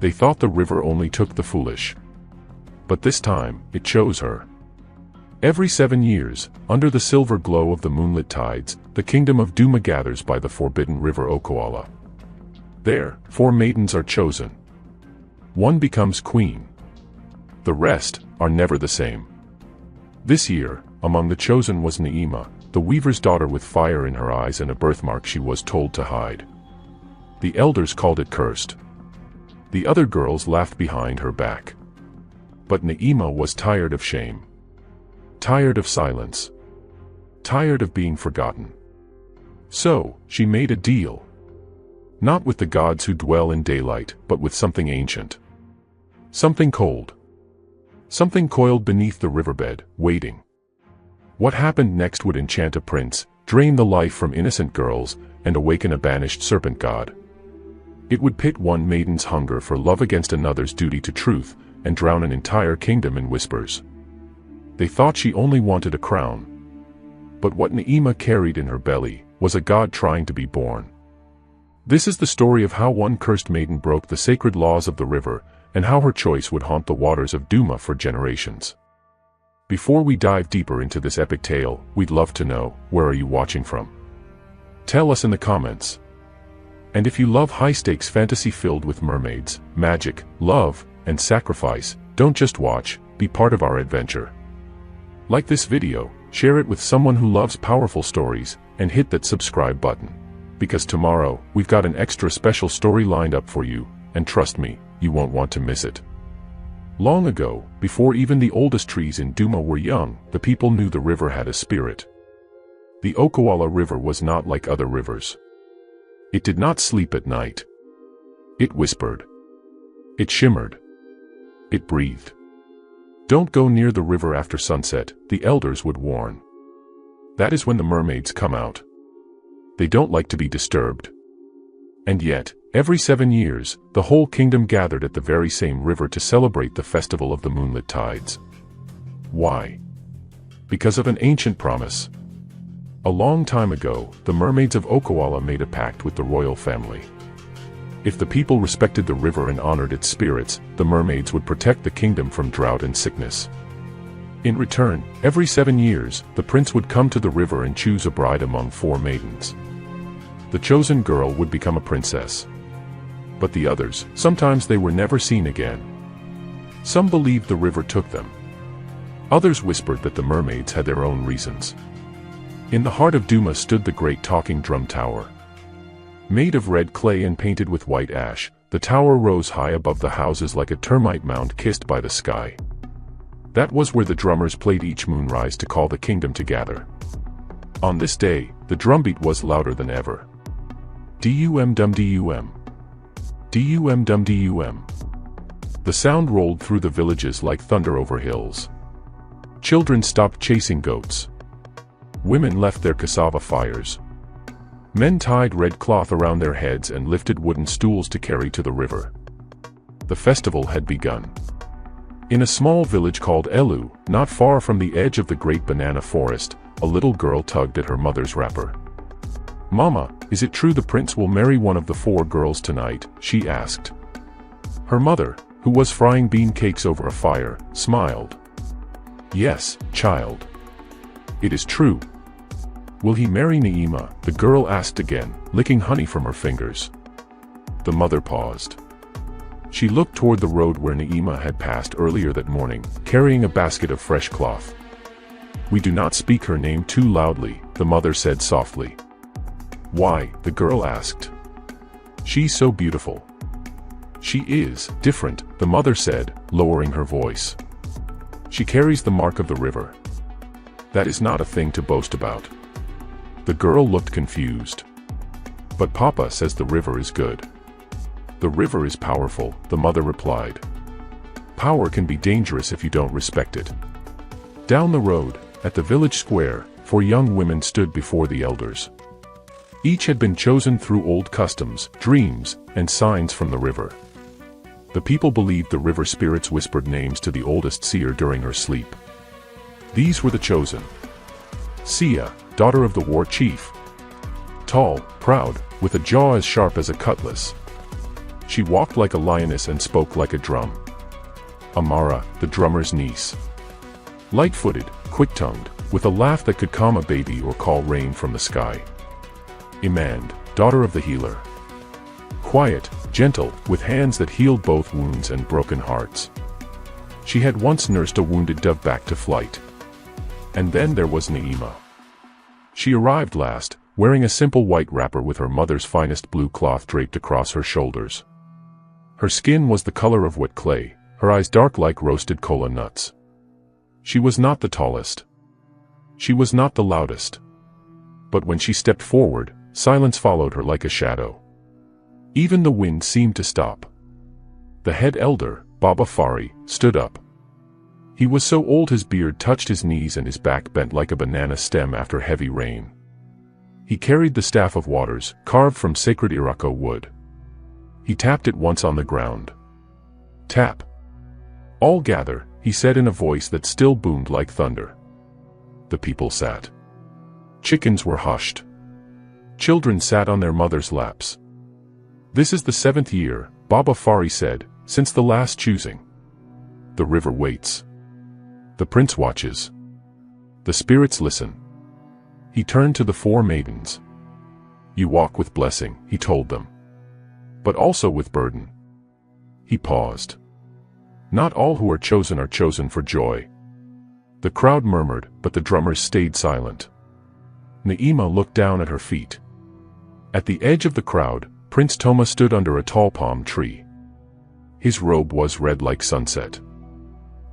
They thought the river only took the foolish. But this time, it chose her. Every 7 years, under the silver glow of the moonlit tides, the kingdom of Duma gathers by the forbidden river Okoala. There, 4 maidens are chosen. One becomes queen. The rest are never the same. This year, among the chosen was Naima, the weaver's daughter with fire in her eyes and a birthmark she was told to hide. The elders called it cursed. The other girls laughed behind her back. But Naima was tired of shame. Tired of silence. Tired of being forgotten. So, she made a deal. Not with the gods who dwell in daylight, but with something ancient. Something cold. Something coiled beneath the riverbed, waiting. What happened next would enchant a prince, drain the life from innocent girls, and awaken a banished serpent god. It would pit one maiden's hunger for love against another's duty to truth, and drown an entire kingdom in whispers. They thought she only wanted a crown. But what Naima carried in her belly was a god trying to be born. This is the story of how one cursed maiden broke the sacred laws of the river, and how her choice would haunt the waters of Duma for generations. Before we dive deeper into this epic tale, we'd love to know, where are you watching from? Tell us in the comments. And if you love high-stakes fantasy filled with mermaids, magic, love, and sacrifice, don't just watch, be part of our adventure. Like this video, share it with someone who loves powerful stories, and hit that subscribe button. Because tomorrow, we've got an extra special story lined up for you, and trust me, you won't want to miss it. Long ago, before even the oldest trees in Duma were young, the people knew the river had a spirit. The Okoala River was not like other rivers. It did not sleep at night. It whispered. It shimmered. It breathed. Don't go near the river after sunset, the elders would warn. That is when the mermaids come out. They don't like to be disturbed. And yet, every 7 years, the whole kingdom gathered at the very same river to celebrate the festival of the moonlit tides. Why? Because of an ancient promise. A long time ago, the mermaids of Okoala made a pact with the royal family. If the people respected the river and honored its spirits, the mermaids would protect the kingdom from drought and sickness. In return, every 7 years, the prince would come to the river and choose a bride among 4 maidens. The chosen girl would become a princess. But the others, sometimes they were never seen again. Some believed the river took them. Others whispered that the mermaids had their own reasons. In the heart of Duma stood the great talking drum tower. Made of red clay and painted with white ash, the tower rose high above the houses like a termite mound kissed by the sky. That was where the drummers played each moonrise to call the kingdom to gather. On this day, the drumbeat was louder than ever. Dum-dum-dum. Dum-dum-dum. The sound rolled through the villages like thunder over hills. Children stopped chasing goats. Women left their cassava fires. Men tied red cloth around their heads and lifted wooden stools to carry to the river. The festival had begun. In a small village called Elu, not far from the edge of the great banana forest, a little girl tugged at her mother's wrapper. "Mama, is it true the prince will marry one of the 4 girls tonight?" she asked. Her mother, who was frying bean cakes over a fire, smiled. "Yes, child. It is true." "Will he marry Naima?" the girl asked again, licking honey from her fingers. The mother paused. She looked toward the road where Naima had passed earlier that morning, carrying a basket of fresh cloth. "We do not speak her name too loudly," the mother said softly. "Why?" the girl asked. "She's so beautiful." "She is different," the mother said, lowering her voice. "She carries the mark of the river. That is not a thing to boast about." The girl looked confused. "But Papa says the river is good." "The river is powerful," the mother replied. "Power can be dangerous if you don't respect it." Down the road, at the village square, 4 young women stood before the elders. Each had been chosen through old customs, dreams, and signs from the river. The people believed the river spirits whispered names to the oldest seer during her sleep. These were the chosen. Sia, daughter of the war chief. Tall, proud, with a jaw as sharp as a cutlass. She walked like a lioness and spoke like a drum. Amara, the drummer's niece. Light-footed, quick-tongued, with a laugh that could calm a baby or call rain from the sky. Imand, daughter of the healer. Quiet, gentle, with hands that healed both wounds and broken hearts. She had once nursed a wounded dove back to flight. And then there was Naima. She arrived last, wearing a simple white wrapper with her mother's finest blue cloth draped across her shoulders. Her skin was the color of wet clay, her eyes dark like roasted kola nuts. She was not the tallest. She was not the loudest. But when she stepped forward, silence followed her like a shadow. Even the wind seemed to stop. The head elder, Baba Fari, stood up. He was so old his beard touched his knees and his back bent like a banana stem after heavy rain. He carried the staff of waters, carved from sacred Irako wood. He tapped it once on the ground. Tap. All gather, he said in a voice that still boomed like thunder. The people sat. Chickens were hushed. Children sat on their mothers' laps. This is the 7th year, Baba Fari said, since the last choosing. The river waits. The prince watches. The spirits listen. He turned to the 4 maidens. You walk with blessing, he told them. But also with burden. He paused. Not all who are chosen for joy. The crowd murmured, but the drummers stayed silent. Naima looked down at her feet. At the edge of the crowd, Prince Toma stood under a tall palm tree. His robe was red like sunset.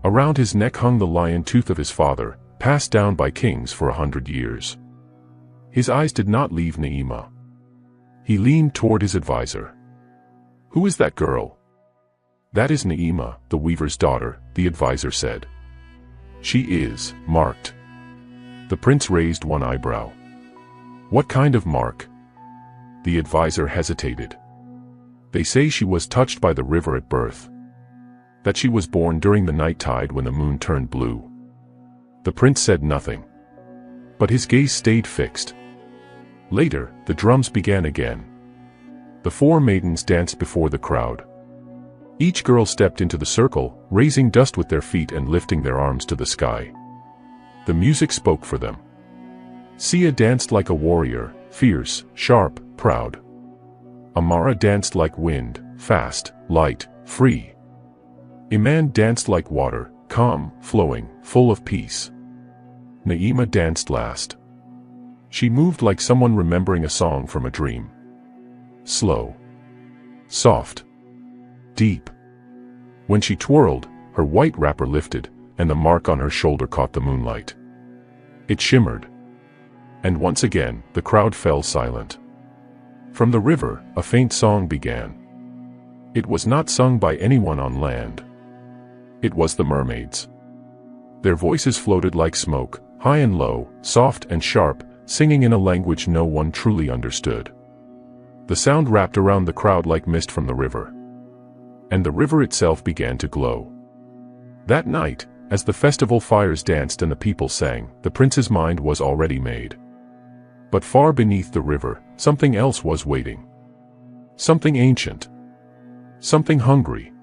Around his neck hung the lion tooth of his father, passed down by kings for 100 years. His eyes did not leave Naima. He leaned toward his advisor. Who is that girl? That is Naima, the weaver's daughter, the advisor said. She is marked. The prince raised one eyebrow. What kind of mark? The advisor hesitated. They say she was touched by the river at birth. That she was born during the night tide when the moon turned blue. The prince said nothing. But his gaze stayed fixed. Later, the drums began again. The 4 maidens danced before the crowd. Each girl stepped into the circle, raising dust with their feet and lifting their arms to the sky. The music spoke for them. Sia danced like a warrior, fierce, sharp, proud. Amara danced like wind, fast, light, free. Iman danced like water, calm, flowing, full of peace. Naima danced last. She moved like someone remembering a song from a dream. Slow. Soft. Deep. When she twirled, her white wrapper lifted, and the mark on her shoulder caught the moonlight. It shimmered. And once again, the crowd fell silent. From the river, a faint song began. It was not sung by anyone on land. It was the mermaids. Their voices floated like smoke, high and low, soft and sharp, singing in a language no one truly understood. The sound wrapped around the crowd like mist from the river. And the river itself began to glow. That night, as the festival fires danced and the people sang, the prince's mind was already made. But far beneath the river, something else was waiting. Something ancient. Something hungry.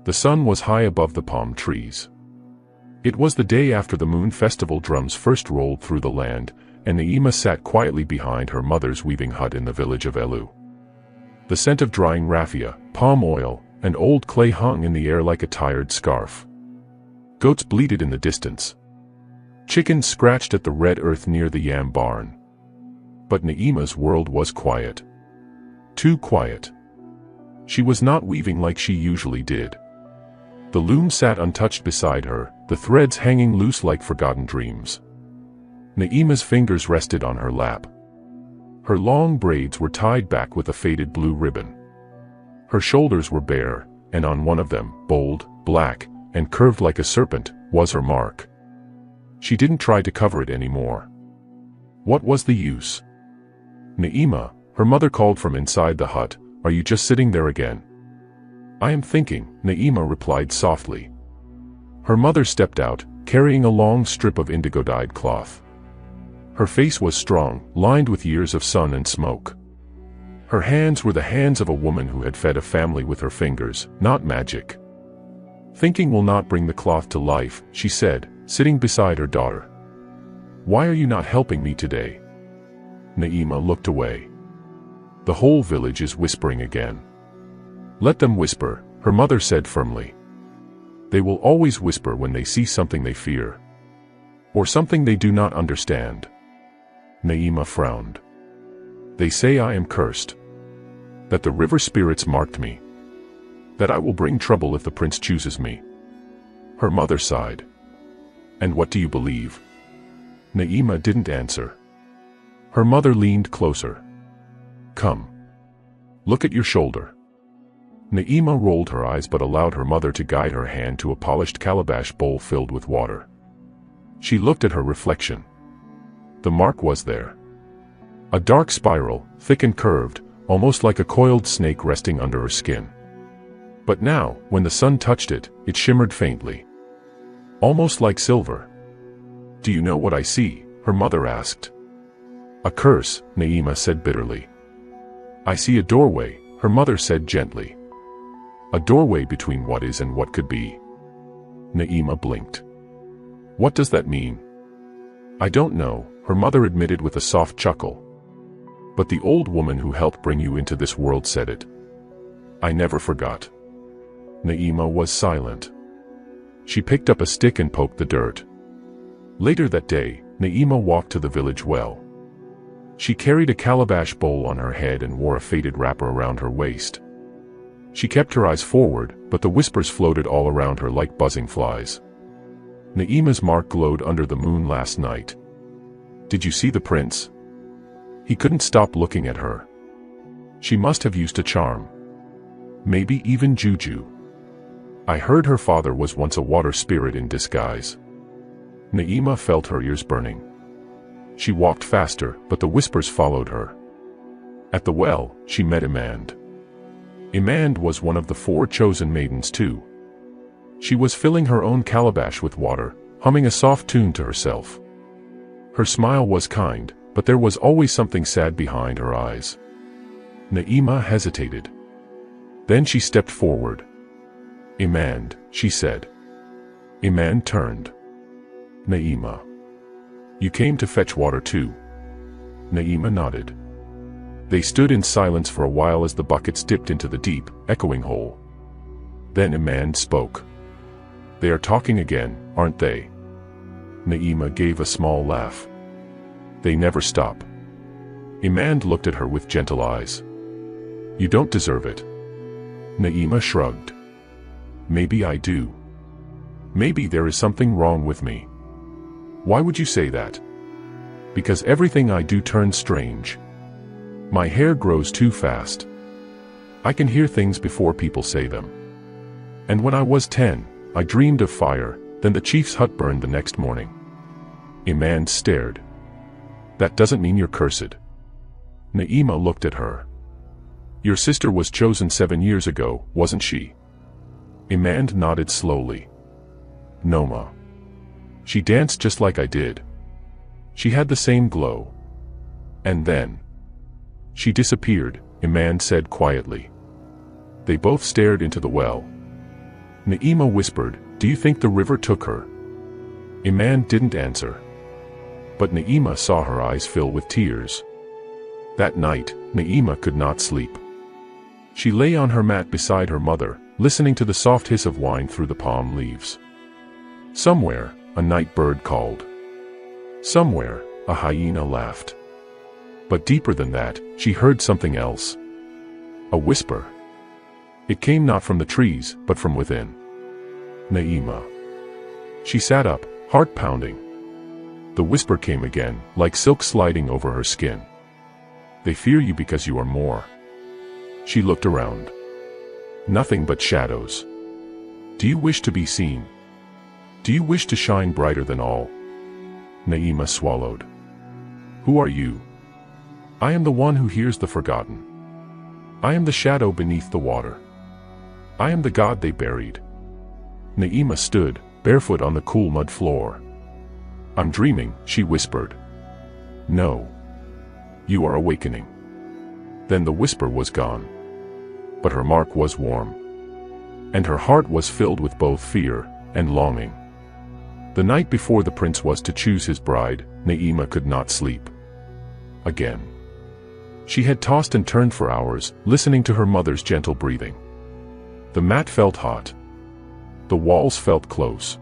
The sun was high above the palm trees. It was the day after the moon festival drums first rolled through the land, and Naima sat quietly behind her mother's weaving hut in the village of Elu. The scent of drying raffia, palm oil, and old clay hung in the air like a tired scarf. Goats bleated in the distance. Chickens scratched at the red earth near the yam barn. But Naima's world was quiet. Too quiet. She was not weaving like she usually did. The loom sat untouched beside her, the threads hanging loose like forgotten dreams. Naima's fingers rested on her lap. Her long braids were tied back with a faded blue ribbon. Her shoulders were bare, and on one of them, bold, black, and curved like a serpent, was her mark. She didn't try to cover it anymore. What was the use? Naima, her mother called from inside the hut, are you just sitting there again? I am thinking, Naima replied softly. Her mother stepped out, carrying a long strip of indigo-dyed cloth. Her face was strong, lined with years of sun and smoke. Her hands were the hands of a woman who had fed a family with her fingers, not magic. Thinking will not bring the cloth to life, she said, sitting beside her daughter. Why are you not helping me today? Naima looked away. The whole village is whispering again. Let them whisper, her mother said firmly. They will always whisper when they see something they fear. Or something they do not understand. Naima frowned. They say I am cursed. That the river spirits marked me. That I will bring trouble if the prince chooses me. Her mother sighed. And what do you believe? Naima didn't answer. Her mother leaned closer. Come. Look at your shoulder. Naima rolled her eyes but allowed her mother to guide her hand to a polished calabash bowl filled with water. She looked at her reflection. The mark was there. A dark spiral, thick and curved, almost like a coiled snake resting under her skin. But now, when the sun touched it, it shimmered faintly. Almost like silver. Do you know what I see? Her mother asked. A curse, Naima said bitterly. I see a doorway, her mother said gently. A doorway between what is and what could be. Naima blinked. What does that mean? I don't know, her mother admitted with a soft chuckle. But the old woman who helped bring you into this world said it. I never forgot. Naima was silent. She picked up a stick and poked the dirt. Later that day, Naima walked to the village well. She carried a calabash bowl on her head and wore a faded wrapper around her waist. She kept her eyes forward, but the whispers floated all around her like buzzing flies. Naima's mark glowed under the moon last night. Did you see the prince? He couldn't stop looking at her. She must have used a charm. Maybe even juju. I heard her father was once a water spirit in disguise. Naima felt her ears burning. She walked faster, but the whispers followed her. At the well, she met Imand. Imand was one of the 4 chosen maidens too. She was filling her own calabash with water, humming a soft tune to herself. Her smile was kind, but there was always something sad behind her eyes. Naima hesitated. Then she stepped forward. Imand, she said. Imand turned. Naima. You came to fetch water too? Naima nodded. They stood in silence for a while as the buckets dipped into the deep, echoing hole. Then Imand spoke. They are talking again, aren't they? Naima gave a small laugh. They never stop. Imand looked at her with gentle eyes. You don't deserve it. Naima shrugged. Maybe I do. Maybe there is something wrong with me. Why would you say that? Because everything I do turns strange. My hair grows too fast. I can hear things before people say them. And when I was 10, I dreamed of fire, then the chief's hut burned the next morning. Imand stared. That doesn't mean you're cursed. Naima looked at her. Your sister was chosen 7 years ago, wasn't she? Imand nodded slowly. Noma. She danced just like I did. She had the same glow. And then she disappeared, Imand said quietly. They both stared into the well. Naima whispered, Do you think the river took her? Imand didn't answer. But Naima saw her eyes fill with tears. That night, Naima could not sleep. She lay on her mat beside her mother, listening to the soft hiss of wine through the palm leaves. Somewhere, a night bird called. Somewhere, a hyena laughed. But deeper than that, she heard something else. A whisper. It came not from the trees, but from within. Naima. She sat up, heart pounding. The whisper came again, like silk sliding over her skin. They fear you because you are more. She looked around. Nothing but shadows. Do you wish to be seen? Do you wish to shine brighter than all? Naima swallowed. Who are you? I am the one who hears the forgotten. I am the shadow beneath the water. I am the god they buried. Naima stood, barefoot on the cool mud floor. I'm dreaming, she whispered. No. You are awakening. Then the whisper was gone. But her mark was warm. And her heart was filled with both fear and longing. The night before the prince was to choose his bride, Naima could not sleep. Again. She had tossed and turned for hours, listening to her mother's gentle breathing. The mat felt hot. The walls felt close.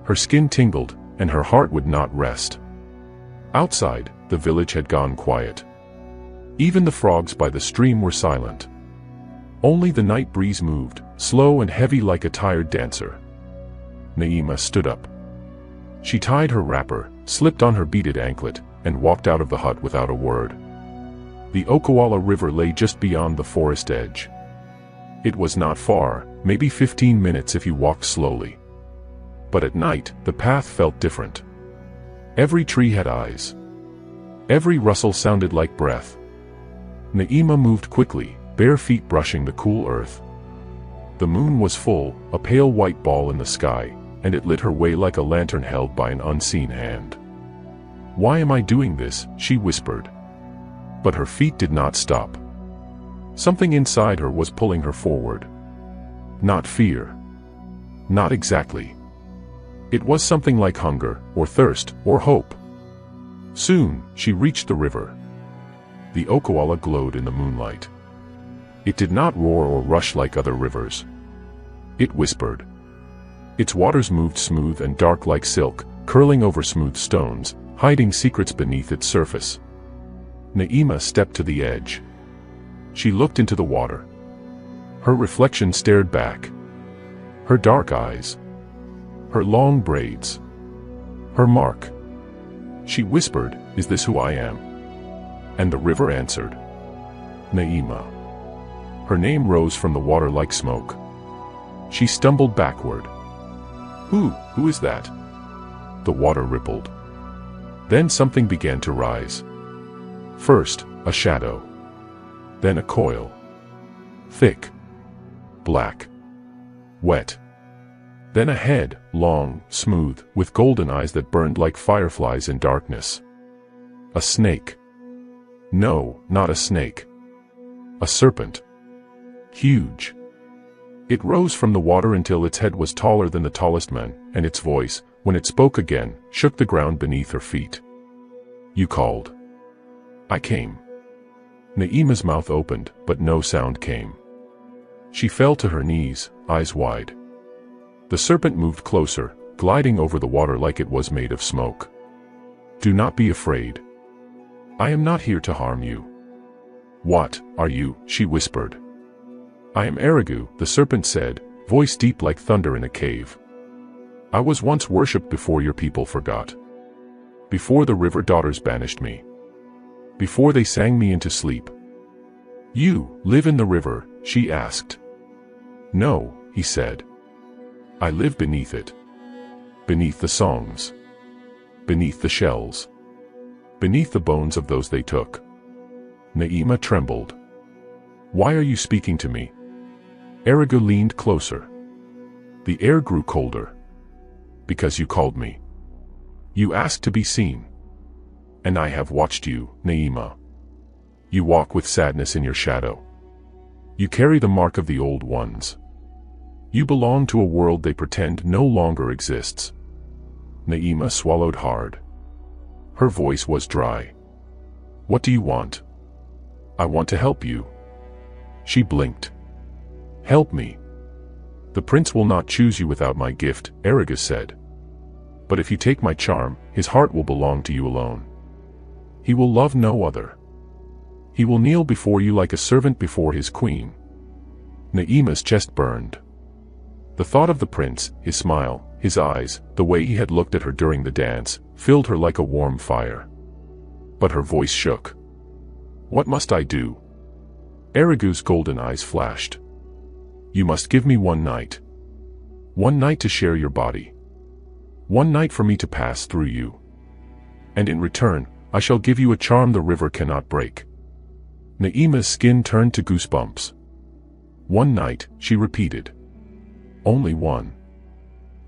Her skin tingled, and her heart would not rest. Outside, the village had gone quiet. Even the frogs by the stream were silent. Only the night breeze moved, slow and heavy like a tired dancer. Naima stood up. She tied her wrapper, slipped on her beaded anklet, and walked out of the hut without a word. The Okawala River lay just beyond the forest edge. It was not far, maybe 15 minutes if you walked slowly. But at night, the path felt different. Every tree had eyes. Every rustle sounded like breath. Naima moved quickly, bare feet brushing the cool earth. The moon was full, a pale white ball in the sky, and it lit her way like a lantern held by an unseen hand. "Why am I doing this?" she whispered. But her feet did not stop. Something inside her was pulling her forward. Not fear. Not exactly. It was something like hunger, or thirst, or hope. Soon, she reached the river. The Okawala glowed in the moonlight. It did not roar or rush like other rivers. It whispered. Its waters moved smooth and dark like silk, curling over smooth stones, hiding secrets beneath its surface. Naima stepped to the edge. She looked into the water. Her reflection stared back. Her dark eyes. Her long braids. Her mark. She whispered, "Is this who I am?" And the river answered. Naima. Her name rose from the water like smoke. She stumbled backward. Who is that?" The water rippled. Then something began to rise. First, a shadow. Then a coil. Thick. Black. Wet. Then a head, long, smooth, with golden eyes that burned like fireflies in darkness. A snake. No, not a snake. A serpent. Huge. It rose from the water until its head was taller than the tallest man, and its voice, when it spoke again, shook the ground beneath her feet. "You called. I came." Naima's mouth opened, but no sound came. She fell to her knees, eyes wide. The serpent moved closer, gliding over the water like it was made of smoke. "Do not be afraid. I am not here to harm you." "What are you?" she whispered. "I am Erigu," the serpent said, voice deep like thunder in a cave. "I was once worshipped before your people forgot. Before the river daughters banished me. Before they sang me into sleep." "You live in the river?" she asked. "No," he said. "I live beneath it. Beneath the songs. Beneath the shells. Beneath the bones of those they took." Naima trembled. "Why are you speaking to me?" Erigu leaned closer. The air grew colder. "Because you called me. You asked to be seen. And I have watched you, Naima. You walk with sadness in your shadow. You carry the mark of the old ones. You belong to a world they pretend no longer exists." Naima swallowed hard. Her voice was dry. "What do you want?" "I want to help you." She blinked. "Help me." "The prince will not choose you without my gift," Erigus said. "But if you take my charm, his heart will belong to you alone. He will love no other. He will kneel before you like a servant before his queen." Naima's chest burned. The thought of the prince, his smile, his eyes, the way he had looked at her during the dance, filled her like a warm fire. But her voice shook. "What must I do?" Erigu's golden eyes flashed. "You must give me one night. One night to share your body. One night for me to pass through you. And in return, I shall give you a charm the river cannot break." Naima's skin turned to goosebumps. "One night," she repeated. "Only one.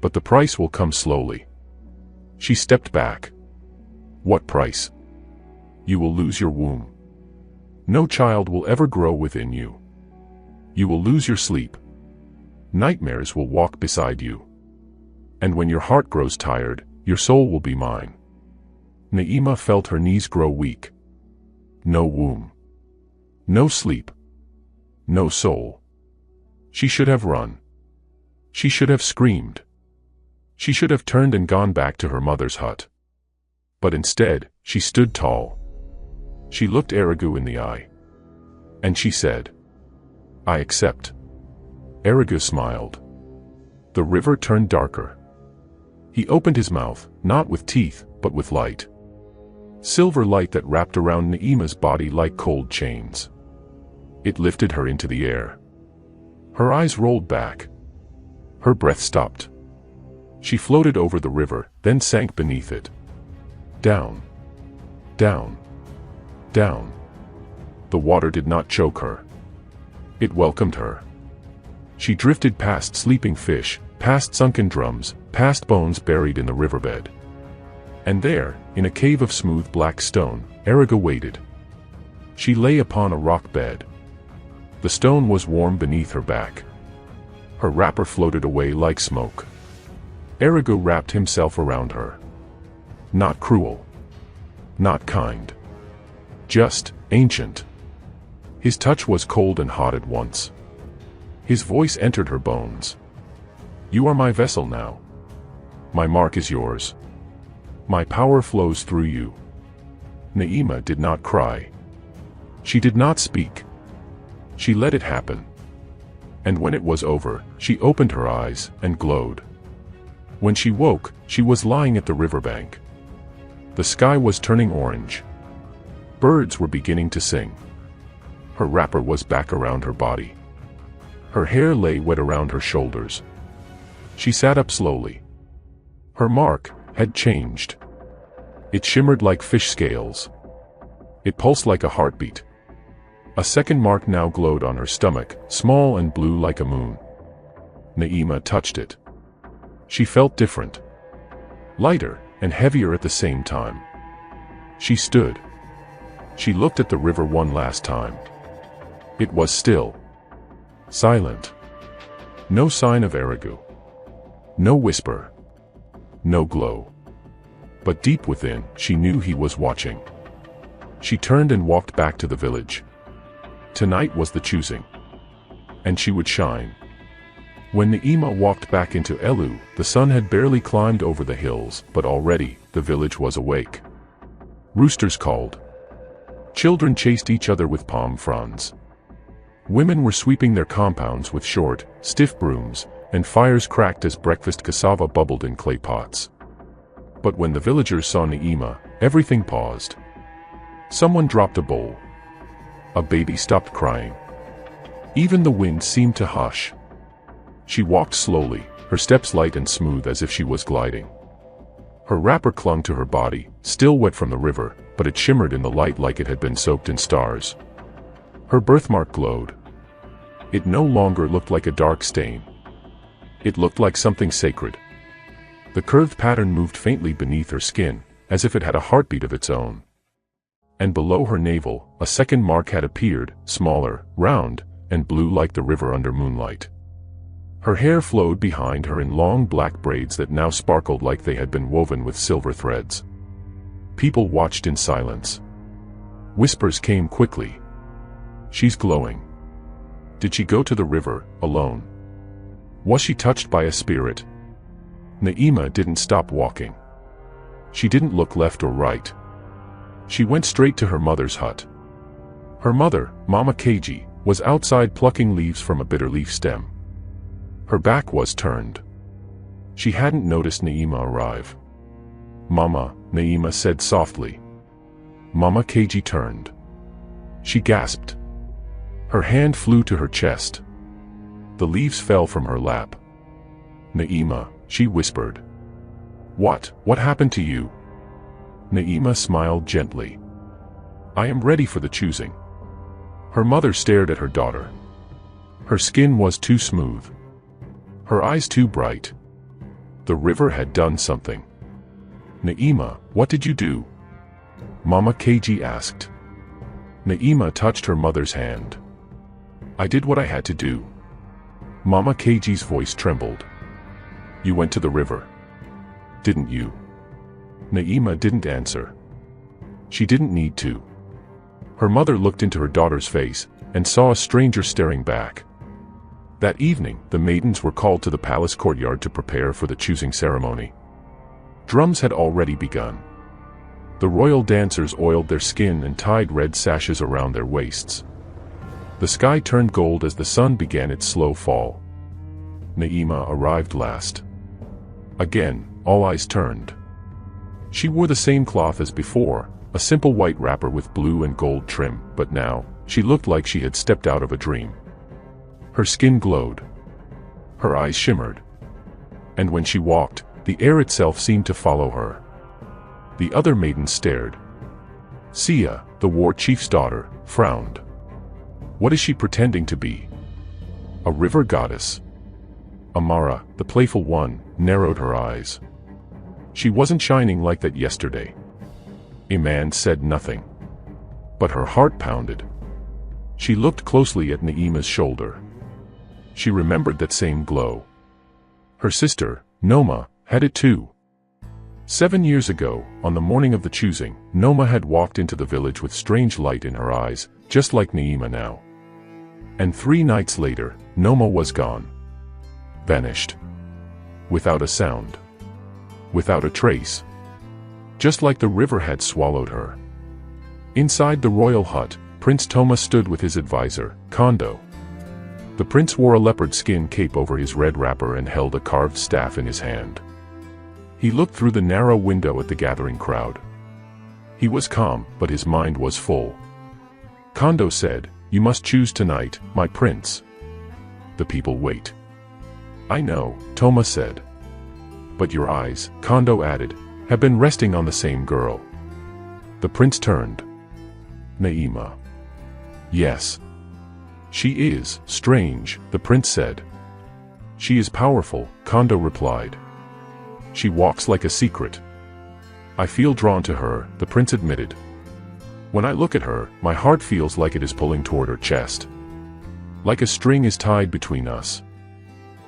But the price will come slowly." She stepped back. "What price?" "You will lose your womb. No child will ever grow within you. You will lose your sleep. Nightmares will walk beside you. And when your heart grows tired, your soul will be mine. Naima felt her knees grow weak. No womb. No sleep. No soul. She should have run. She should have screamed. She should have turned and gone back to her mother's hut. But instead, she stood tall. She looked Erigu in the eye. And she said, "I accept." Erigu smiled. The river turned darker. He opened his mouth, not with teeth, but with light. Silver light that wrapped around Naima's body like cold chains. It lifted her into the air. Her eyes rolled back. Her breath stopped. She floated over the river, then sank beneath it. Down. Down. Down. The water did not choke her. It welcomed her. She drifted past sleeping fish, past sunken drums, past bones buried in the riverbed. And there, in a cave of smooth black stone, Eriga waited. She lay upon a rock bed. The stone was warm beneath her back. Her wrapper floated away like smoke. Eriga wrapped himself around her. Not cruel. Not kind. Just ancient. His touch was cold and hot at once. His voice entered her bones. "You are my vessel now. My mark is yours. My power flows through you." Naima did not cry. She did not speak. She let it happen. And when it was over, she opened her eyes and glowed. When she woke, she was lying at the riverbank. The sky was turning orange. Birds were beginning to sing. Her wrapper was back around her body. Her hair lay wet around her shoulders. She sat up slowly. Her mark had changed. It shimmered like fish scales. It pulsed like a heartbeat. A second mark now glowed on her stomach, small and blue like a moon. Naima touched it. She felt different. Lighter and heavier at the same time. She stood. She looked at the river one last time. It was still. Silent. No sign of Erigu. No whisper. No glow. But deep within, she knew he was watching. She turned and walked back to the village. Tonight was the choosing. And she would shine. When Naima walked back into Elu, the sun had barely climbed over the hills, but already, the village was awake. Roosters called. Children chased each other with palm fronds. Women were sweeping their compounds with short, stiff brooms, and fires cracked as breakfast cassava bubbled in clay pots. But when the villagers saw Naima, everything paused. Someone dropped a bowl. A baby stopped crying. Even the wind seemed to hush. She walked slowly, her steps light and smooth as if she was gliding. Her wrapper clung to her body, still wet from the river, but it shimmered in the light like it had been soaked in stars. Her birthmark glowed. It no longer looked like a dark stain. It looked like something sacred. The curved pattern moved faintly beneath her skin, as if it had a heartbeat of its own. And below her navel, a second mark had appeared, smaller, round, and blue like the river under moonlight. Her hair flowed behind her in long black braids that now sparkled like they had been woven with silver threads. People watched in silence. Whispers came quickly. "She's glowing. Did she go to the river, alone? Was she touched by a spirit?" Naima didn't stop walking. She didn't look left or right. She went straight to her mother's hut. Her mother, Mama Keiji, was outside plucking leaves from a bitter leaf stem. Her back was turned. She hadn't noticed Naima arrive. "Mama," Naima said softly. Mama Keiji turned. She gasped. Her hand flew to her chest. The leaves fell from her lap. "Naima," she whispered. What happened to you?" Naima smiled gently. "I am ready for the choosing." Her mother stared at her daughter. Her skin was too smooth. Her eyes too bright. The river had done something. "Naima, what did you do?" Mama Keiji asked. Naima touched her mother's hand. I did what I had to do. Mama Keiji's voice trembled. You went to the river. Didn't you? Naima didn't answer. She didn't need to. Her mother looked into her daughter's face and saw a stranger staring back. That evening, the maidens were called to the palace courtyard to prepare for the choosing ceremony. Drums had already begun. The royal dancers oiled their skin and tied red sashes around their waists. The sky turned gold as the sun began its slow fall. Naima arrived last. Again, all eyes turned. She wore the same cloth as before, a simple white wrapper with blue and gold trim, but now, she looked like she had stepped out of a dream. Her skin glowed. Her eyes shimmered. And when she walked, the air itself seemed to follow her. The other maidens stared. Sia, the war chief's daughter, frowned. What is she pretending to be? A river goddess? Amara, the playful one, narrowed her eyes. She wasn't shining like that yesterday. Iman said nothing. But her heart pounded. She looked closely at Naima's shoulder. She remembered that same glow. Her sister, Noma, had it too. 7 years ago, on the morning of the choosing, Noma had walked into the village with strange light in her eyes, just like Naima now. And 3 nights later, Noma was gone. Vanished. Without a sound. Without a trace. Just like the river had swallowed her. Inside the royal hut, Prince Toma stood with his advisor, Kondo. The prince wore a leopard skin cape over his red wrapper and held a carved staff in his hand. He looked through the narrow window at the gathering crowd. He was calm, but his mind was full. Kondo said, "You must choose tonight, my prince." The people wait. "I know," Toma said. "But your eyes," Kondo added, "have been resting on the same girl." The prince turned. Naima. "Yes. She is strange," the prince said. "She is powerful," Kondo replied. "She walks like a secret." "I feel drawn to her," the prince admitted. "When I look at her, my heart feels like it is pulling toward her chest. Like a string is tied between us."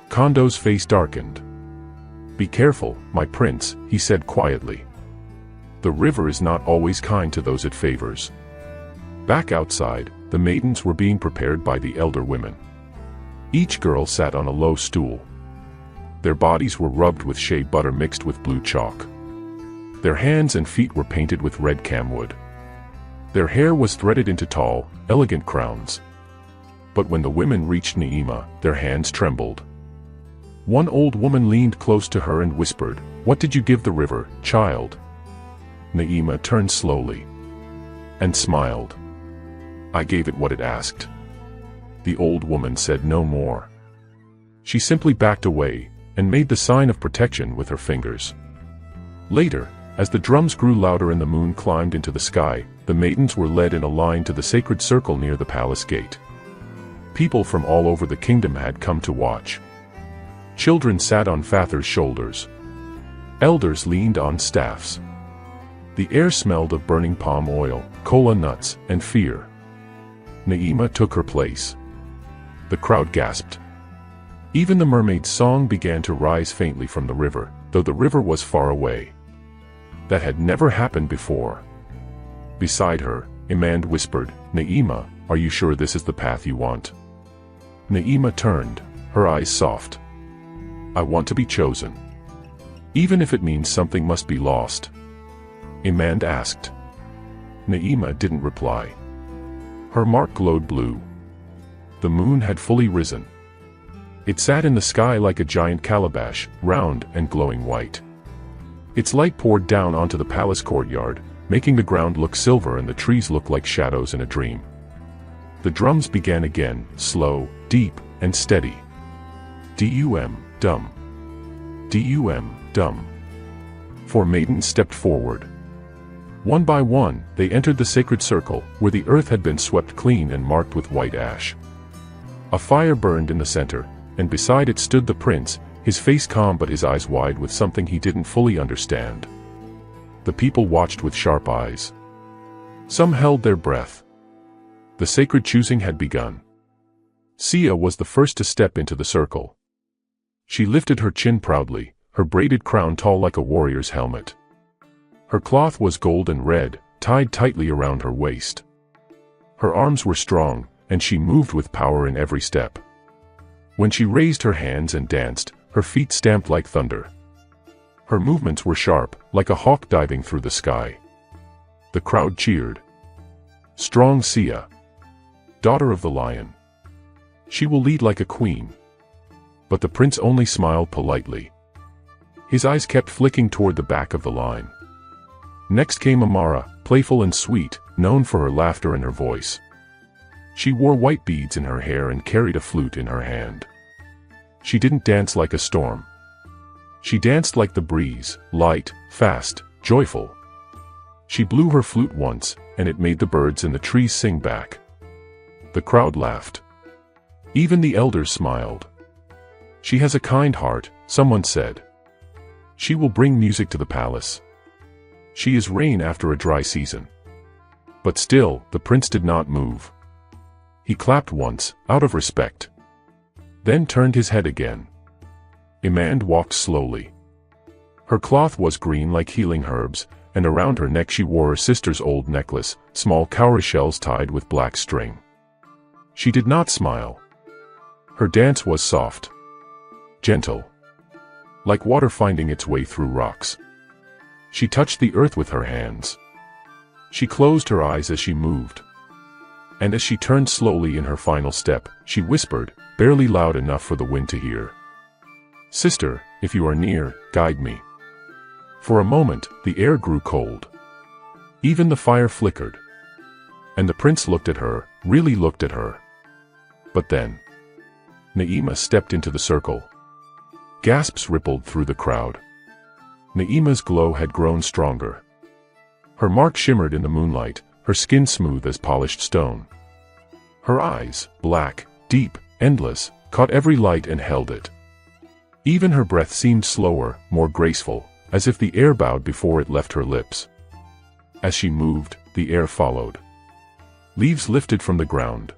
Kondo's face darkened. "Be careful, my prince," he said quietly. "The river is not always kind to those it favors." Back outside, the maidens were being prepared by the elder women. Each girl sat on a low stool. Their bodies were rubbed with shea butter mixed with blue chalk. Their hands and feet were painted with red camwood. Their hair was threaded into tall, elegant crowns. But when the women reached Naima, their hands trembled. One old woman leaned close to her and whispered, "What did you give the river, child?" Naima turned slowly. And smiled. "I gave it what it asked." The old woman said no more. She simply backed away, and made the sign of protection with her fingers. Later, as the drums grew louder and the moon climbed into the sky, the maidens were led in a line to the sacred circle near the palace gate. People from all over the kingdom had come to watch. Children sat on Father's shoulders. Elders leaned on staffs. The air smelled of burning palm oil, cola nuts, and fear. Naima took her place. The crowd gasped. Even the mermaid's song began to rise faintly from the river, though the river was far away. That had never happened before. Beside her, Imand whispered, "Naima, are you sure this is the path you want?" Naima turned, her eyes soft. "I want to be chosen. Even if it means something must be lost." Imand asked. Naima didn't reply. Her mark glowed blue. The moon had fully risen. It sat in the sky like a giant calabash, round and glowing white. Its light poured down onto the palace courtyard, making the ground look silver and the trees look like shadows in a dream. The drums began again, slow, deep, and steady. Dum, dum. Dum, dum. 4 maidens stepped forward. One by one, they entered the sacred circle, where the earth had been swept clean and marked with white ash. A fire burned in the center, and beside it stood the prince, his face calm but his eyes wide with something he didn't fully understand. The people watched with sharp eyes. Some held their breath. The sacred choosing had begun. Sia was the first to step into the circle. She lifted her chin proudly, her braided crown tall like a warrior's helmet. Her cloth was gold and red, tied tightly around her waist. Her arms were strong, and she moved with power in every step. When she raised her hands and danced, her feet stamped like thunder. Her movements were sharp, like a hawk diving through the sky. The crowd cheered. Strong Sia, daughter of the lion. She will lead like a queen. But the prince only smiled politely. His eyes kept flicking toward the back of the line. Next came Amara, playful and sweet, known for her laughter and her voice. She wore white beads in her hair and carried a flute in her hand. She didn't dance like a storm. She danced like the breeze, light, fast, joyful. She blew her flute once, and it made the birds in the trees sing back. The crowd laughed. Even the elders smiled. She has a kind heart, someone said. She will bring music to the palace. She is rain after a dry season. But still, the prince did not move. He clapped once, out of respect. Then turned his head again. Amand walked slowly. Her cloth was green like healing herbs, and around her neck she wore her sister's old necklace, small cowrie shells tied with black string. She did not smile. Her dance was soft, gentle, like water finding its way through rocks. She touched the earth with her hands. She closed her eyes as she moved. And as she turned slowly in her final step, she whispered, barely loud enough for the wind to hear. Sister, if you are near, guide me. For a moment, the air grew cold. Even the fire flickered. And the prince looked at her, really looked at her. But then, Naima stepped into the circle. Gasps rippled through the crowd. Naima's glow had grown stronger. Her mark shimmered in the moonlight, her skin smooth as polished stone. Her eyes, black, deep, endless, caught every light and held it. Even her breath seemed slower, more graceful, as if the air bowed before it left her lips. As she moved, the air followed. Leaves lifted from the ground.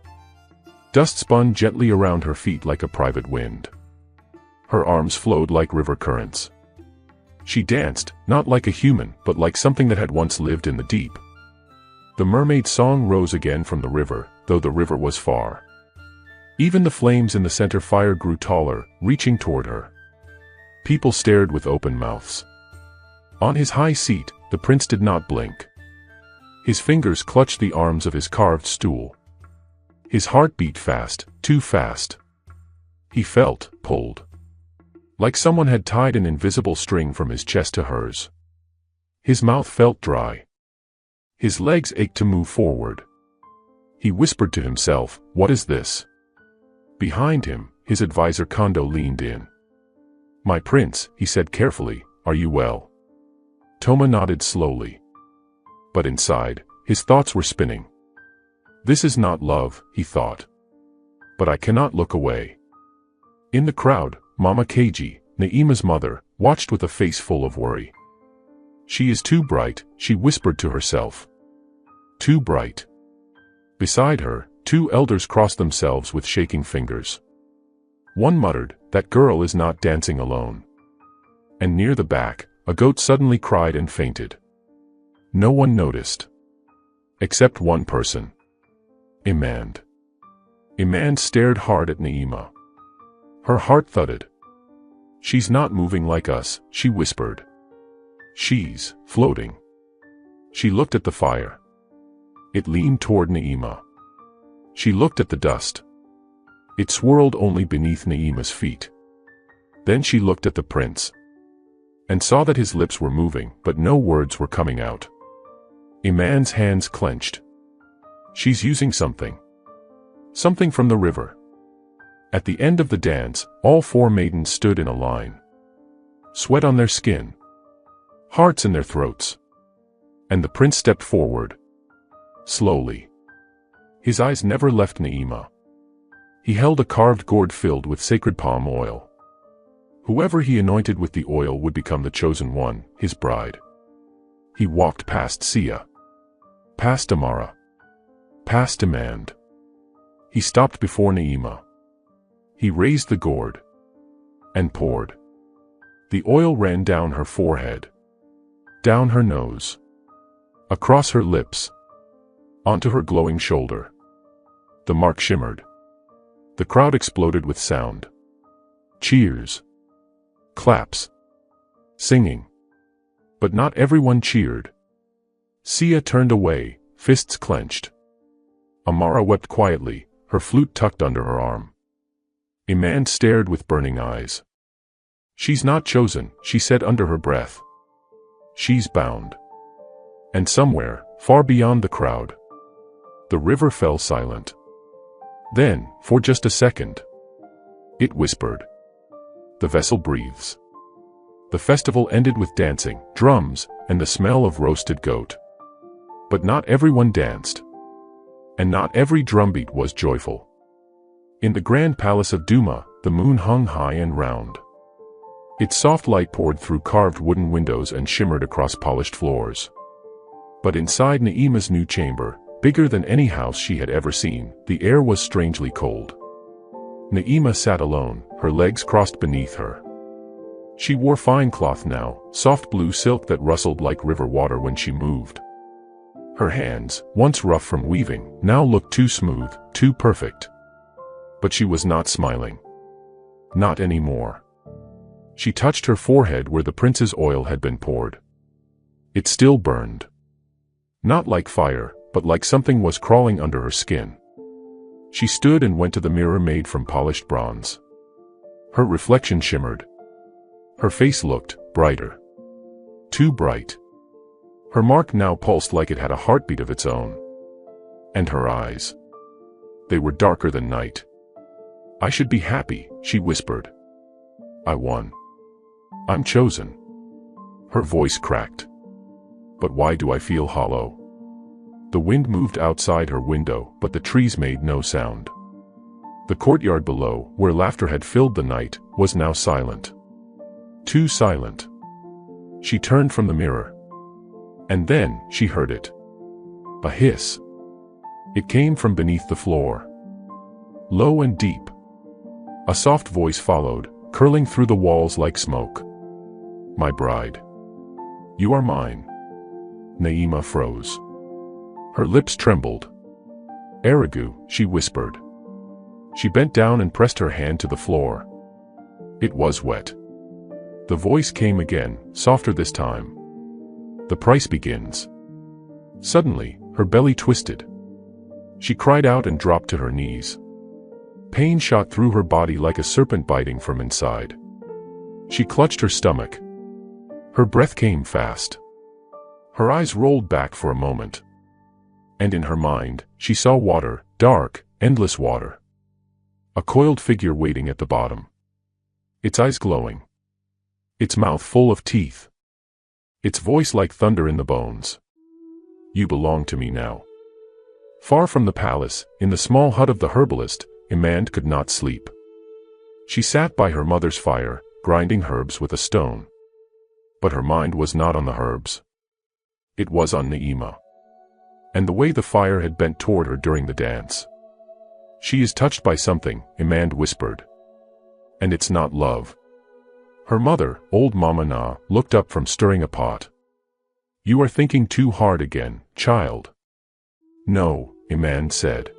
Dust spun gently around her feet like a private wind. Her arms flowed like river currents. She danced, not like a human, but like something that had once lived in the deep. The mermaid song rose again from the river, though the river was far. Even the flames in the center fire grew taller, reaching toward her. People stared with open mouths. On his high seat, the prince did not blink. His fingers clutched the arms of his carved stool. His heart beat fast, too fast. He felt pulled. Like someone had tied an invisible string from his chest to hers. His mouth felt dry. His legs ached to move forward. He whispered to himself, "What is this?" Behind him, his advisor Kondo leaned in. "My prince," he said carefully, "are you well?" Toma nodded slowly. But inside, his thoughts were spinning. This is not love, he thought. But I cannot look away. In the crowd, Mama Keiji, Naima's mother, watched with a face full of worry. She is too bright, she whispered to herself. Too bright. Beside her, two elders crossed themselves with shaking fingers. One muttered, "That girl is not dancing alone." And near the back, a goat suddenly cried and fainted. No one noticed. Except one person. Amand. Amand stared hard at Naima. Her heart thudded. "She's not moving like us," she whispered. "She's floating." She looked at the fire. It leaned toward Naima. She looked at the dust. It swirled only beneath Naima's feet. Then she looked at the prince. And saw that his lips were moving, but no words were coming out. Amand's hands clenched. She's using something. Something from the river. At the end of the dance, all four maidens stood in a line. Sweat on their skin. Hearts in their throats. And the prince stepped forward. Slowly. His eyes never left Naima. He held a carved gourd filled with sacred palm oil. Whoever he anointed with the oil would become the chosen one, his bride. He walked past Sia. Past Amara. past Demand. He stopped before Naima. He raised the gourd and poured. The oil ran down her forehead, down her nose, across her lips, onto her glowing shoulder. The mark shimmered. The crowd exploded with sound. Cheers. Claps. Singing. But not everyone cheered. Sia turned away, fists clenched. Amara wept quietly, her flute tucked under her arm. Iman stared with burning eyes. She's not chosen, she said under her breath. She's bound. And somewhere, far beyond the crowd, the river fell silent. Then, for just a second, it whispered. The vessel breathes. The festival ended with dancing, drums, and the smell of roasted goat. But not everyone danced. And not every drumbeat was joyful. In the grand palace of Duma, the moon hung high and round. Its soft light poured through carved wooden windows and shimmered across polished floors. But inside Naima's new chamber, bigger than any house she had ever seen, the air was strangely cold. Naima sat alone, her legs crossed beneath her. She wore fine cloth now, soft blue silk that rustled like river water when she moved. Her hands, once rough from weaving, now looked too smooth, too perfect. But she was not smiling. Not anymore. She touched her forehead where the prince's oil had been poured. It still burned. Not like fire, but like something was crawling under her skin. She stood and went to the mirror made from polished bronze. Her reflection shimmered. Her face looked brighter. Too bright. Her mark now pulsed like it had a heartbeat of its own. And her eyes. They were darker than night. I should be happy, she whispered. I won. I'm chosen. Her voice cracked. But why do I feel hollow? The wind moved outside her window, but the trees made no sound. The courtyard below, where laughter had filled the night, was now silent. Too silent. She turned from the mirror. And then, she heard it. A hiss. It came from beneath the floor. Low and deep. A soft voice followed, curling through the walls like smoke. My bride. You are mine. Naima froze. Her lips trembled. Erigu, she whispered. She bent down and pressed her hand to the floor. It was wet. The voice came again, softer this time. The price begins. Suddenly, her belly twisted. She cried out and dropped to her knees. Pain shot through her body like a serpent biting from inside. She clutched her stomach. Her breath came fast. Her eyes rolled back for a moment. And in her mind, she saw water, dark, endless water. A coiled figure waiting at the bottom. Its eyes glowing. Its mouth full of teeth. Its voice like thunder in the bones. You belong to me now. Far from the palace, in the small hut of the herbalist, Imand could not sleep. She sat by her mother's fire, grinding herbs with a stone. But her mind was not on the herbs. It was on Naima. And the way the fire had bent toward her during the dance. She is touched by something, Imand whispered. And it's not love. Her mother, old Mama Na, looked up from stirring a pot. You are thinking too hard again, child. No, Imand said.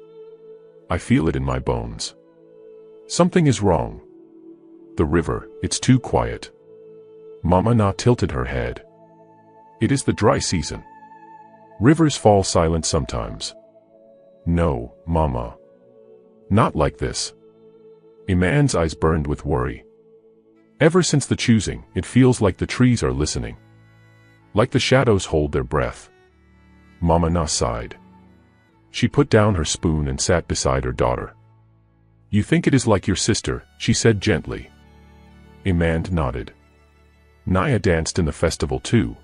I feel it in my bones. Something is wrong. The river, it's too quiet. Mama Na tilted her head. It is the dry season. Rivers fall silent sometimes. No, Mama. Not like this. Imand's eyes burned with worry. Ever since the choosing, it feels like the trees are listening. Like the shadows hold their breath. Mama Na sighed. She put down her spoon and sat beside her daughter. You think it is like your sister, she said gently. Imand nodded. Naya danced in the festival too.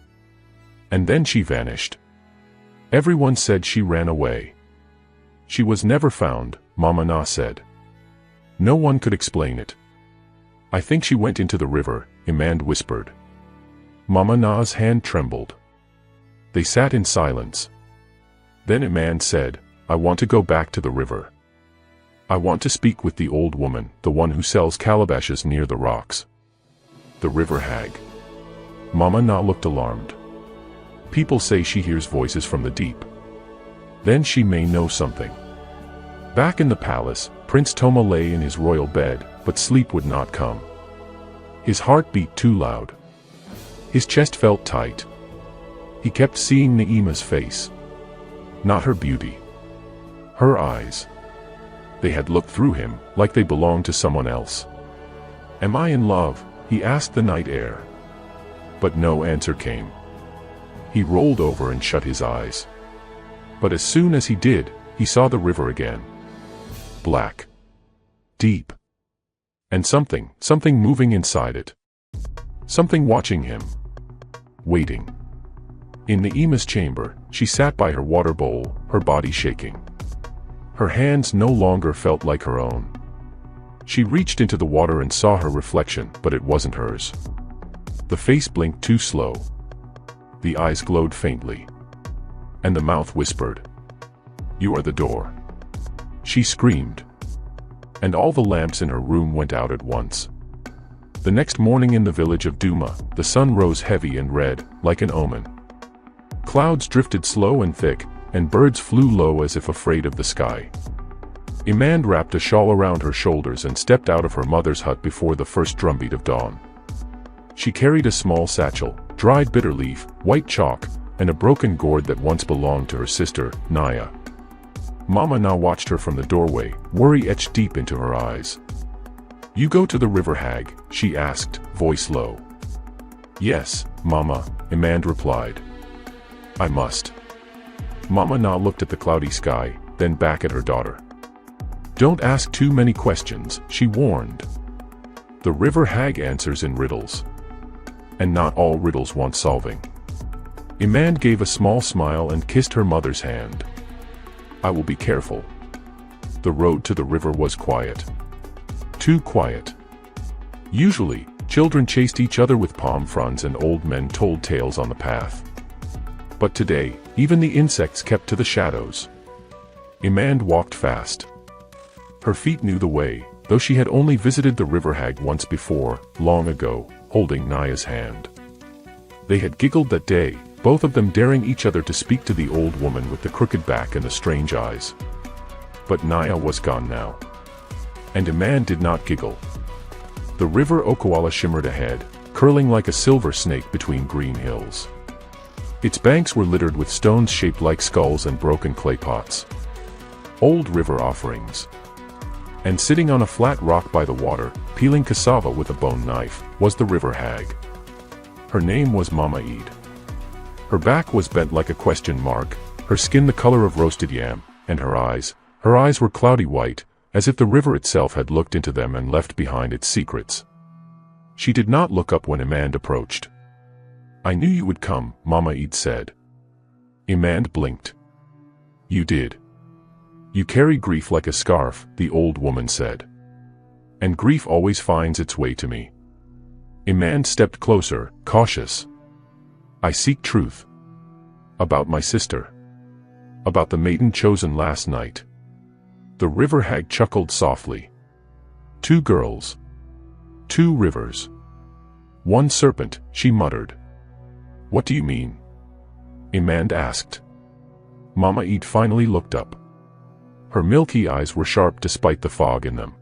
And then she vanished. Everyone said she ran away. She was never found, Mama Na said. No one could explain it. I think she went into the river, Imand whispered. Mama Na's hand trembled. They sat in silence. Then Imand said, I want to go back to the river. I want to speak with the old woman, the one who sells calabashes near the rocks. The river hag. Mama Na looked alarmed. People say she hears voices from the deep. Then she may know something. Back in the palace, Prince Toma lay in his royal bed, but sleep would not come. His heart beat too loud. His chest felt tight. He kept seeing Naima's face. Not her beauty. Her eyes. They had looked through him, like they belonged to someone else. Am I in love? He asked the night air. But no answer came. He rolled over and shut his eyes. But as soon as he did, he saw the river again. Black. Deep. And something moving inside it. Something watching him. Waiting. In Naima's chamber, she sat by her water bowl, her body shaking. Her hands no longer felt like her own. She reached into the water and saw her reflection, but it wasn't hers. The face blinked too slow. The eyes glowed faintly. And the mouth whispered, "You are the door." She screamed. And all the lamps in her room went out at once. The next morning in the village of Duma, the sun rose heavy and red, like an omen. Clouds drifted slow and thick, and birds flew low as if afraid of the sky. Imand wrapped a shawl around her shoulders and stepped out of her mother's hut before the first drumbeat of dawn. She carried a small satchel, dried bitter leaf, white chalk, and a broken gourd that once belonged to her sister, Naya. Mama now watched her from the doorway, worry etched deep into her eyes. "You go to the river hag?" she asked, voice low. "Yes, Mama," Imand replied. "I must." Mama Na looked at the cloudy sky, then back at her daughter. "Don't ask too many questions," she warned. "The river hag answers in riddles. And not all riddles want solving." Imand gave a small smile and kissed her mother's hand. "I will be careful." The road to the river was quiet. Too quiet. Usually, children chased each other with palm fronds and old men told tales on the path. But today, even the insects kept to the shadows. Imand walked fast. Her feet knew the way, though she had only visited the river hag once before, long ago, holding Naya's hand. They had giggled that day, both of them daring each other to speak to the old woman with the crooked back and the strange eyes. But Naya was gone now. And Imand did not giggle. The river Okawala shimmered ahead, curling like a silver snake between green hills. Its banks were littered with stones shaped like skulls and broken clay pots. Old river offerings. And sitting on a flat rock by the water, peeling cassava with a bone knife, was the river hag. Her name was Mama Eid. Her back was bent like a question mark, her skin the color of roasted yam, and her eyes were cloudy white, as if the river itself had looked into them and left behind its secrets. She did not look up when Imand approached. "I knew you would come," Mama Eid said. Imand blinked. "You did. You carry grief like a scarf," the old woman said. "And grief always finds its way to me." Imand stepped closer, cautious. "I seek truth. About my sister. About the maiden chosen last night." The river hag chuckled softly. "Two girls. Two rivers. One serpent," she muttered. "What do you mean?" Imand asked. Mama Eid finally looked up. Her milky eyes were sharp despite the fog in them.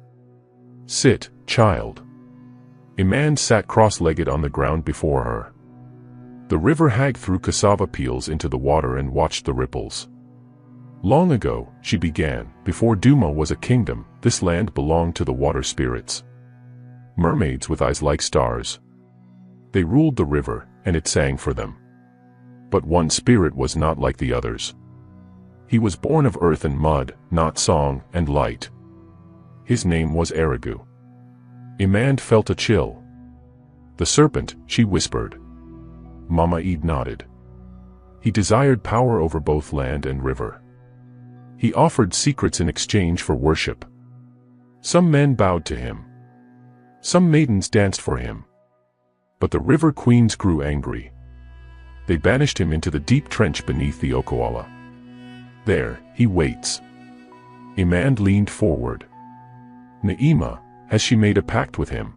"Sit, child." Imand sat cross-legged on the ground before her. The river hag threw cassava peels into the water and watched the ripples. "Long ago," she began, "before Duma was a kingdom, this land belonged to the water spirits. Mermaids with eyes like stars. They ruled the river, and it sang for them. But one spirit was not like the others. He was born of earth and mud, not song and light. His name was Erigu." Imand felt a chill. "The serpent," she whispered. Mama Eid nodded. "He desired power over both land and river. He offered secrets in exchange for worship. Some men bowed to him. Some maidens danced for him. But the river queens grew angry. They banished him into the deep trench beneath the Okawala. There, he waits. Emand leaned forward. Naima, has she made a pact with him?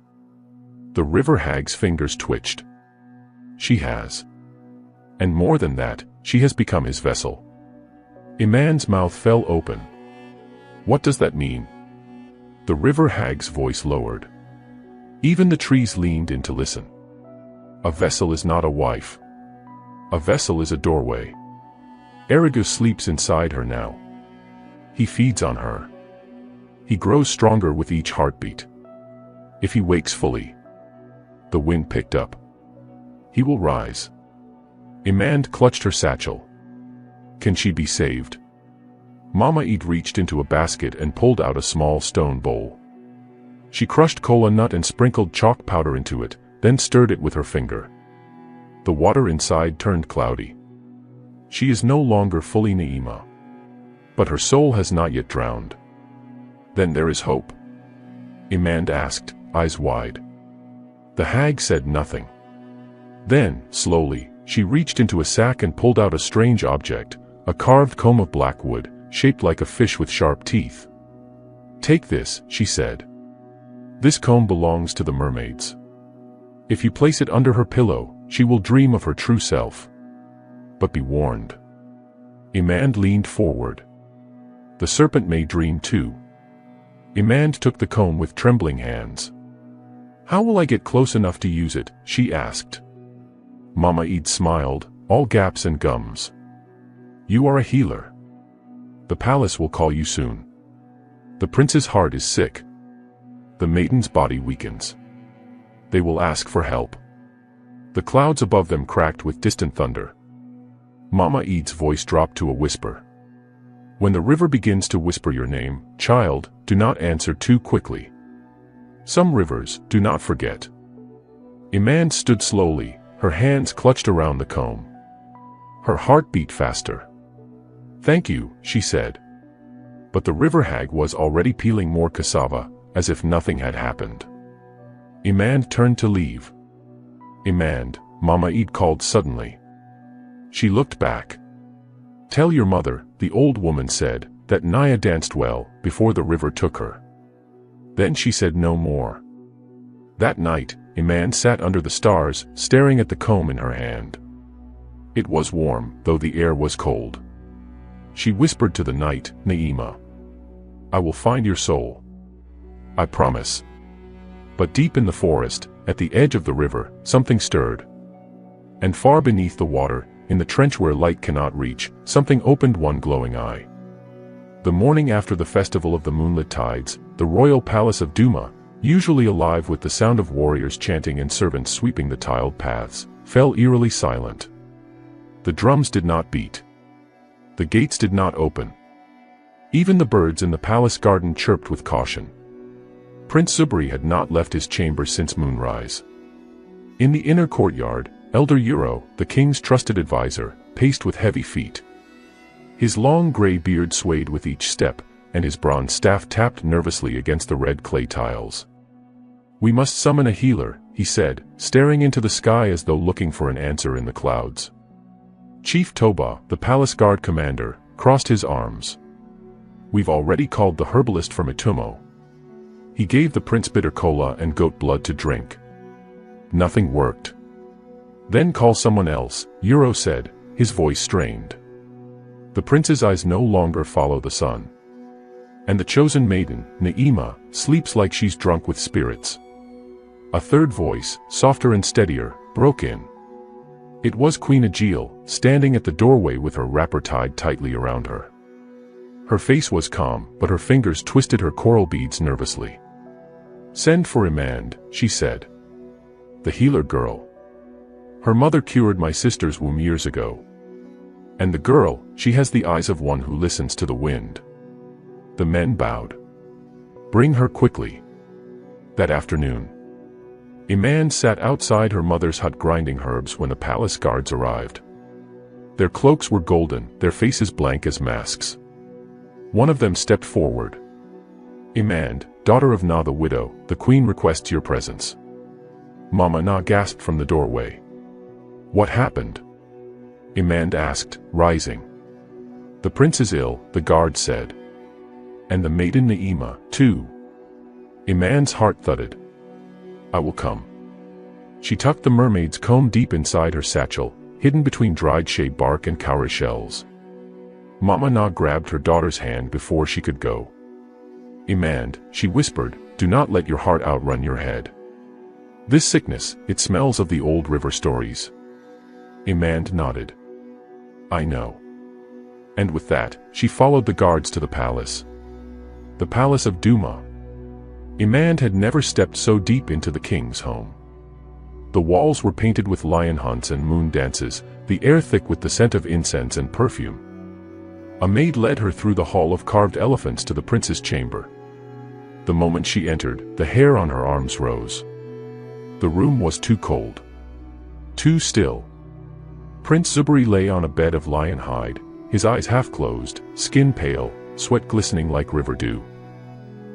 The river hag's fingers twitched. She has. And more than that, she has become his vessel. Imand's mouth fell open. What does that mean? The river hag's voice lowered. Even the trees leaned in to listen. A vessel is not a wife. A vessel is a doorway. Erigu sleeps inside her now. He feeds on her. He grows stronger with each heartbeat. If he wakes fully. The wind picked up. He will rise. Imand clutched her satchel. Can she be saved? Mama Eid reached into a basket and pulled out a small stone bowl. She crushed kola nut and sprinkled chalk powder into it, then stirred it with her finger. The water inside turned cloudy. She is no longer fully Naima. But her soul has not yet drowned. Then there is hope? Imand asked, eyes wide. The hag said nothing. Then, slowly, she reached into a sack and pulled out a strange object, a carved comb of black wood, shaped like a fish with sharp teeth. Take this, she said. This comb belongs to the mermaids. If you place it under her pillow, she will dream of her true self. But be warned. Imand leaned forward. The serpent may dream too. Imand took the comb with trembling hands. How will I get close enough to use it? She asked. Mama Eid smiled, all gaps and gums. You are a healer. The palace will call you soon. The prince's heart is sick. The maiden's body weakens. They will ask for help. The clouds above them cracked with distant thunder. Mama Eid's voice dropped to a whisper. When the river begins to whisper your name, child, do not answer too quickly. Some rivers do not forget. Imand stood slowly, her hands clutched around the comb. Her heart beat faster. Thank you, she said. But the river hag was already peeling more cassava, as if nothing had happened. Imand turned to leave. Imand, Mama Eid called suddenly. She looked back. Tell your mother, the old woman said, that Naya danced well, before the river took her. Then she said no more. That night, Imand sat under the stars, staring at the comb in her hand. It was warm, though the air was cold. She whispered to the night, Naima. I will find your soul. I promise. But deep in the forest, at the edge of the river, something stirred. And far beneath the water, in the trench where light cannot reach, something opened one glowing eye. The morning after the festival of the moonlit tides, the royal palace of Duma, usually alive with the sound of warriors chanting and servants sweeping the tiled paths, fell eerily silent. The drums did not beat. The gates did not open. Even the birds in the palace garden chirped with caution. Prince Zubri had not left his chamber since moonrise. In the inner courtyard, Elder Euro, the king's trusted advisor, paced with heavy feet. His long gray beard swayed with each step, and his bronze staff tapped nervously against the red clay tiles. We must summon a healer, he said, staring into the sky as though looking for an answer in the clouds. Chief Toba, the palace guard commander, crossed his arms. We've already called the herbalist from Itumo. He gave the prince bitter cola and goat blood to drink. Nothing worked. Then call someone else, Euro said, his voice strained. The prince's eyes no longer follow the sun. And the chosen maiden, Naima, sleeps like she's drunk with spirits. A third voice, softer and steadier, broke in. It was Queen Agil, standing at the doorway with her wrapper tied tightly around her. Her face was calm, but her fingers twisted her coral beads nervously. Send for Imand, she said. The healer girl. Her mother cured my sister's womb years ago. And the girl, she has the eyes of one who listens to the wind. The men bowed. Bring her quickly. That afternoon, Imand sat outside her mother's hut grinding herbs when the palace guards arrived. Their cloaks were golden, their faces blank as masks. One of them stepped forward. Imand, daughter of Na the widow, the queen requests your presence. Mama Na gasped from the doorway. What happened? Imand asked, rising. The prince is ill, the guard said. And the maiden Naima, too. Iman's heart thudded. I will come. She tucked the mermaid's comb deep inside her satchel, hidden between dried shea bark and cowrie shells. Mama Na grabbed her daughter's hand before she could go. Iman, she whispered, do not let your heart outrun your head. This sickness, it smells of the old river stories. Iman nodded. I know. And with that, she followed the guards to the palace. The palace of Duma. Iman had never stepped so deep into the king's home. The walls were painted with lion hunts and moon dances, the air thick with the scent of incense and perfume. A maid led her through the hall of carved elephants to the prince's chamber. The moment she entered, the hair on her arms rose. The room was too cold. Too still. Prince Zuberi lay on a bed of lion hide, his eyes half closed, skin pale, sweat glistening like river dew.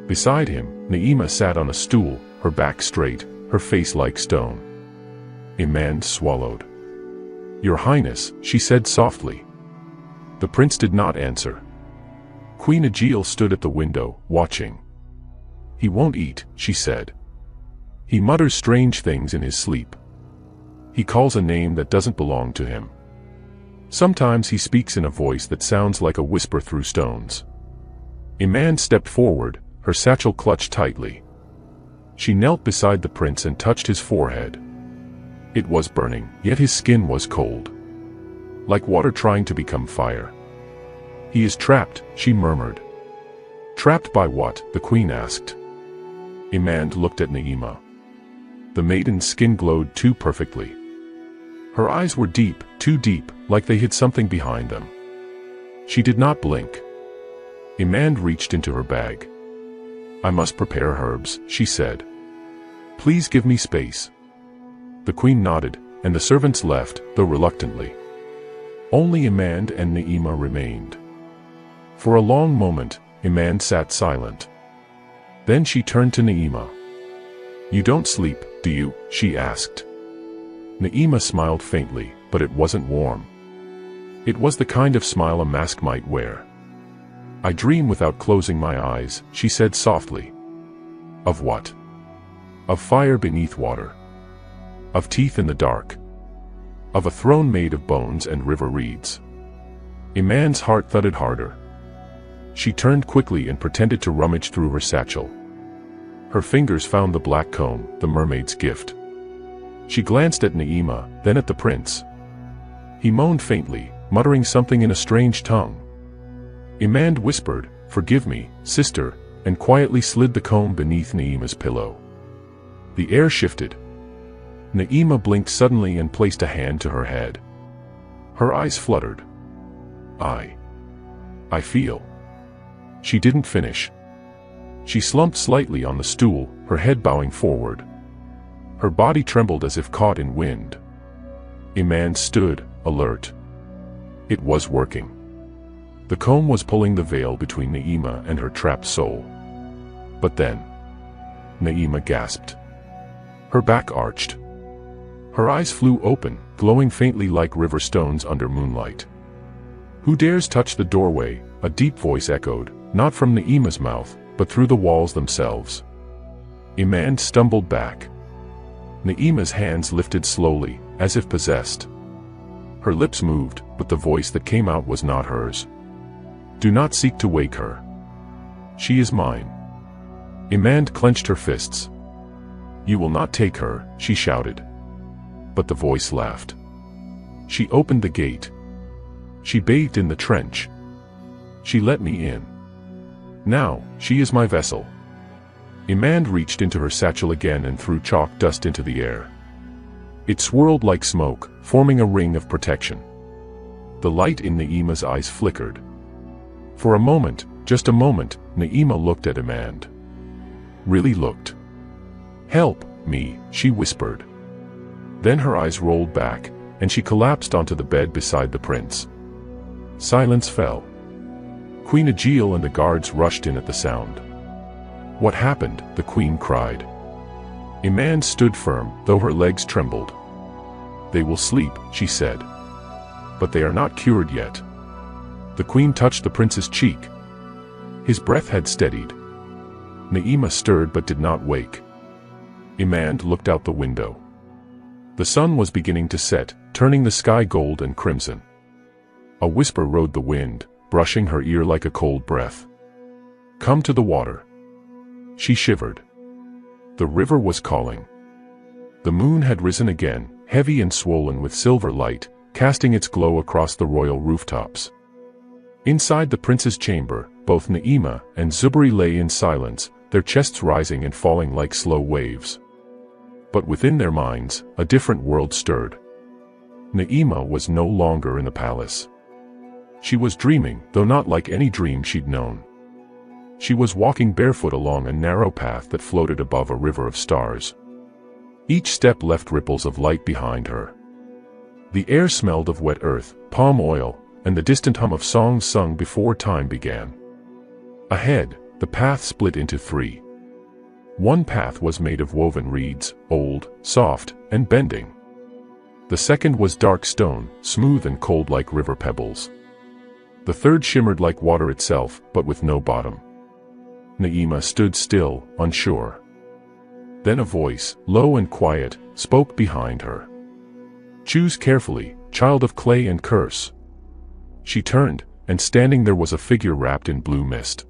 Beside him, Naima sat on a stool, her back straight, her face like stone. Iman swallowed. Your Highness, she said softly. The prince did not answer. Queen Ajil stood at the window, watching. He won't eat, she said. He mutters strange things in his sleep. He calls a name that doesn't belong to him. Sometimes he speaks in a voice that sounds like a whisper through stones. Iman stepped forward, her satchel clutched tightly. She knelt beside the prince and touched his forehead. It was burning, yet his skin was cold. Like water trying to become fire. He is trapped, she murmured. Trapped by what? The queen asked. Iman looked at Naima. The maiden's skin glowed too perfectly. Her eyes were deep, too deep, like they hid something behind them. She did not blink. Iman reached into her bag. I must prepare herbs, she said. Please give me space. The queen nodded, and the servants left, though reluctantly. Only Iman and Naima remained. For a long moment, Iman sat silent. Then she turned to Naima. You don't sleep, do you? She asked. Naima smiled faintly, but it wasn't warm. It was the kind of smile a mask might wear. I dream without closing my eyes, she said softly. Of what? Of fire beneath water. Of teeth in the dark. Of a throne made of bones and river reeds. Iman's heart thudded harder. She turned quickly and pretended to rummage through her satchel. Her fingers found the black comb, the mermaid's gift. She glanced at Naima, then at the prince. He moaned faintly, muttering something in a strange tongue. Iman whispered, Forgive me, sister, and quietly slid the comb beneath Naima's pillow. The air shifted. Naima blinked suddenly and placed a hand to her head. Her eyes fluttered. I feel. She didn't finish. She slumped slightly on the stool, her head bowing forward. Her body trembled as if caught in wind. Iman stood, alert. It was working. The comb was pulling the veil between Naima and her trapped soul. But then, Naima gasped. Her back arched. Her eyes flew open, glowing faintly like river stones under moonlight. Who dares touch the doorway? A deep voice echoed, not from Naima's mouth, but through the walls themselves. Iman stumbled back. Naima's hands lifted slowly, as if possessed. Her lips moved, but the voice that came out was not hers. Do not seek to wake her. She is mine. Iman clenched her fists. You will not take her, she shouted. But the voice laughed. She opened the gate. She bathed in the trench. She let me in. Now, she is my vessel. Iman reached into her satchel again and threw chalk dust into the air. It swirled like smoke, forming a ring of protection. The light in Naima's eyes flickered. For a moment, just a moment, Naima looked at Iman. Really looked. Help me, she whispered. Then her eyes rolled back, and she collapsed onto the bed beside the prince. Silence fell. Queen Ajil and the guards rushed in at the sound. What happened? The queen cried. Iman stood firm, though her legs trembled. They will sleep, she said. But they are not cured yet. The queen touched the prince's cheek. His breath had steadied. Naima stirred but did not wake. Imand looked out the window. The sun was beginning to set, turning the sky gold and crimson. A whisper rode the wind, brushing her ear like a cold breath. "Come to the water." She shivered. The river was calling. The moon had risen again, heavy and swollen with silver light, casting its glow across the royal rooftops. Inside the prince's chamber, both Naima and Zubri lay in silence, their chests rising and falling like slow waves. But within their minds, a different world stirred. Naima was no longer in the palace. She was dreaming, though not like any dream she'd known. She was walking barefoot along a narrow path that floated above a river of stars. Each step left ripples of light behind her. The air smelled of wet earth, palm oil, and the distant hum of songs sung before time began. Ahead, the path split into three. One path was made of woven reeds, old, soft, and bending. The second was dark stone, smooth and cold like river pebbles. The third shimmered like water itself, but with no bottom. Naima stood still, unsure. Then a voice, low and quiet, spoke behind her. "Choose carefully, child of clay and curse." She turned, and standing there was a figure wrapped in blue mist.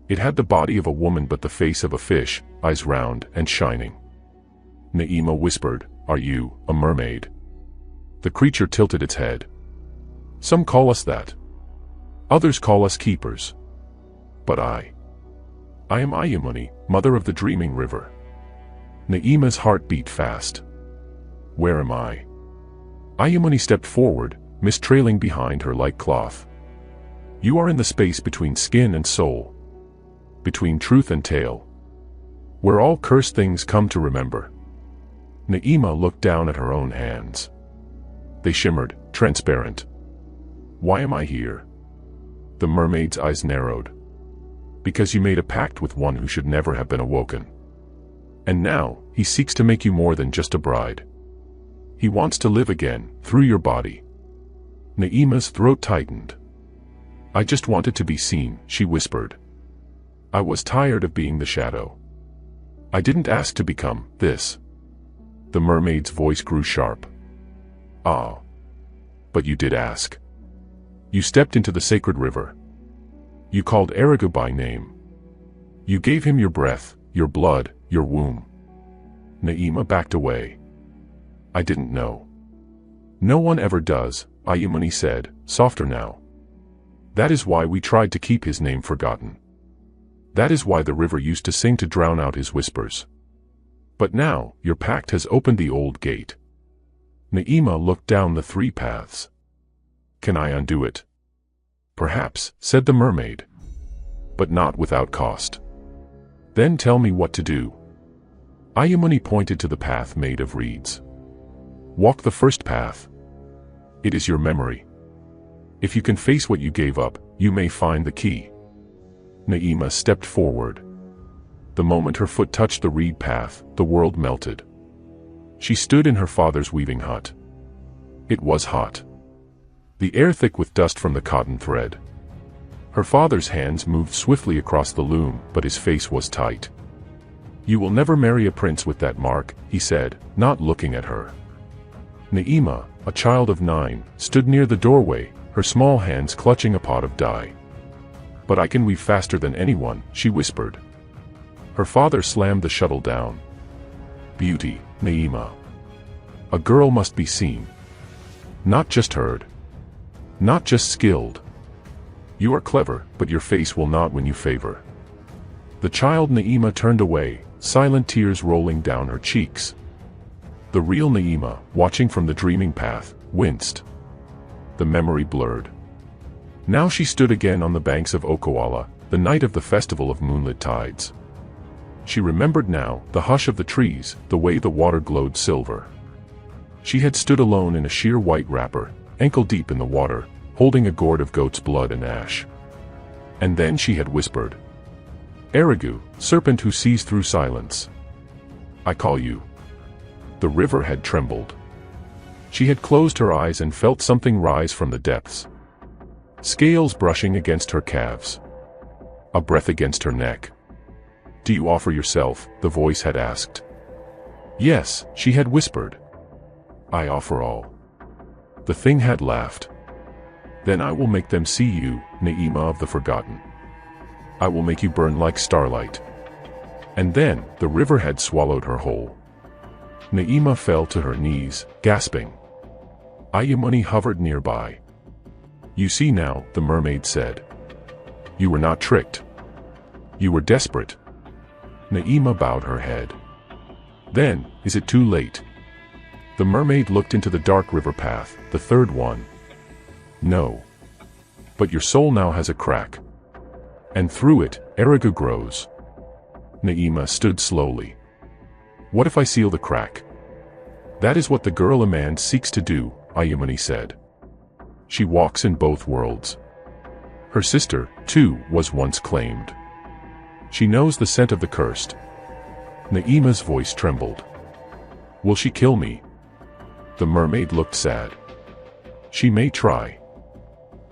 It had the body of a woman but the face of a fish, eyes round and shining. Naima whispered, "Are you a mermaid?" The creature tilted its head. "Some call us that. Others call us keepers. But I am Ayamuni, mother of the dreaming river." Naima's heart beat fast. "Where am I?" Ayamuni stepped forward, mist trailing behind her like cloth. "You are in the space between skin and soul. Between truth and tale. Where all cursed things come to remember." Naima looked down at her own hands. They shimmered, transparent. "Why am I here?" The mermaid's eyes narrowed. "Because you made a pact with one who should never have been awoken. And now, he seeks to make you more than just a bride. He wants to live again, through your body." Naima's throat tightened. "I just wanted to be seen," she whispered. "I was tired of being the shadow. I didn't ask to become this." The mermaid's voice grew sharp. "Ah. But you did ask. You stepped into the sacred river. You called Erigu by name. You gave him your breath, your blood, your womb." Naima backed away. "I didn't know." "No one ever does," Ayamuni said, softer now. "That is why we tried to keep his name forgotten. That is why the river used to sing to drown out his whispers. But now, your pact has opened the old gate." Naima looked down the three paths. "Can I undo it?" "Perhaps," said the mermaid. "But not without cost." "Then tell me what to do." Ayamuni pointed to the path made of reeds. "Walk the first path. It is your memory. If you can face what you gave up, you may find the key." Naima stepped forward. The moment her foot touched the reed path, the world melted. She stood in her father's weaving hut. It was hot. The air thick with dust from the cotton thread. Her father's hands moved swiftly across the loom, but his face was tight. "You will never marry a prince with that mark," he said, not looking at her. Naima, a child of 9, stood near the doorway, her small hands clutching a pot of dye. "But I can weave faster than anyone," she whispered. Her father slammed the shuttle down. "Beauty, Naima. A girl must be seen. Not just heard. Not just skilled. You are clever, but your face will not win you favor." The child Naima turned away, silent tears rolling down her cheeks. The real Naima, watching from the dreaming path, winced. The memory blurred. Now she stood again on the banks of Okawala, the night of the festival of moonlit tides. She remembered now, the hush of the trees, the way the water glowed silver. She had stood alone in a sheer white wrapper, ankle deep in the water, holding a gourd of goat's blood and ash. And then she had whispered, "Erigu, serpent who sees through silence. I call you." The river had trembled. She had closed her eyes and felt something rise from the depths. scales brushing against her calves, a breath against her neck. "Do you offer yourself?" the voice had asked. "Yes," she had whispered. "I offer all." The thing had laughed. "Then I will make them see you, Naima of the Forgotten. I will make you burn like starlight." And then, the river had swallowed her whole. Naima fell to her knees, gasping. Ayumani hovered nearby. "You see now," the mermaid said. "You were not tricked. You were desperate." Naima bowed her head. "Then, is it too late?" The mermaid looked into the dark river path, the third one. "No. But your soul now has a crack. And through it, Erigu grows." Naima stood slowly. "What if I seal the crack?" "That is what the girl a man seeks to do," Ayumani said. "She walks in both worlds. Her sister, too, was once claimed. She knows the scent of the cursed." Naima's voice trembled. "Will she kill me?" The mermaid looked sad. "She may try."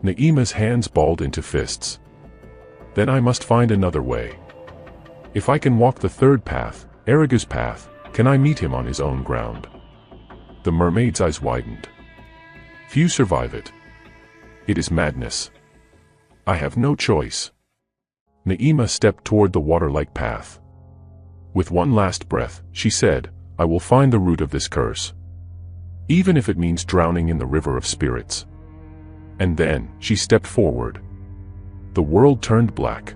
Naima's hands balled into fists. "Then I must find another way. If I can walk the third path, Erigu's path, can I meet him on his own ground?" The mermaid's eyes widened. "Few survive it. It is madness. I have no choice." Naima stepped toward the water-like path. With one last breath, she said, "I will find the root of this curse. Even if it means drowning in the river of spirits." And then, she stepped forward. The world turned black.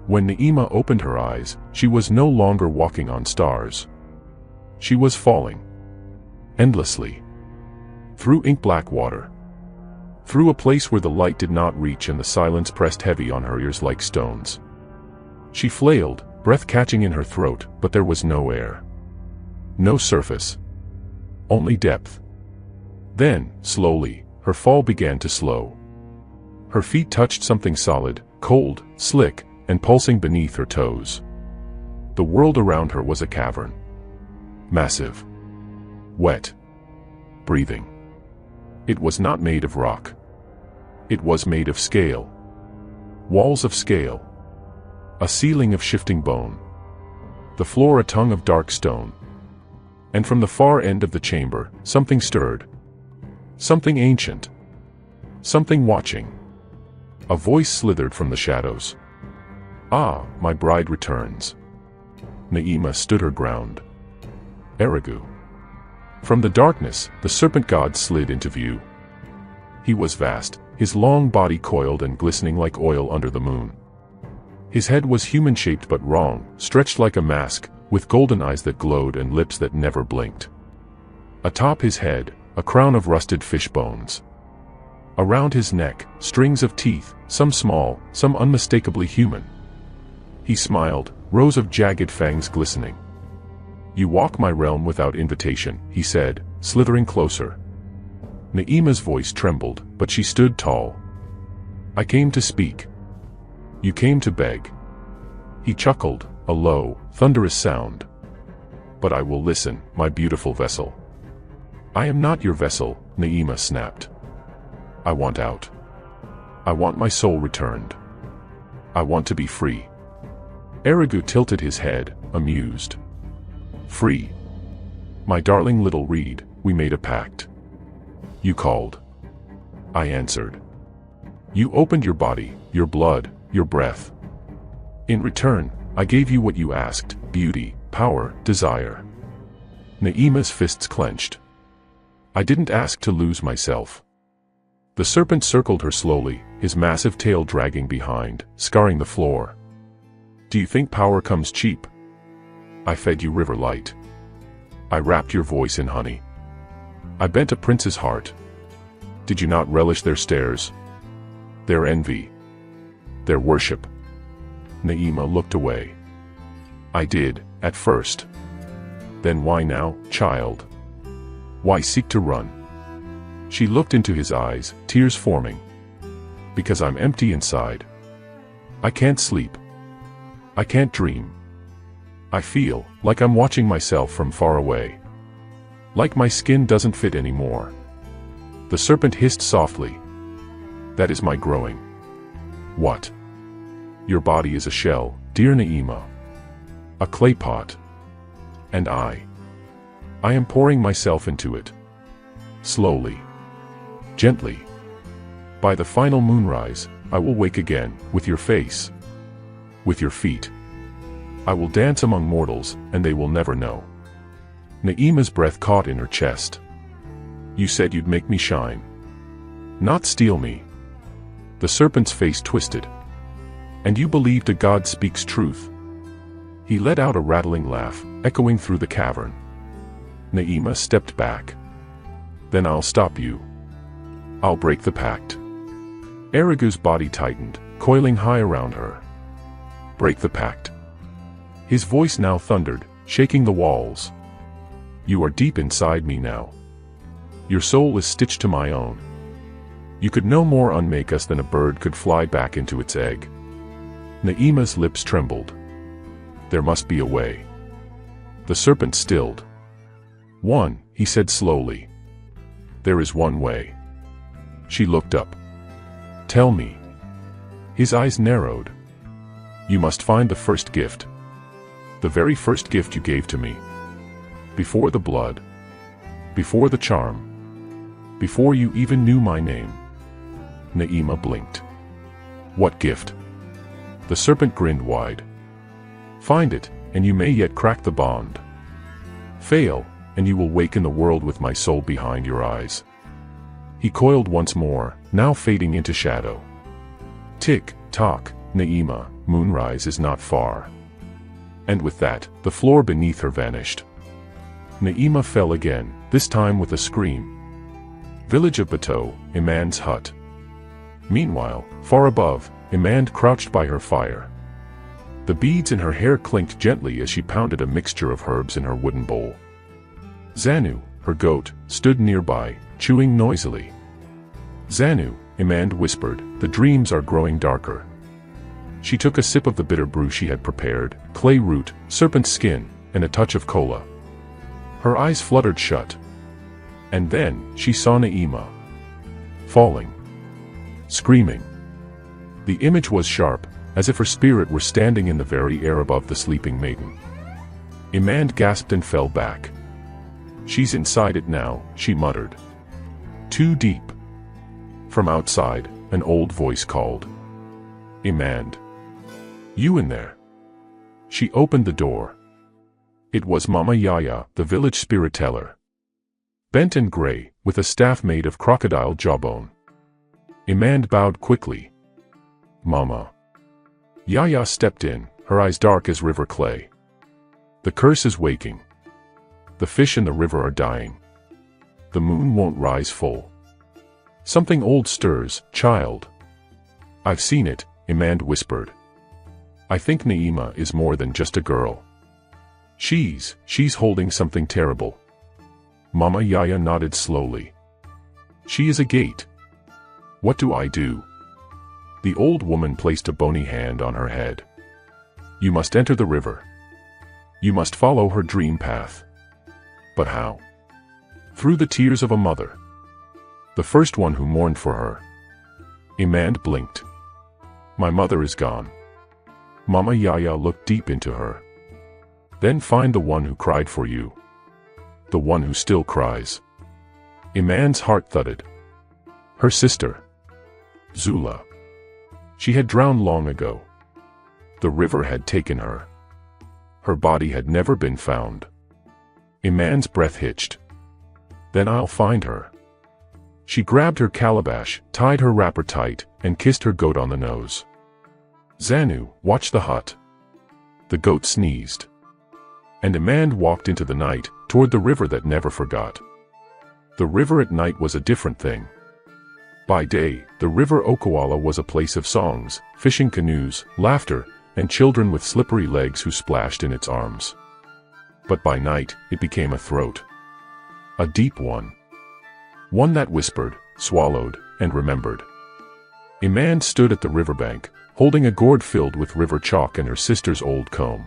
When Naima opened her eyes, she was no longer walking on stars. She was falling. Endlessly. Through ink-black water. Through a place where the light did not reach and the silence pressed heavy on her ears like stones. She flailed, breath catching in her throat, but there was no air. No surface. Only depth. Then, slowly, her fall began to slow. Her feet touched something solid, cold, slick, and pulsing beneath her toes. The world around her was a cavern. Massive. Wet. Breathing. It was not made of rock. It was made of scale. Walls of scale. A ceiling of shifting bone. The floor a tongue of dark stone. And from the far end of the chamber, something stirred. Something ancient. Something watching. A voice slithered from the shadows. "Ah, my bride returns." Naima stood her ground. Erigu. From the darkness, the serpent god slid into view. He was vast, his long body coiled and glistening like oil under the moon. His head was human-shaped but wrong, stretched like a mask, with golden eyes that glowed and lips that never blinked. Atop his head, a crown of rusted fish bones. Around his neck, strings of teeth, some small, some unmistakably human. He smiled, rows of jagged fangs glistening. "You walk my realm without invitation," he said, slithering closer. Naima's voice trembled, but she stood tall. "I came to speak. You came to beg." He chuckled, a low, thunderous sound. "But I will listen, my beautiful vessel." "I am not your vessel," Naima snapped. "I want out. I want my soul returned. I want to be free." Erigu tilted his head, amused. "Free? My darling little reed, we made a pact. You called. I answered. You opened your body, your blood, your breath. In return, I gave you what you asked: beauty, power, desire." Naima's fists clenched. "I didn't ask to lose myself." The serpent circled her slowly, his massive tail dragging behind, scarring the floor. "Do you think power comes cheap? I fed you river light. I wrapped your voice in honey. I bent a prince's heart. Did you not relish their stares? Their envy? Their worship?" Naima looked away. "I did, at first. Then why now, child? Why seek to run?" She looked into his eyes, tears forming. "Because I'm empty inside. I can't sleep. I can't dream. I feel like I'm watching myself from far away. Like my skin doesn't fit anymore." The serpent hissed softly. That is my growing. What? Your body is a shell, dear Naima. A clay pot. And I am pouring myself into it. Slowly. Gently. By the final moonrise, I will wake again, with your face. With your feet. I will dance among mortals, and they will never know. Naima's breath caught in her chest. You said you'd make me shine. Not steal me. The serpent's face twisted. And you believed a god speaks truth. He let out a rattling laugh, echoing through the cavern. Naima stepped back. Then I'll stop you. I'll break the pact. Erigu's body tightened, coiling high around her. Break the pact. His voice now thundered, shaking the walls. You are deep inside me now. Your soul is stitched to my own. You could no more unmake us than a bird could fly back into its egg. Naima's lips trembled. There must be a way. The serpent stilled. One, he said slowly. There is one way. She looked up. Tell me. His eyes narrowed. You must find the first gift. The very first gift you gave to me. Before the blood. Before the charm. Before you even knew my name. Naima blinked. What gift? The serpent grinned wide. Find it, and you may yet crack the bond. Fail, and you will waken the world with my soul behind your eyes. He coiled once more, now fading into shadow. Tick, tock, Naima, moonrise is not far. And with that, the floor beneath her vanished. Naima fell again, this time with a scream. Village of Bateau, Iman's hut. Meanwhile, far above, Iman crouched by her fire. The beads in her hair clinked gently as she pounded a mixture of herbs in her wooden bowl. Zanu, her goat, stood nearby, chewing noisily. Zanu, Iman whispered, the dreams are growing darker. She took a sip of the bitter brew she had prepared, clay root, serpent skin, and a touch of cola. Her eyes fluttered shut. And then, she saw Naima. Falling. Screaming. The image was sharp, as if her spirit were standing in the very air above the sleeping maiden. Iman gasped and fell back. She's inside it now, she muttered. Too deep. From outside, an old voice called. Iman. You in there? She opened the door. It was Mama Yaya, the village spirit teller. Bent and gray, with a staff made of crocodile jawbone. Iman bowed quickly. Mama. Yaya stepped in, her eyes dark as river clay. The curse is waking. The fish in the river are dying. The moon won't rise full. Something old stirs, child. I've seen it, Iman whispered. I think Naima is more than just a girl. She's holding something terrible. Mama Yaya nodded slowly. She is a gate. What do I do? The old woman placed a bony hand on her head. You must enter the river. You must follow her dream path. But how? Through the tears of a mother. The first one who mourned for her. Iman blinked. My mother is gone. Mama Yaya looked deep into her. Then find the one who cried for you. The one who still cries. Iman's heart thudded. Her sister. Zula. She had drowned long ago. The river had taken her. Her body had never been found. Iman's breath hitched. Then I'll find her. She grabbed her calabash, tied her wrapper tight, and kissed her goat on the nose. Zanu, watch the hut. The goat sneezed. And Iman walked into the night, toward the river that never forgot. The river at night was a different thing. By day, the river Okawala was a place of songs, fishing canoes, laughter, and children with slippery legs who splashed in its arms. But by night, it became a throat. A deep one. One that whispered, swallowed, and remembered. Iman stood at the riverbank, holding a gourd filled with river chalk and her sister's old comb.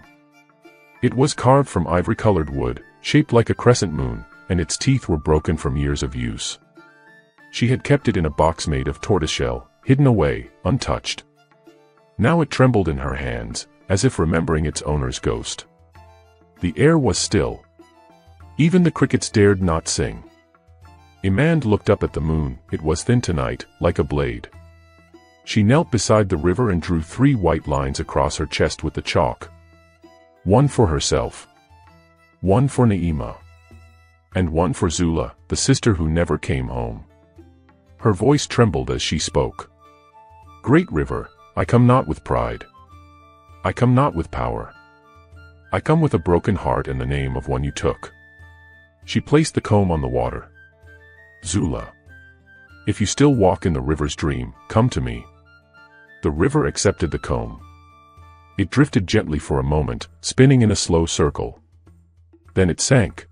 It was carved from ivory-colored wood, shaped like a crescent moon, and its teeth were broken from years of use. She had kept it in a box made of tortoiseshell, hidden away, untouched. Now it trembled in her hands, as if remembering its owner's ghost. The air was still. Even the crickets dared not sing. Imand looked up at the moon. It was thin tonight, like a blade. She knelt beside the river and drew 3 white lines across her chest with the chalk. One for herself. One for Naima. And one for Zula, the sister who never came home. Her voice trembled as she spoke. Great river, I come not with pride. I come not with power. I come with a broken heart and the name of one you took. She placed the comb on the water. Zula. If you still walk in the river's dream, come to me. The river accepted the comb. It drifted gently for a moment, spinning in a slow circle. Then it sank.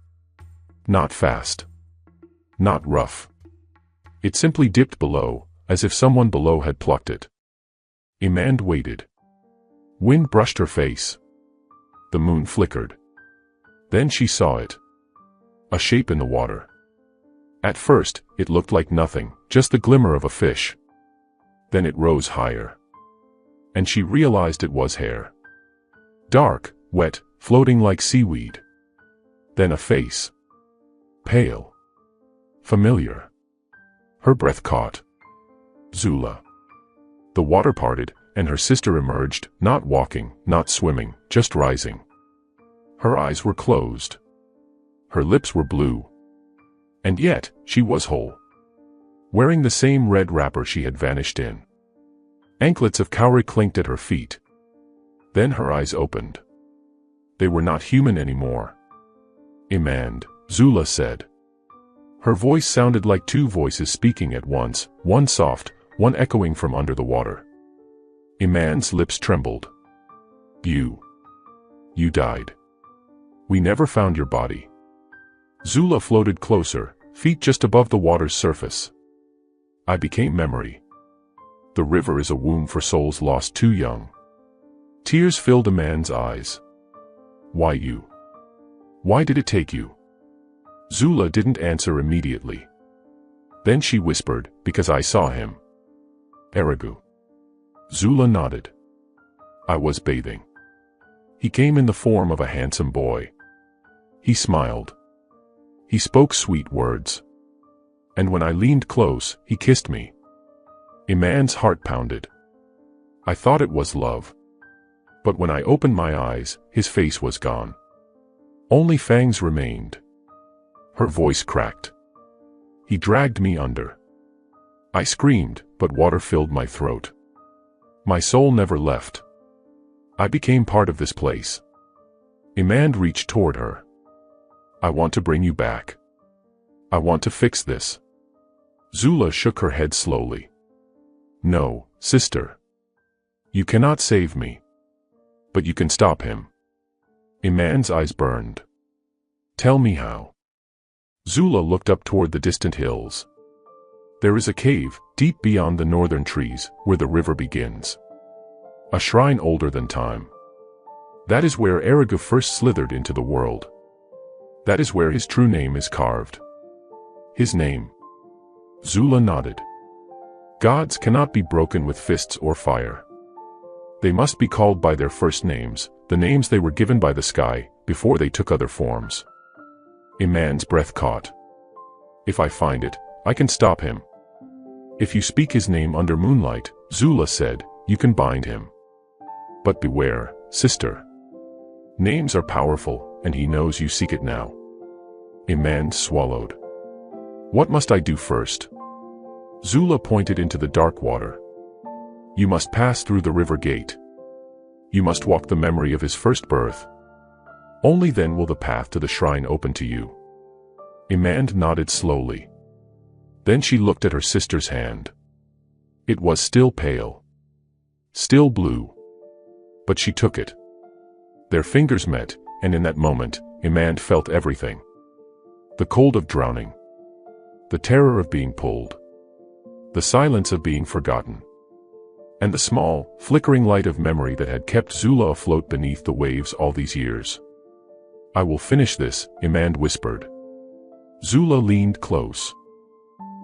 Not fast. Not rough. It simply dipped below, as if someone below had plucked it. Imand waited. Wind brushed her face. The moon flickered. Then she saw it. A shape in the water. At first, it looked like nothing, just the glimmer of a fish. Then it rose higher. And she realized it was hair. Dark, wet, floating like seaweed. Then a face. Pale. Familiar. Her breath caught. Zula. The water parted, and her sister emerged, not walking, not swimming, just rising. Her eyes were closed. Her lips were blue. And yet, she was whole. Wearing the same red wrapper she had vanished in. Anklets of cowrie clinked at her feet. Then her eyes opened. They were not human anymore. Imand, Zula said. Her voice sounded like 2 voices speaking at once, one soft, one echoing from under the water. Imand's lips trembled. You died. We never found your body. Zula floated closer, feet just above the water's surface. I became memory. The river is a womb for souls lost too young. Tears filled Imand's eyes. Why you? Why did it take you? Zula didn't answer immediately. Then she whispered, because I saw him. Erigu. Zula nodded. I was bathing. He came in the form of a handsome boy. He smiled. He spoke sweet words. And when I leaned close, he kissed me. Imand's heart pounded. I thought it was love. But when I opened my eyes, his face was gone. Only fangs remained. Her voice cracked. He dragged me under. I screamed, but water filled my throat. My soul never left. I became part of this place. Imand reached toward her. I want to bring you back. I want to fix this. Zula shook her head slowly. No, sister. You cannot save me. But you can stop him. Imand's eyes burned. Tell me how. Zula looked up toward the distant hills. There is a cave, deep beyond the northern trees, where the river begins. A shrine older than time. That is where Erigu first slithered into the world. That is where his true name is carved. His name. Zula nodded. Gods cannot be broken with fists or fire. They must be called by their first names, the names they were given by the sky, before they took other forms. Imand's breath caught. If I find it, I can stop him. If you speak his name under moonlight, Zula said, you can bind him. But beware, sister. Names are powerful, and he knows you seek it now. Imand swallowed. What must I do first? Zula pointed into the dark water. You must pass through the river gate. You must walk the memory of his first birth. Only then will the path to the shrine open to you. Imand nodded slowly. Then she looked at her sister's hand. It was still pale. Still blue. But she took it. Their fingers met, and in that moment, Imand felt everything. The cold of drowning. The terror of being pulled. The silence of being forgotten. And the small, flickering light of memory that had kept Zula afloat beneath the waves all these years. I will finish this, Imand whispered. Zula leaned close.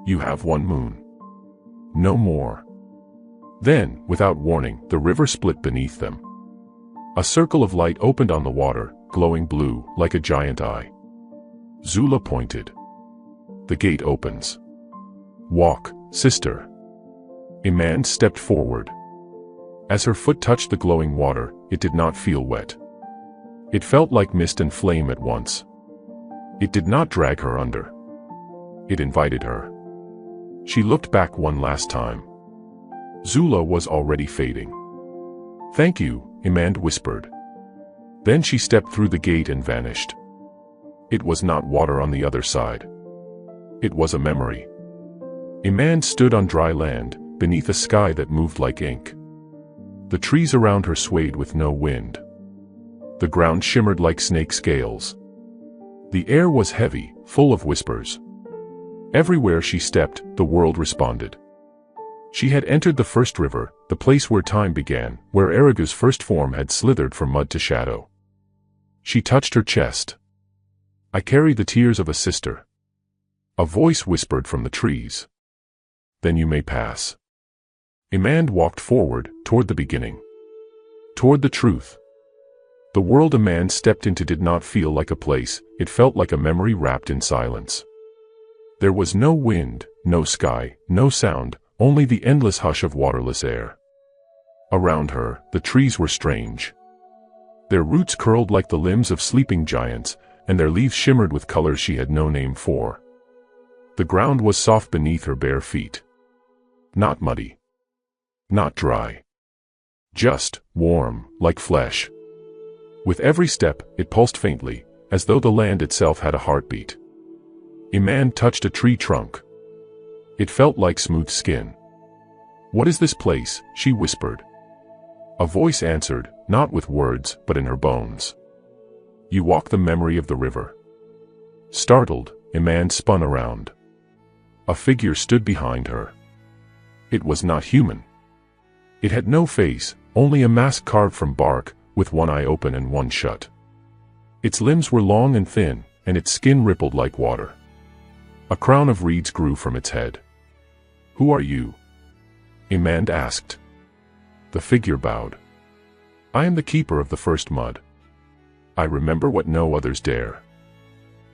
You have one moon. No more. Then, without warning, the river split beneath them. A circle of light opened on the water, glowing blue, like a giant eye. Zula pointed. The gate opens. Walk, sister. A man stepped forward. As her foot touched the glowing water, it did not feel wet. It felt like mist and flame at once. It did not drag her under. It invited her. She looked back one last time. Zula was already fading. "Thank you," Imand whispered. Then she stepped through the gate and vanished. It was not water on the other side. It was a memory. Imand stood on dry land, beneath a sky that moved like ink. The trees around her swayed with no wind. The ground shimmered like snake scales. The air was heavy, full of whispers. Everywhere she stepped, the world responded. She had entered the first river, the place where time began, where Erigu's first form had slithered from mud to shadow. She touched her chest. "I carry the tears of a sister." A voice whispered from the trees. "Then you may pass." Imand walked forward, toward the beginning. Toward the truth. The world a man stepped into did not feel like a place, it felt like a memory wrapped in silence. There was no wind, no sky, no sound, only the endless hush of waterless air. Around her, the trees were strange. Their roots curled like the limbs of sleeping giants, and their leaves shimmered with colors she had no name for. The ground was soft beneath her bare feet. Not muddy. Not dry. Just warm, like flesh. With every step, it pulsed faintly, as though the land itself had a heartbeat. Imand touched a tree trunk. It felt like smooth skin. "What is this place?" she whispered. A voice answered, not with words, but in her bones. "You walk the memory of the river." Startled, Imand spun around. A figure stood behind her. It was not human. It had no face, only a mask carved from bark, with one eye open and one shut. Its limbs were long and thin, and its skin rippled like water. A crown of reeds grew from its head. "Who are you?" Imand asked. The figure bowed. "I am the keeper of the first mud. I remember what no others dare."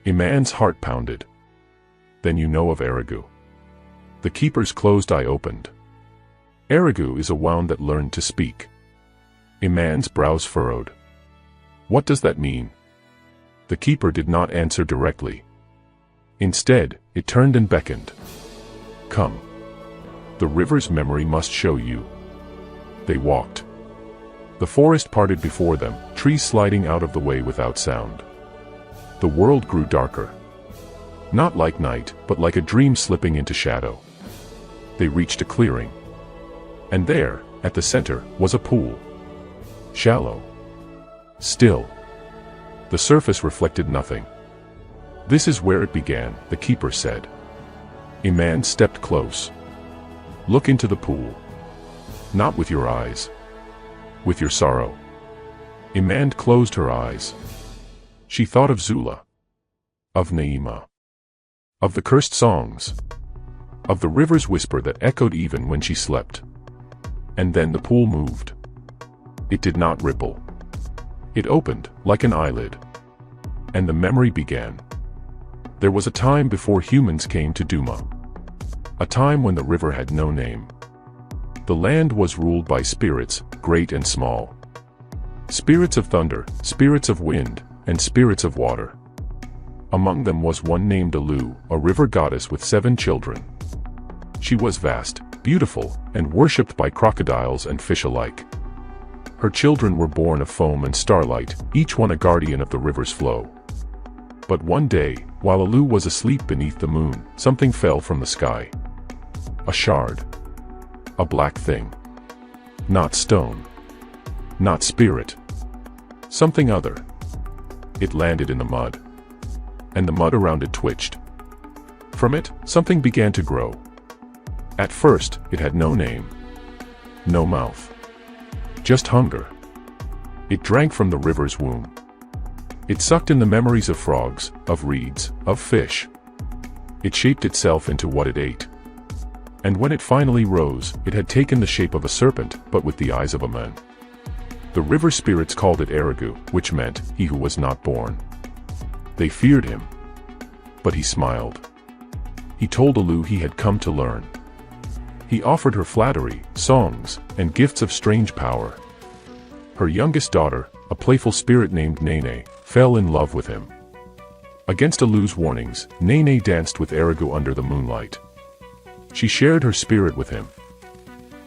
Imand's heart pounded. "Then you know of Erigu." The keeper's closed eye opened. "Erigu is a wound that learned to speak." Imand's brows furrowed. "What does that mean?" The keeper did not answer directly. Instead, it turned and beckoned. "Come. The river's memory must show you." They walked. The forest parted before them, trees sliding out of the way without sound. The world grew darker. Not like night, but like a dream slipping into shadow. They reached a clearing. And there, at the center, was a pool. Shallow. Still. The surface reflected nothing. "This is where it began," the keeper said. Imand stepped close. "Look into the pool. Not with your eyes. With your sorrow." Imand closed her eyes. She thought of Zula. Of Naima. Of the cursed songs. Of the river's whisper that echoed even when she slept. And then the pool moved. It did not ripple. It opened, like an eyelid. And the memory began. There was a time before humans came to Duma. A time when the river had no name. The land was ruled by spirits, great and small. Spirits of thunder, spirits of wind, and spirits of water. Among them was one named Alu, a river goddess with 7 children. She was vast, beautiful, and worshipped by crocodiles and fish alike. Her children were born of foam and starlight, each one a guardian of the river's flow. But one day, while Alu was asleep beneath the moon, something fell from the sky. A shard. A black thing. Not stone. Not spirit. Something other. It landed in the mud. And the mud around it twitched. From it, something began to grow. At first, it had no name. No mouth. Just hunger. It drank from the river's womb. It sucked in the memories of frogs, of reeds, of fish. It shaped itself into what it ate. And when it finally rose, it had taken the shape of a serpent, but with the eyes of a man. The river spirits called it Erigu, which meant, he who was not born. They feared him. But he smiled. He told Alu he had come to learn. He offered her flattery, songs, and gifts of strange power. Her youngest daughter, a playful spirit named Nene, fell in love with him. Against Alu's warnings, Nene danced with Erigu under the moonlight. She shared her spirit with him.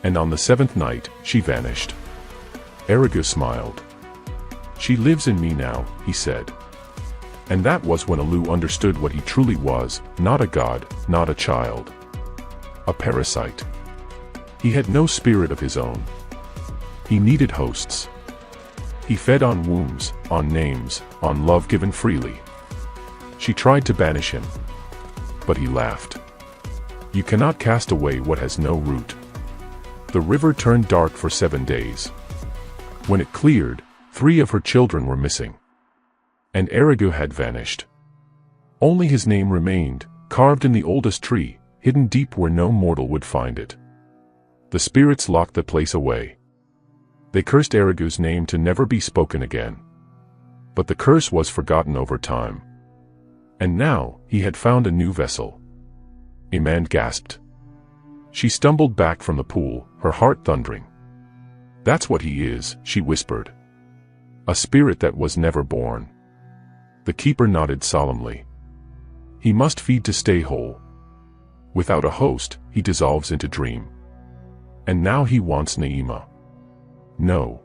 And on the 7th night, she vanished. Erigu smiled. "She lives in me now," he said. And that was when Alu understood what he truly was, not a god, not a child. A parasite. He had no spirit of his own. He needed hosts. He fed on wombs, on names, on love given freely. She tried to banish him. But he laughed. You cannot cast away what has no root. The river turned dark for 7 days. When it cleared, 3 of her children were missing. And Erigu had vanished. Only his name remained, carved in the oldest tree, hidden deep where no mortal would find it. The spirits locked the place away. They cursed Erigu's name to never be spoken again. But the curse was forgotten over time. And now, he had found a new vessel. Iman gasped. She stumbled back from the pool, her heart thundering. That's what he is, she whispered. A spirit that was never born. The keeper nodded solemnly. He must feed to stay whole. Without a host, he dissolves into dream. And now he wants Naima. No.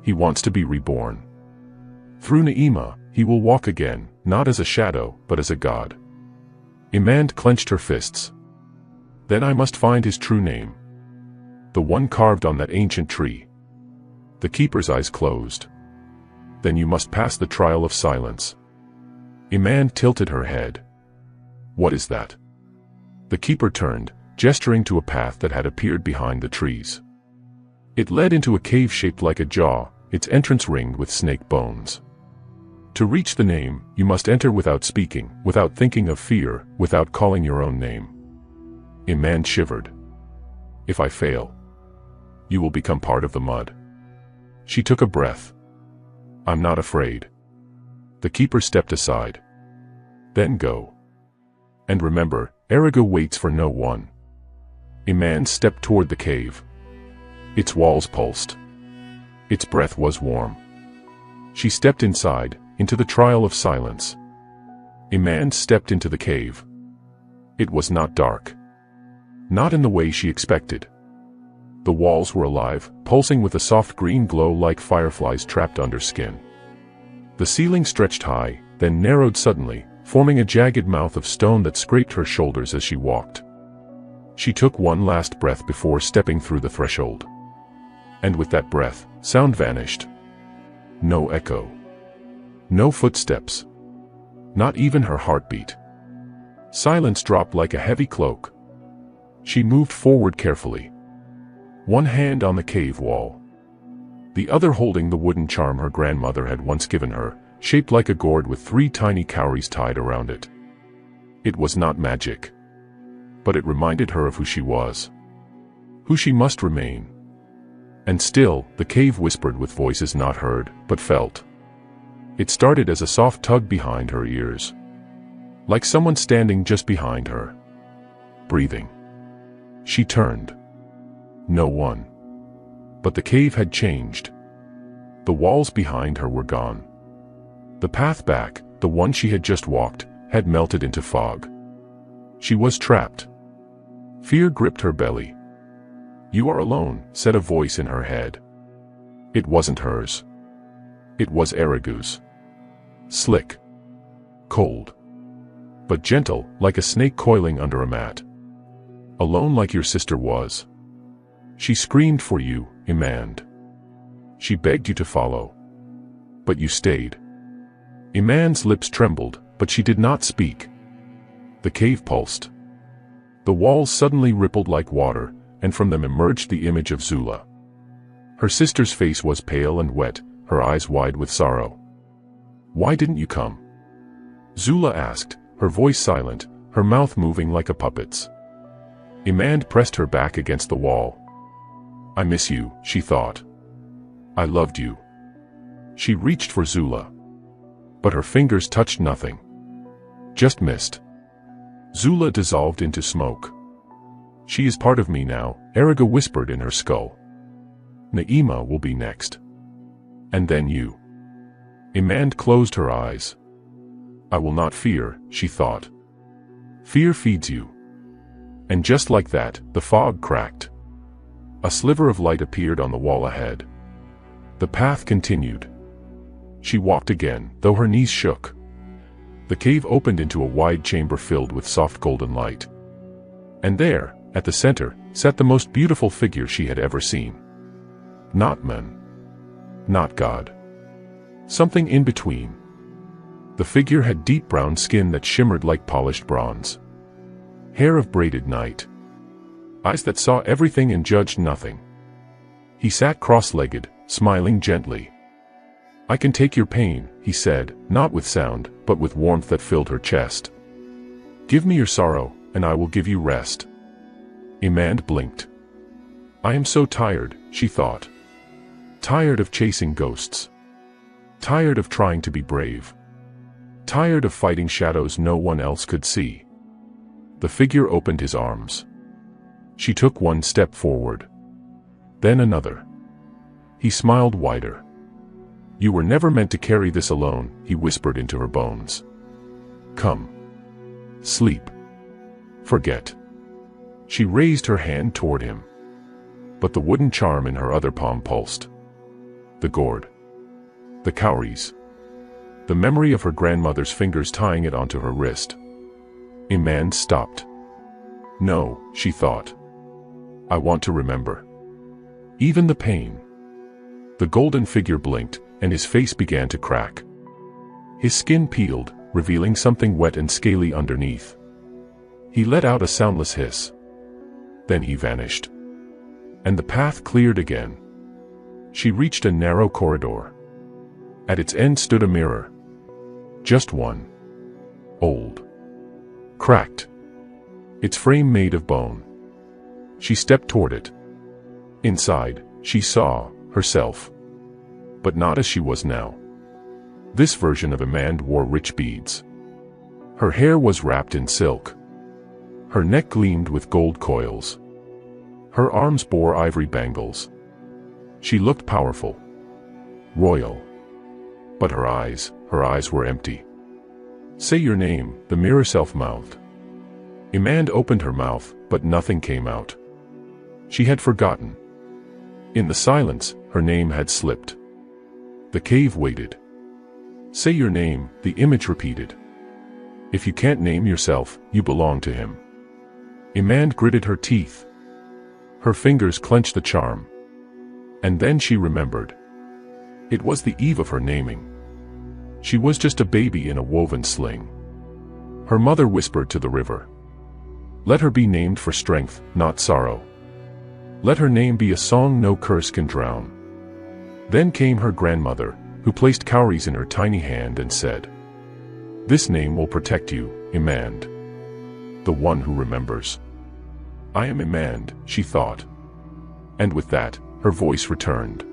He wants to be reborn. Through Naima, he will walk again, not as a shadow, but as a god. Iman clenched her fists. Then I must find his true name. The one carved on that ancient tree. The keeper's eyes closed. Then you must pass the trial of silence. Iman tilted her head. What is that? The keeper turned, gesturing to a path that had appeared behind the trees. It led into a cave shaped like a jaw, its entrance ringed with snake bones. To reach the name, you must enter without speaking, without thinking of fear, without calling your own name. Iman shivered. If I fail, you will become part of the mud. She took a breath. I'm not afraid. The keeper stepped aside. Then go. And remember, Erigu waits for no one. Iman stepped toward the cave. Its walls pulsed. Its breath was warm. She stepped inside, into the trial of silence. Iman stepped into the cave. It was not dark. Not in the way she expected. The walls were alive, pulsing with a soft green glow like fireflies trapped under skin. The ceiling stretched high, then narrowed suddenly, forming a jagged mouth of stone that scraped her shoulders as she walked. She took one last breath before stepping through the threshold. And with that breath, sound vanished. No echo. No footsteps. Not even her heartbeat. Silence dropped like a heavy cloak. She moved forward carefully. One hand on the cave wall. The other holding the wooden charm her grandmother had once given her, shaped like a gourd with 3 tiny cowries tied around it. It was not magic. But it reminded her of who she was. Who she must remain. And still, the cave whispered with voices not heard, but felt. It started as a soft tug behind her ears. Like someone standing just behind her. Breathing. She turned. No one. But the cave had changed. The walls behind her were gone. The path back, the one she had just walked, had melted into fog. She was trapped. Fear gripped her belly. You are alone, said a voice in her head. It wasn't hers. It was Erigu's. Slick. Cold. But gentle, like a snake coiling under a mat. Alone like your sister was. She screamed for you, Iman. She begged you to follow. But you stayed. Iman's lips trembled, but she did not speak. The cave pulsed. The walls suddenly rippled like water, and from them emerged the image of Zula. Her sister's face was pale and wet, her eyes wide with sorrow. Why didn't you come? Zula asked, her voice silent, her mouth moving like a puppet's. Imand pressed her back against the wall. I miss you, she thought. I loved you. She reached for Zula. But her fingers touched nothing. Just mist. Zula dissolved into smoke. She is part of me now, Eriga whispered in her skull. Naima will be next. And then you. Imand closed her eyes. I will not fear, she thought. Fear feeds you. And just like that, the fog cracked. A sliver of light appeared on the wall ahead. The path continued. She walked again, though her knees shook. The cave opened into a wide chamber filled with soft golden light. And there, at the center, sat the most beautiful figure she had ever seen. Not man. Not God. Something in between. The figure had deep brown skin that shimmered like polished bronze. Hair of braided night. Eyes that saw everything and judged nothing. He sat cross-legged, smiling gently. I can take your pain, he said, not with sound, but with warmth that filled her chest. Give me your sorrow, and I will give you rest. Imand blinked. I am so tired, she thought. Tired of chasing ghosts. Tired of trying to be brave. Tired of fighting shadows no one else could see. The figure opened his arms. She took one step forward. Then another. He smiled wider. You were never meant to carry this alone, he whispered into her bones. Come. Sleep. Forget. She raised her hand toward him. But the wooden charm in her other palm pulsed. The gourd. The cowries. The memory of her grandmother's fingers tying it onto her wrist. Imand stopped. No, she thought. I want to remember. Even the pain. The golden figure blinked, and his face began to crack. His skin peeled, revealing something wet and scaly underneath. He let out a soundless hiss. Then he vanished. And the path cleared again. She reached a narrow corridor. At its end stood a mirror. Just one. Old. Cracked. Its frame made of bone. She stepped toward it. Inside, she saw herself. But not as she was now. This version of Imand wore rich beads. Her hair was wrapped in silk. Her neck gleamed with gold coils. Her arms bore ivory bangles. She looked powerful. Royal. But her eyes were empty. Say your name, the mirror self-mouthed. Imand opened her mouth, but nothing came out. She had forgotten. In the silence, her name had slipped. The cave waited. Say your name, the image repeated. If you can't name yourself, you belong to him. Imand gritted her teeth. Her fingers clenched the charm. And then she remembered. It was the eve of her naming. She was just a baby in a woven sling. Her mother whispered to the river. Let her be named for strength, not sorrow. Let her name be a song no curse can drown. Then came her grandmother, who placed cowries in her tiny hand and said, This name will protect you, Imand. The one who remembers. I am Imand, she thought. And with that, her voice returned.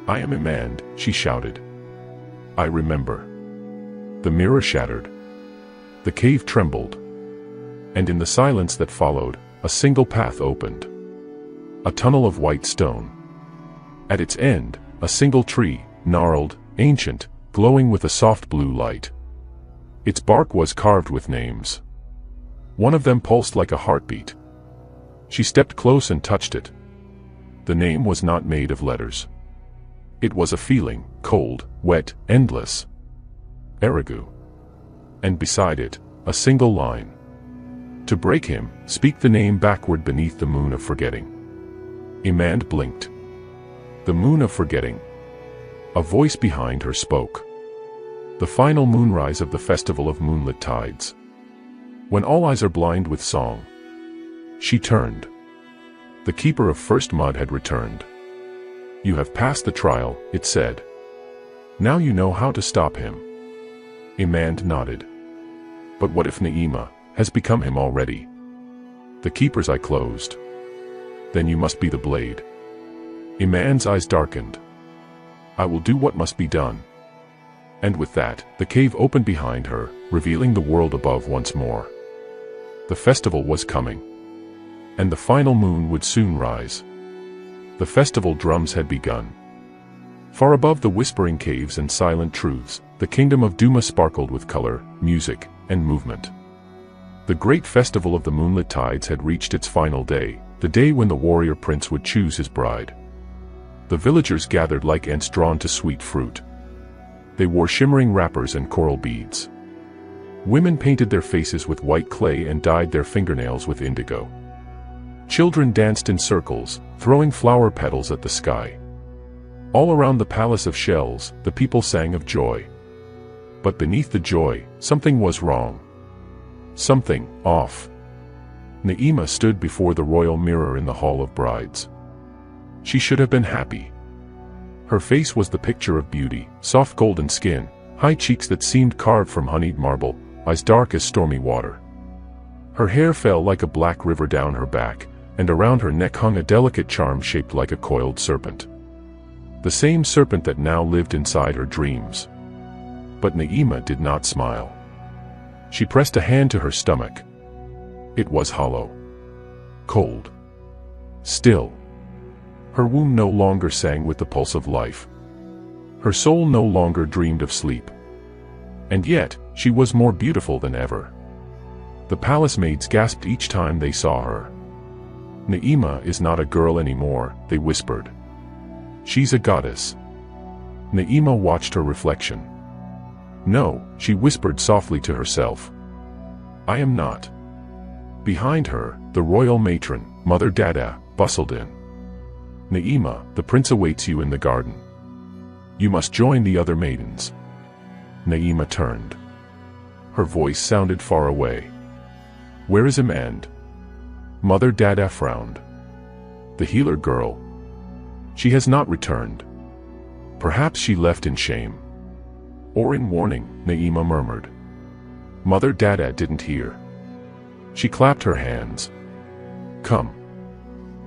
I am Imand, she shouted. I remember. The mirror shattered. The cave trembled. And in the silence that followed, a single path opened. A tunnel of white stone. At its end, a single tree, gnarled, ancient, glowing with a soft blue light. Its bark was carved with names. One of them pulsed like a heartbeat. She stepped close and touched it. The name was not made of letters. It was a feeling, cold, wet, endless. Erigu. And beside it, a single line. To break him, speak the name backward beneath the moon of forgetting. Imand blinked. The moon of forgetting. A voice behind her spoke. The final moonrise of the festival of moonlit tides. When all eyes are blind with song. She turned. The keeper of first mud had returned. You have passed the trial, it said. Now you know how to stop him. Imand nodded. But what if Naima has become him already? The keeper's eye closed. Then you must be the blade. Iman's eyes darkened. I will do what must be done. And with that, the cave opened behind her, revealing the world above once more. The festival was coming. And the final moon would soon rise. The festival drums had begun. Far above the whispering caves and silent truths, the kingdom of Duma sparkled with color, music, and movement. The great festival of the moonlit tides had reached its final day, the day when the warrior prince would choose his bride. The villagers gathered like ants drawn to sweet fruit. They wore shimmering wrappers and coral beads. Women painted their faces with white clay and dyed their fingernails with indigo. Children danced in circles, throwing flower petals at the sky. All around the palace of shells, the people sang of joy. But beneath the joy, something was wrong. Something off. Naima stood before the royal mirror in the hall of brides. She should have been happy. Her face was the picture of beauty, soft golden skin, high cheeks that seemed carved from honeyed marble, eyes dark as stormy water. Her hair fell like a black river down her back, and around her neck hung a delicate charm shaped like a coiled serpent. The same serpent that now lived inside her dreams. But Naima did not smile. She pressed a hand to her stomach. It was hollow. Cold. Still. Her womb no longer sang with the pulse of life. Her soul no longer dreamed of sleep. And yet, she was more beautiful than ever. The palace maids gasped each time they saw her. Naima is not a girl anymore, they whispered. She's a goddess. Naima watched her reflection. No, she whispered softly to herself. I am not. Behind her, the royal matron, Mother Dada, bustled in. Naima, the prince awaits you in the garden. You must join the other maidens. Naima turned. Her voice sounded far away. Where is Imand? Mother Dada frowned. The healer girl. She has not returned. Perhaps she left in shame. Or in warning, Naima murmured. Mother Dada didn't hear. She clapped her hands. Come.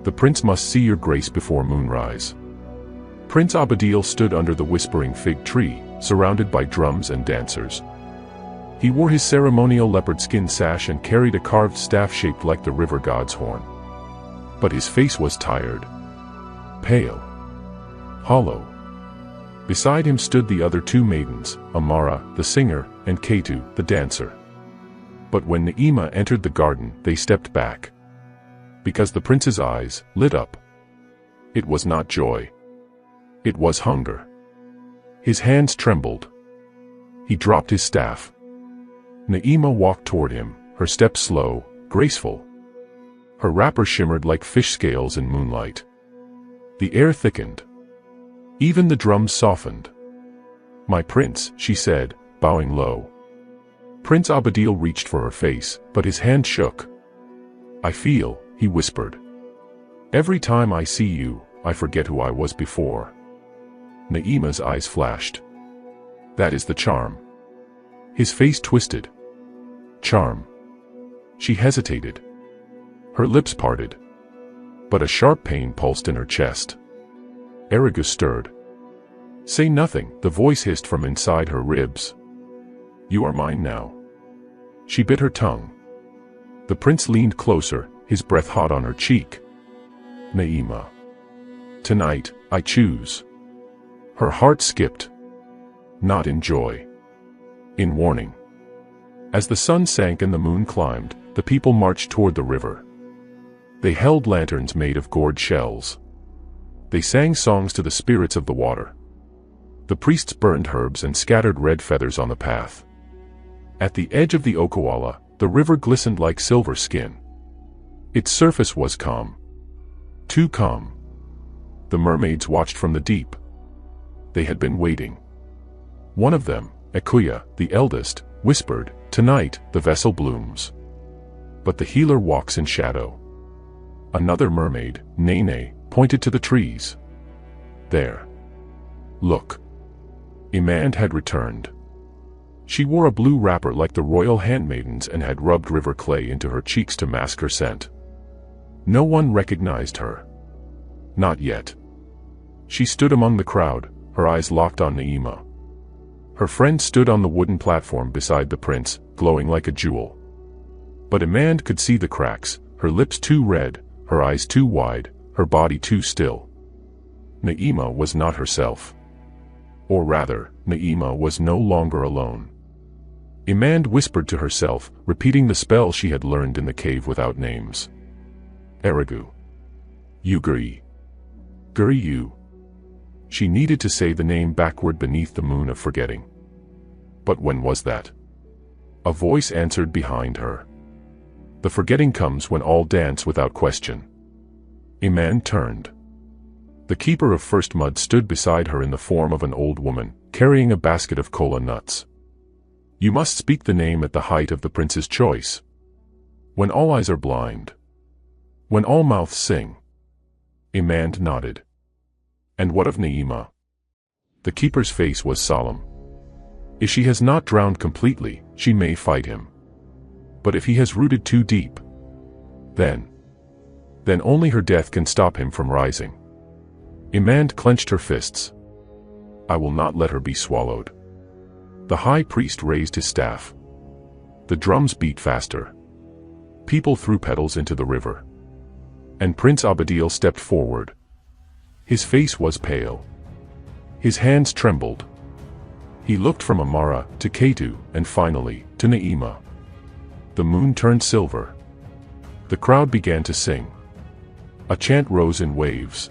The prince must see your grace before moonrise. Prince Abadil stood under the whispering fig tree, surrounded by drums and dancers. He wore his ceremonial leopard skin sash and carried a carved staff shaped like the river god's horn. But his face was tired. Pale. Hollow. Beside him stood the other two maidens, Amara, the singer, and Ketu, the dancer. But when Naima entered the garden, they stepped back. Because the prince's eyes lit up. It was not joy. It was hunger. His hands trembled. He dropped his staff. Naima walked toward him, her step slow, graceful. Her wrapper shimmered like fish scales in moonlight. The air thickened. Even the drums softened. My prince, she said, bowing low. Prince Abadil reached for her face, but his hand shook. I feel, he whispered. Every time I see you, I forget who I was before. Naima's eyes flashed. That is the charm. His face twisted. Charm. She hesitated. Her lips parted. But a sharp pain pulsed in her chest. Erigus stirred. Say nothing, the voice hissed from inside her ribs. You are mine now. She bit her tongue. The prince leaned closer, his breath hot on her cheek. Naima. Tonight, I choose. Her heart skipped. Not in joy. In warning. As the sun sank and the moon climbed, the people marched toward the river. They held lanterns made of gourd shells. They sang songs to the spirits of the water. The priests burned herbs and scattered red feathers on the path. At the edge of the Okawala, the river glistened like silver skin. Its surface was calm. Too calm. The mermaids watched from the deep. They had been waiting. One of them, Akuya, the eldest, whispered, Tonight, the vessel blooms. But the healer walks in shadow. Another mermaid, Nene, pointed to the trees. There. Look. Imand had returned. She wore a blue wrapper like the royal handmaidens and had rubbed river clay into her cheeks to mask her scent. No one recognized her. Not yet. She stood among the crowd, her eyes locked on Naima. Her friend stood on the wooden platform beside the prince, glowing like a jewel. But Amand could see the cracks, her lips too red, her eyes too wide, her body too still. Naima was not herself. Or rather, Naima was no longer alone. Amand whispered to herself, repeating the spell she had learned in the cave without names. Erigu. Uguri. Guriyu. She needed to say the name backward beneath the moon of forgetting. But when was that? A voice answered behind her. The forgetting comes when all dance without question. Amand turned. The keeper of First Mud stood beside her in the form of an old woman, carrying a basket of kola nuts. You must speak the name at the height of the prince's choice. When all eyes are blind. When all mouths sing. Amand nodded. And what of Naima? The keeper's face was solemn. If she has not drowned completely, she may fight him. But if he has rooted too deep, then only her death can stop him from rising. Amand clenched her fists. I will not let her be swallowed. The high priest raised his staff. The drums beat faster. People threw petals into the river. And Prince Abadil stepped forward. His face was pale. His hands trembled. He looked from Amara to Ketu and finally to Naima. The moon turned silver. The crowd began to sing. A chant rose in waves.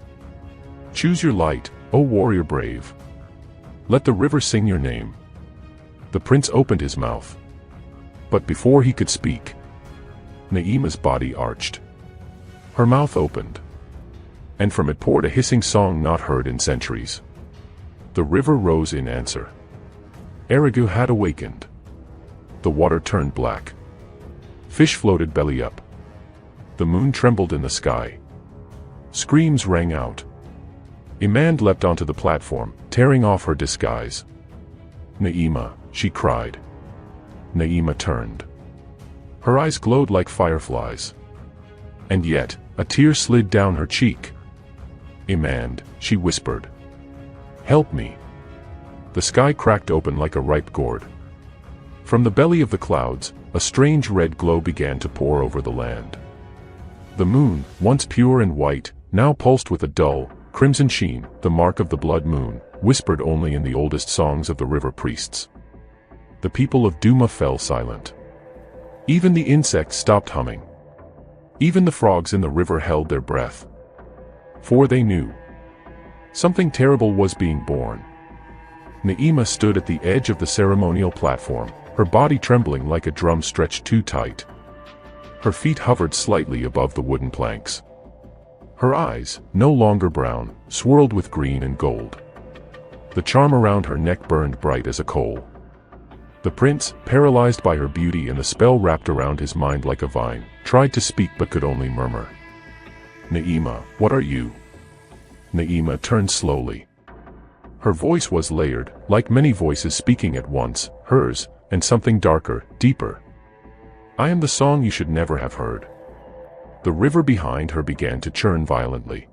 Choose your light, O warrior brave. Let the river sing your name. The prince opened his mouth. But before he could speak, Naima's body arched. Her mouth opened. And from it poured a hissing song not heard in centuries. The river rose in answer. Erigu had awakened. The water turned black. Fish floated belly up. The moon trembled in the sky. Screams rang out. Amand leapt onto the platform, tearing off her disguise. Naima, she cried. Naima turned. Her eyes glowed like fireflies. And yet, a tear slid down her cheek. Amand, she whispered. Help me. The sky cracked open like a ripe gourd. From the belly of the clouds, a strange red glow began to pour over the land. The moon, once pure and white, now pulsed with a dull, crimson sheen, the mark of the blood moon, whispered only in the oldest songs of the river priests. The people of Duma fell silent. Even the insects stopped humming. Even the frogs in the river held their breath. For they knew something terrible was being born. Naima stood at the edge of the ceremonial platform, her body trembling like a drum stretched too tight. Her feet hovered slightly above the wooden planks. Her eyes, no longer brown, swirled with green and gold. The charm around her neck burned bright as a coal. The prince, paralyzed by her beauty and the spell wrapped around his mind like a vine, tried to speak but could only murmur. Naima, what are you? Naima turned slowly. Her voice was layered, like many voices speaking at once, hers, and something darker, deeper. I am the song you should never have heard. The river behind her began to churn violently.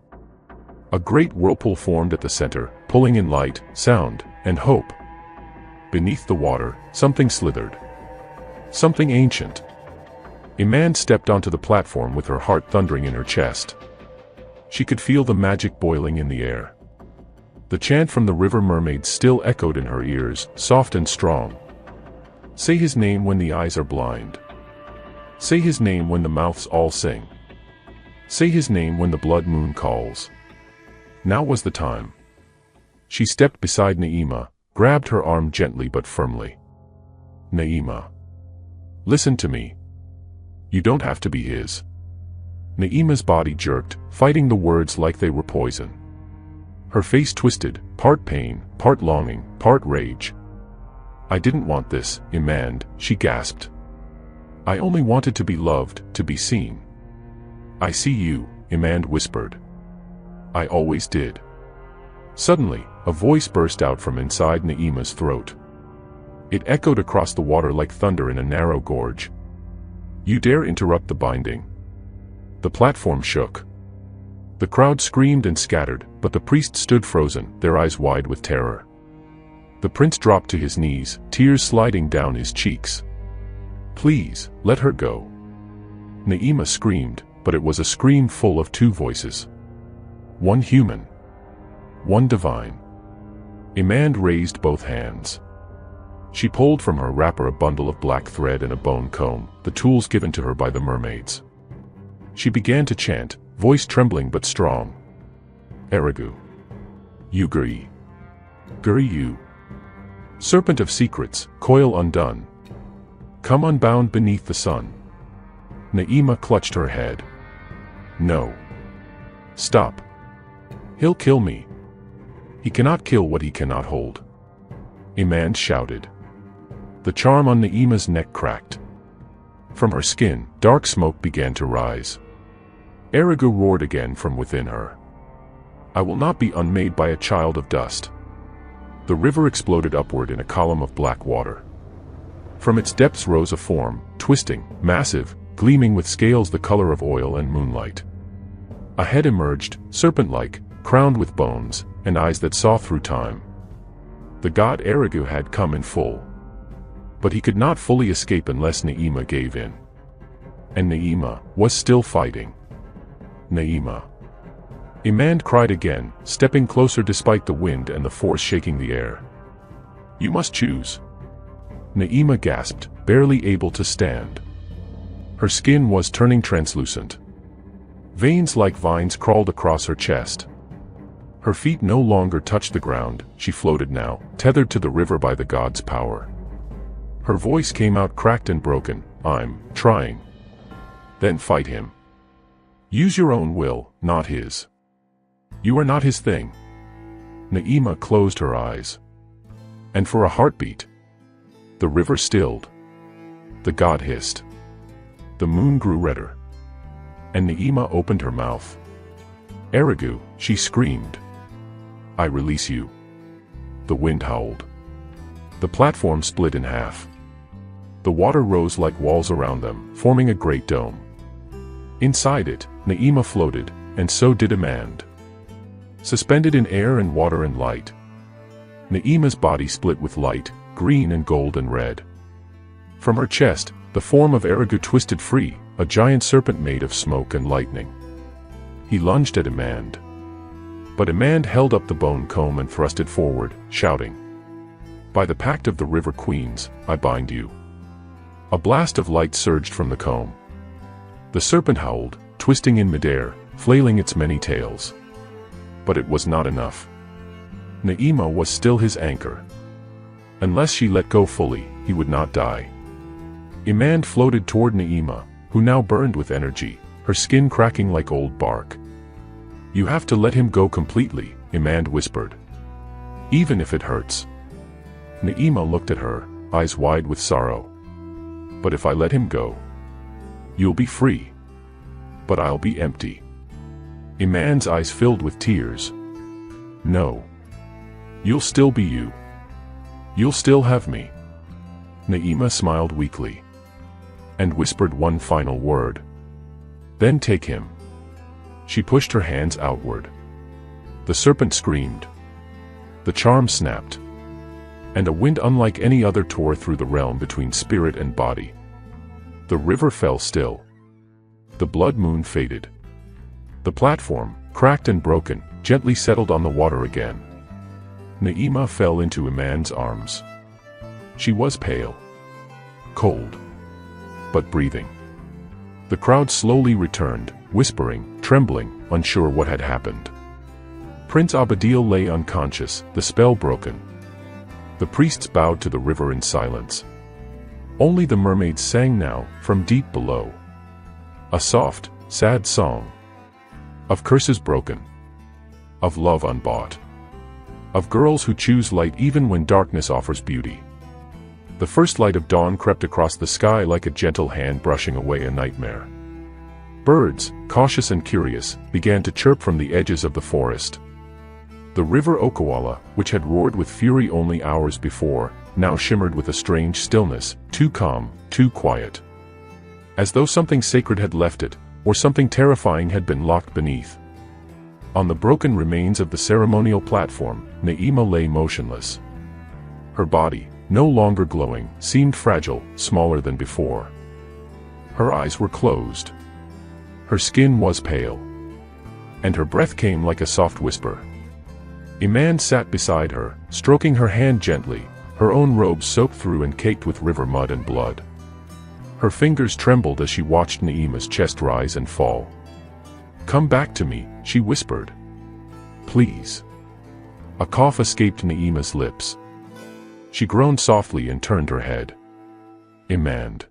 A great whirlpool formed at the center, pulling in light, sound, and hope. Beneath the water, something slithered. Something ancient. Amand stepped onto the platform with her heart thundering in her chest. She could feel the magic boiling in the air. The chant from the river mermaids still echoed in her ears, soft and strong. Say his name when the eyes are blind. Say his name when the mouths all sing. Say his name when the blood moon calls. Now was the time. She stepped beside Naima, grabbed her arm gently but firmly. Naima. Listen to me. You don't have to be his. Naima's body jerked, fighting the words like they were poison. Her face twisted, part pain, part longing, part rage. I didn't want this, Amand, she gasped. I only wanted to be loved, to be seen. I see you, Amand whispered. I always did. Suddenly, a voice burst out from inside Naima's throat. It echoed across the water like thunder in a narrow gorge. You dare interrupt the binding? The platform shook. The crowd screamed and scattered, but the priest stood frozen, their eyes wide with terror. The prince dropped to his knees, tears sliding down his cheeks. "Please, let her go." Naima screamed, but it was a scream full of two voices. One human. One divine. Imand raised both hands. She pulled from her wrapper a bundle of black thread and a bone comb, the tools given to her by the mermaids. She began to chant, voice trembling but strong. Erigu. Uguri. Guri you. Serpent of secrets, coil undone. Come unbound beneath the sun. Naima clutched her head. No. Stop. He'll kill me. He cannot kill what he cannot hold. Imand shouted. The charm on Naima's neck cracked. From her skin, dark smoke began to rise. Erigu roared again from within her. I will not be unmade by a child of dust. The river exploded upward in a column of black water. From its depths rose a form, twisting, massive, gleaming with scales the color of oil and moonlight. A head emerged, serpent-like, crowned with bones, and eyes that saw through time. The god Erigu had come in full. But he could not fully escape unless Naima gave in. And Naima was still fighting. Naima. Imand cried again, stepping closer despite the wind and the force shaking the air. You must choose. Naima gasped, barely able to stand. Her skin was turning translucent. Veins like vines crawled across her chest. Her feet no longer touched the ground, she floated now, tethered to the river by the god's power. Her voice came out cracked and broken, I'm trying. Then fight him. Use your own will, not his. You are not his thing. Naima closed her eyes. And for a heartbeat, the river stilled. The god hissed. The moon grew redder. And Naima opened her mouth. Erigu, she screamed. I release you. The wind howled. The platform split in half. The water rose like walls around them, forming a great dome. Inside it, Naima floated, and so did Imand. Suspended in air and water and light. Naima's body split with light, green and gold and red. From her chest, the form of Erigu twisted free, a giant serpent made of smoke and lightning. He lunged at Imand. But Imand held up the bone comb and thrust it forward, shouting. By the pact of the river queens, I bind you. A blast of light surged from the comb. The serpent howled, twisting in midair, flailing its many tails. But it was not enough. Naima was still his anchor. Unless she let go fully, he would not die. Imand floated toward Naima, who now burned with energy, her skin cracking like old bark. You have to let him go completely, Imand whispered. Even if it hurts. Naima looked at her, eyes wide with sorrow. But if I let him go, you'll be free. But I'll be empty. Imand's eyes filled with tears. No. You'll still be you. You'll still have me. Naima smiled weakly. And whispered one final word. Then take him. She pushed her hands outward. The serpent screamed. The charm snapped. And a wind unlike any other tore through the realm between spirit and body. The river fell still. The blood moon faded. The platform, cracked and broken, gently settled on the water again. Naima fell into Imand's arms. She was pale. Cold. But breathing. The crowd slowly returned, whispering, trembling, unsure what had happened. Prince Abadil lay unconscious, the spell broken. The priests bowed to the river in silence. Only the mermaids sang now, from deep below. A soft, sad song. Of curses broken. Of love unbought. Of girls who choose light even when darkness offers beauty. The first light of dawn crept across the sky like a gentle hand brushing away a nightmare. Birds, cautious and curious, began to chirp from the edges of the forest. The river Okawala, which had roared with fury only hours before, now shimmered with a strange stillness, too calm, too quiet. As though something sacred had left it, or something terrifying had been locked beneath. On the broken remains of the ceremonial platform, Naima lay motionless. Her body, no longer glowing, seemed fragile, smaller than before. Her eyes were closed. Her skin was pale. And her breath came like a soft whisper. A man sat beside her, stroking her hand gently, her own robe soaked through and caked with river mud and blood. Her fingers trembled as she watched Naima's chest rise and fall. "Come back to me," she whispered. "Please." A cough escaped Naima's lips. She groaned softly and turned her head. "Imand."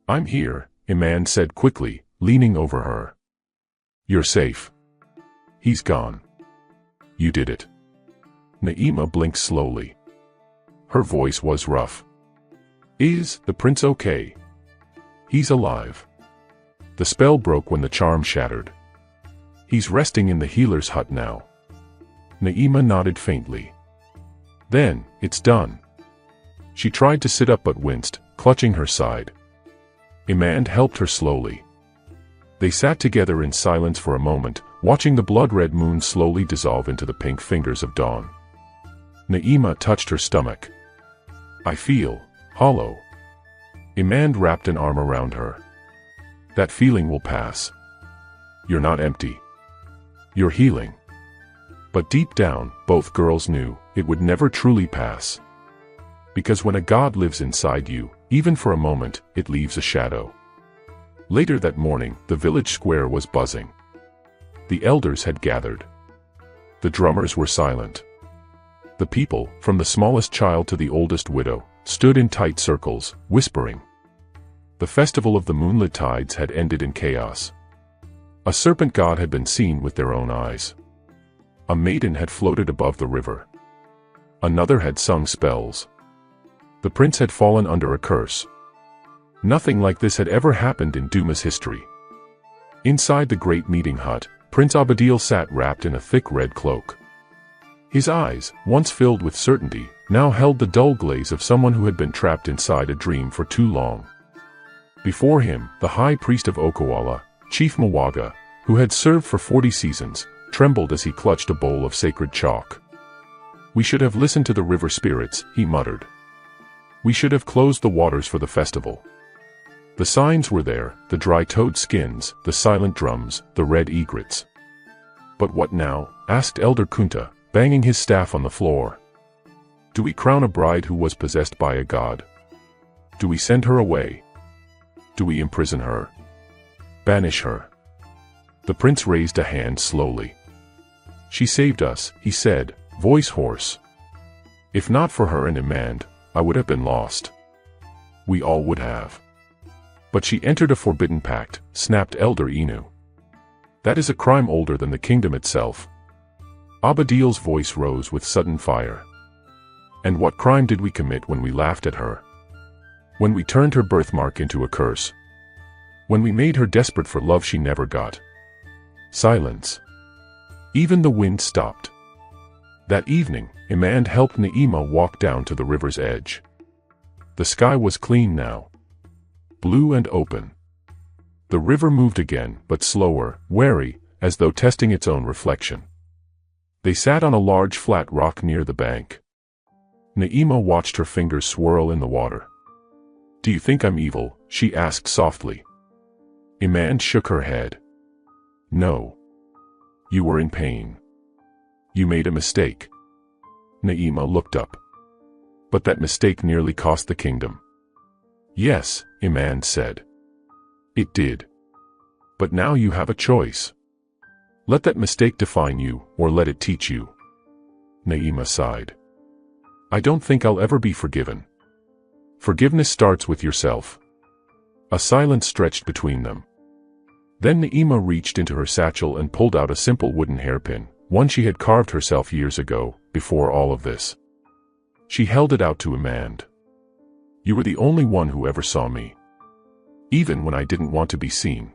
"I'm here," Imand said quickly, leaning over her. "You're safe. He's gone. You did it." Naima blinked slowly. Her voice was rough. "Is the prince okay?" "He's alive. The spell broke when the charm shattered. He's resting in the healer's hut now." Naima nodded faintly. "Then, it's done." She tried to sit up but winced, clutching her side. Imand helped her slowly. They sat together in silence for a moment, watching the blood-red moon slowly dissolve into the pink fingers of dawn. Naima touched her stomach. "I feel hollow." Imand wrapped an arm around her. "That feeling will pass. You're not empty. You're healing." But deep down, both girls knew, it would never truly pass. Because when a god lives inside you, even for a moment, it leaves a shadow. Later that morning, the village square was buzzing. The elders had gathered. The drummers were silent. The people, from the smallest child to the oldest widow, stood in tight circles, whispering. The festival of the moonlit tides had ended in chaos. A serpent god had been seen with their own eyes. A maiden had floated above the river. Another had sung spells. The prince had fallen under a curse. Nothing like this had ever happened in Duma's history. Inside the great meeting hut, Prince Abadil sat wrapped in a thick red cloak. His eyes, once filled with certainty, now held the dull glaze of someone who had been trapped inside a dream for too long. Before him, the high priest of Okawala, Chief Mawaga, who had served for 40 seasons, trembled as he clutched a bowl of sacred chalk. "We should have listened to the river spirits," he muttered. "We should have closed the waters for the festival." The signs were there, the dry toad skins, the silent drums, the red egrets. "But what now?" asked Elder Kunta, banging his staff on the floor. "Do we crown a bride who was possessed by a god? Do we send her away? Do we imprison her? Banish her?" The prince raised a hand slowly. "She saved us," he said, voice hoarse. "If not for her and Imand, I would have been lost. We all would have." "But she entered a forbidden pact," snapped Elder Inu. "That is a crime older than the kingdom itself." Abadil's voice rose with sudden fire. "And what crime did we commit when we laughed at her? When we turned her birthmark into a curse? When we made her desperate for love she never got?" Silence. Even the wind stopped. That evening, Imand helped Naima walk down to the river's edge. The sky was clean now. Blue and open. The river moved again, but slower, wary, as though testing its own reflection. They sat on a large flat rock near the bank. Naima watched her fingers swirl in the water. "Do you think I'm evil?" she asked softly. Imand shook her head. "No. You were in pain. You made a mistake." Naima looked up. "But that mistake nearly cost the kingdom." "Yes," Imand said. "It did. But now you have a choice. Let that mistake define you, or let it teach you." Naima sighed. "I don't think I'll ever be forgiven." "Forgiveness starts with yourself." A silence stretched between them. Then Naima reached into her satchel and pulled out a simple wooden hairpin, one she had carved herself years ago, before all of this. She held it out to Imand. "You were the only one who ever saw me. Even when I didn't want to be seen."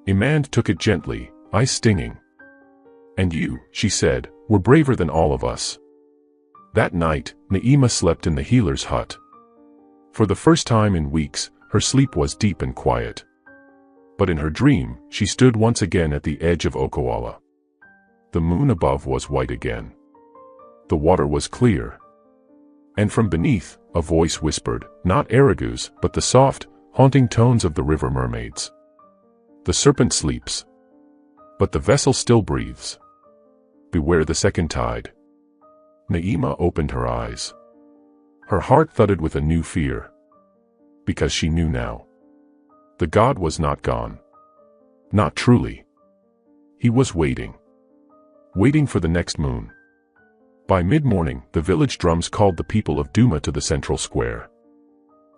Imand took it gently, eyes stinging. "And you," she said, "were braver than all of us." That night, Naima slept in the healer's hut. For the first time in weeks, her sleep was deep and quiet. But in her dream, she stood once again at the edge of Okoala. The moon above was white again. The water was clear. And from beneath, a voice whispered, not Aragu's, but the soft, haunting tones of the river mermaids. The serpent sleeps, but the vessel still breathes. Beware the second tide. Naima opened her eyes. Her heart thudded with a new fear. Because she knew now. The god was not gone. Not truly. He was waiting. Waiting for the next moon. By mid-morning, the village drums called the people of Duma to the central square.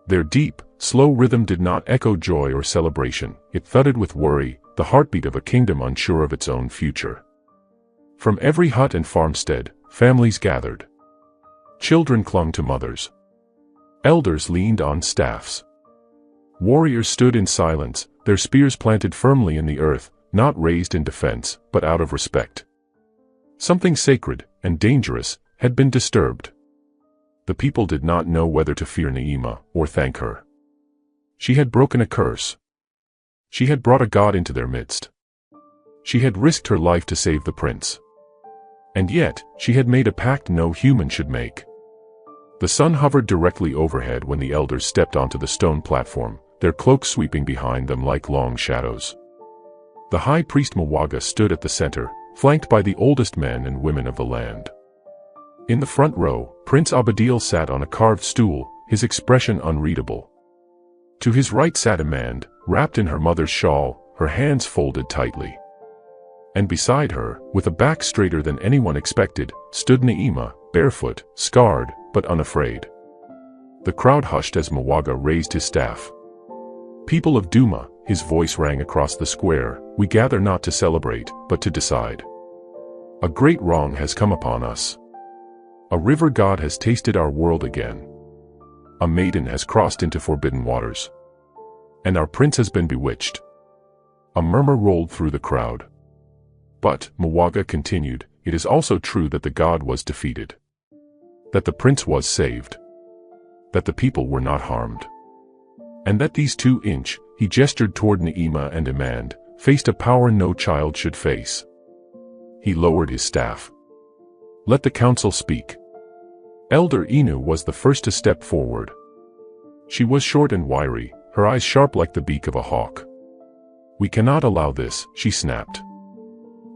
Their deep, slow rhythm did not echo joy or celebration, it thudded with worry, the heartbeat of a kingdom unsure of its own future. From every hut and farmstead, families gathered. Children clung to mothers. Elders leaned on staffs. Warriors stood in silence, their spears planted firmly in the earth, not raised in defense, but out of respect. Something sacred and dangerous had been disturbed. The people did not know whether to fear Naima or thank her. She had broken a curse. She had brought a god into their midst. She had risked her life to save the prince. And yet, she had made a pact no human should make. The sun hovered directly overhead when the elders stepped onto the stone platform, their cloaks sweeping behind them like long shadows. The high priest Mwaga stood at the center, flanked by the oldest men and women of the land. In the front row, Prince Abadil sat on a carved stool, his expression unreadable. To his right sat Amand, wrapped in her mother's shawl, her hands folded tightly. And beside her, with a back straighter than anyone expected, stood Naima, barefoot, scarred, but unafraid. The crowd hushed as Mwaga raised his staff. People of Duma, his voice rang across the square, we gather not to celebrate, but to decide. A great wrong has come upon us. A river god has tasted our world again. A maiden has crossed into forbidden waters. And our prince has been bewitched. A murmur rolled through the crowd. But, Mwaga continued, it is also true that the god was defeated. That the prince was saved. That the people were not harmed. And that these 2-inch, he gestured toward Naima and Amand, faced a power no child should face. He lowered his staff. Let the council speak. Elder Inu was the first to step forward. She was short and wiry, her eyes sharp like the beak of a hawk. We cannot allow this, she snapped.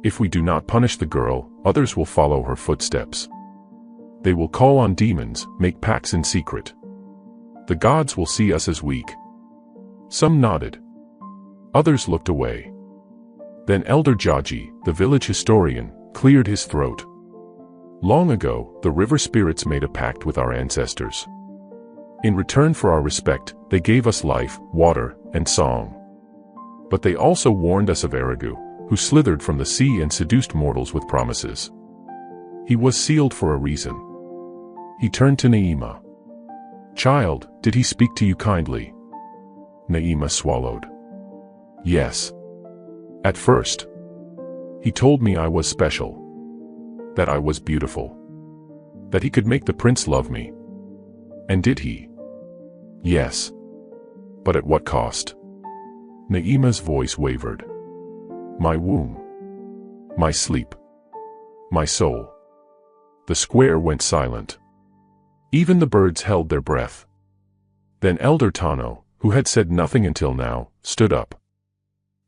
If we do not punish the girl, others will follow her footsteps. They will call on demons, make pacts in secret. The gods will see us as weak. Some nodded. Others looked away. Then Elder Jaji, the village historian, cleared his throat. Long ago, the river spirits made a pact with our ancestors. In return for our respect, they gave us life, water, and song. But they also warned us of Aragu, who slithered from the sea and seduced mortals with promises. He was sealed for a reason. He turned to Naima. Child, did he speak to you kindly? Naima swallowed. Yes. At first. He told me I was special. That I was beautiful. That he could make the prince love me. And did he? Yes. But at what cost? Naima's voice wavered. My womb. My sleep. My soul. The square went silent. Even the birds held their breath. Then Elder Tano, who had said nothing until now, stood up.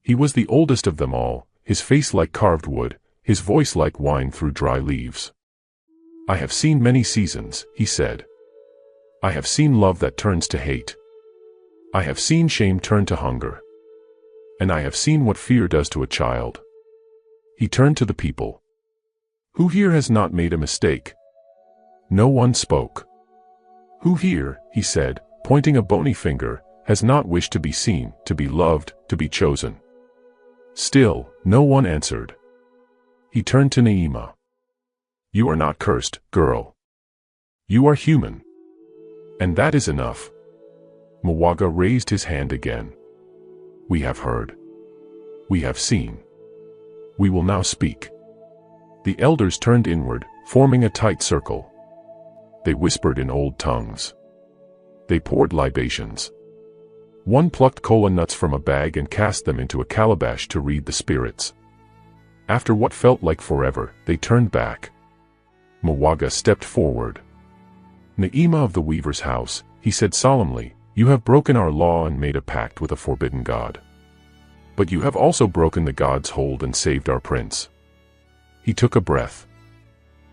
He was the oldest of them all, his face like carved wood, his voice like wine through dry leaves. I have seen many seasons, he said. I have seen love that turns to hate. I have seen shame turn to hunger. And I have seen what fear does to a child. He turned to the people. Who here has not made a mistake? No one spoke. Who here, he said, pointing a bony finger, has not wished to be seen, to be loved, to be chosen? Still, no one answered. He turned to Naima. You are not cursed, girl. You are human. And that is enough. Mwaga raised his hand again. We have heard. We have seen. We will now speak. The elders turned inward, forming a tight circle. They whispered in old tongues. They poured libations. One plucked kola nuts from a bag and cast them into a calabash to read the spirits. After what felt like forever, they turned back. Mwaga stepped forward. "Naima of the weaver's house," he said solemnly, "you have broken our law and made a pact with a forbidden god. But you have also broken the god's hold and saved our prince." He took a breath.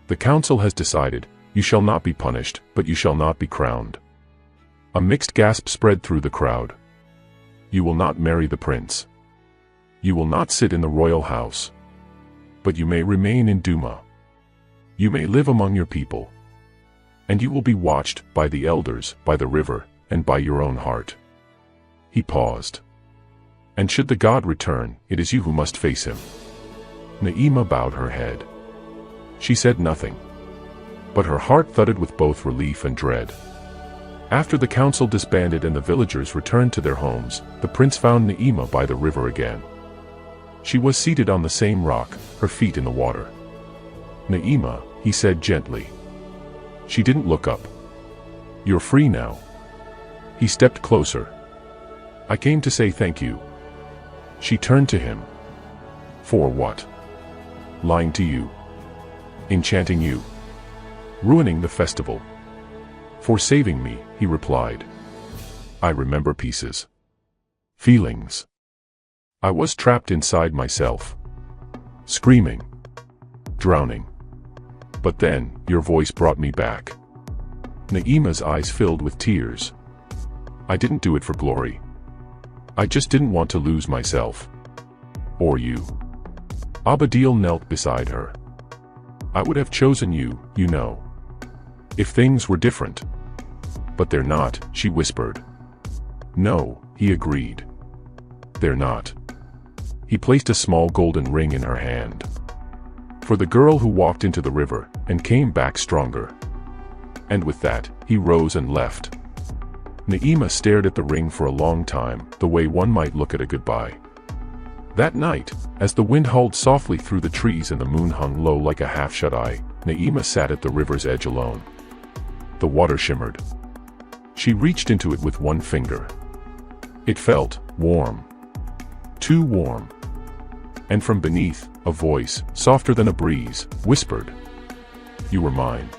"The council has decided, you shall not be punished, but you shall not be crowned." A mixed gasp spread through the crowd. "You will not marry the prince. You will not sit in the royal house. But you may remain in Duma. You may live among your people. And you will be watched by the elders, by the river, and by your own heart." He paused. "And should the god return, it is you who must face him." Naima bowed her head. She said nothing. But her heart thudded with both relief and dread. After the council disbanded and the villagers returned to their homes, the prince found Naima by the river again. She was seated on the same rock, her feet in the water. "Naima," he said gently. She didn't look up. "You're free now." He stepped closer. "I came to say thank you." She turned to him. "For what?" "Lying to you. Enchanting you. Ruining the festival." "For saving me," he replied. "I remember pieces. Feelings. I was trapped inside myself. Screaming. Drowning. But then, your voice brought me back." Naima's eyes filled with tears. "I didn't do it for glory. I just didn't want to lose myself. Or you." Abadil knelt beside her. "I would have chosen you, you know. If things were different." "But they're not," she whispered. "No," he agreed. "They're not." He placed a small golden ring in her hand. "For the girl who walked into the river, and came back stronger." And with that, he rose and left. Naima stared at the ring for a long time, the way one might look at a goodbye. That night, as the wind howled softly through the trees and the moon hung low like a half-shut eye, Naima sat at the river's edge alone. The water shimmered. She reached into it with one finger. It felt warm. Too warm. And from beneath, a voice, softer than a breeze, whispered, "You were mine.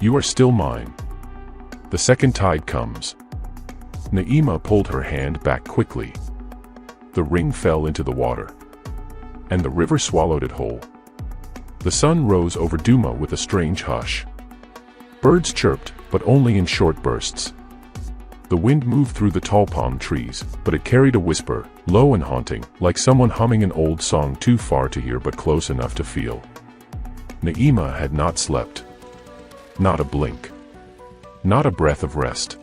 You are still mine. The second tide comes." Naima pulled her hand back quickly. The ring fell into the water. And the river swallowed it whole. The sun rose over Duma with a strange hush. Birds chirped, but only in short bursts. The wind moved through the tall palm trees, but it carried a whisper, low and haunting, like someone humming an old song too far to hear but close enough to feel. Naima had not slept. Not a blink. Not a breath of rest.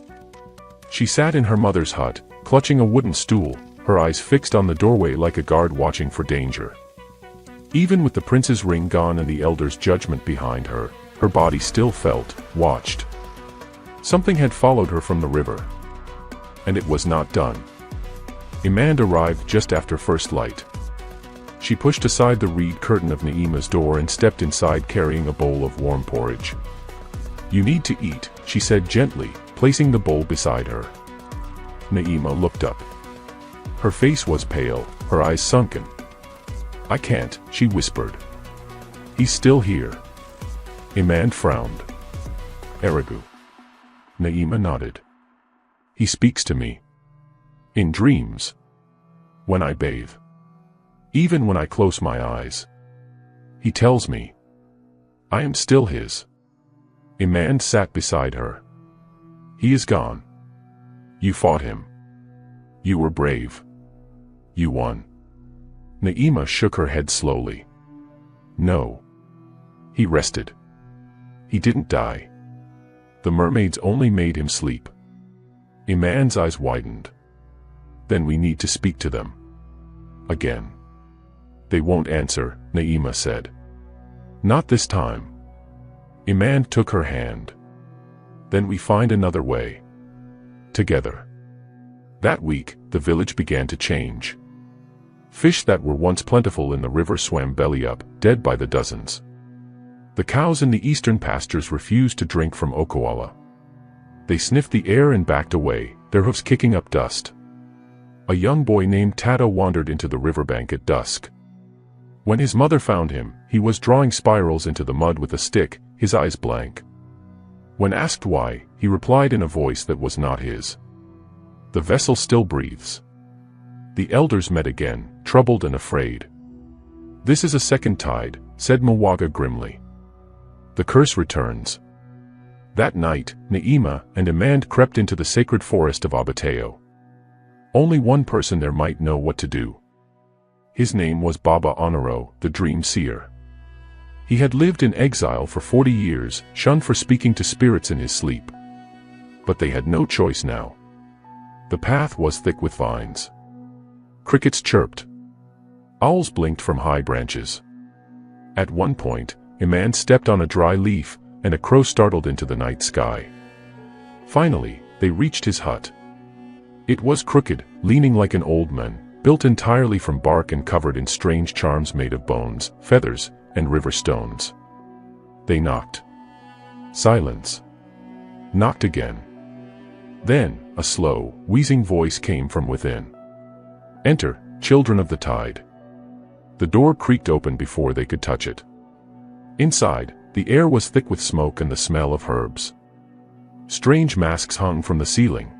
She sat in her mother's hut, clutching a wooden stool, her eyes fixed on the doorway like a guard watching for danger. Even with the prince's ring gone and the elder's judgment behind her, her body still felt, watched. Something had followed her from the river. And it was not done. Imand arrived just after first light. She pushed aside the reed curtain of Naima's door and stepped inside carrying a bowl of warm porridge. "You need to eat," she said gently, placing the bowl beside her. Naima looked up. Her face was pale, her eyes sunken. "I can't," she whispered. "He's still here." Imand frowned. "Erigu." Naima nodded. "He speaks to me. In dreams. When I bathe. Even when I close my eyes. He tells me. I am still his." Imand sat beside her. "He is gone. You fought him. You were brave. You won." Naima shook her head slowly. "No. He rested. He didn't die. The mermaids only made him sleep." Imand's eyes widened. "Then we need to speak to them. Again." "They won't answer," Naima said. "Not this time." Imand took her hand. "Then we find another way. Together." That week, the village began to change. Fish that were once plentiful in the river swam belly up, dead by the dozens. The cows in the eastern pastures refused to drink from Okoala. They sniffed the air and backed away, their hoofs kicking up dust. A young boy named Tato wandered into the riverbank at dusk. When his mother found him, he was drawing spirals into the mud with a stick, his eyes blank. When asked why, he replied in a voice that was not his. "The vessel still breathes." The elders met again, troubled and afraid. "This is a second tide," said Mwaga grimly. "The curse returns." That night, Naima and Imand crept into the sacred forest of Abateo. Only one person there might know what to do. His name was Baba Onoro, the dream seer. He had lived in exile for 40 years, shunned for speaking to spirits in his sleep. But they had no choice now. The path was thick with vines. Crickets chirped. Owls blinked from high branches. At one point, Imand stepped on a dry leaf, and a crow startled into the night sky. Finally, they reached his hut. It was crooked, leaning like an old man, built entirely from bark and covered in strange charms made of bones, feathers, and river stones. They knocked. Silence. Knocked again. Then, a slow, wheezing voice came from within. "Enter, children of the tide." The door creaked open before they could touch it. Inside, the air was thick with smoke and the smell of herbs. Strange masks hung from the ceiling.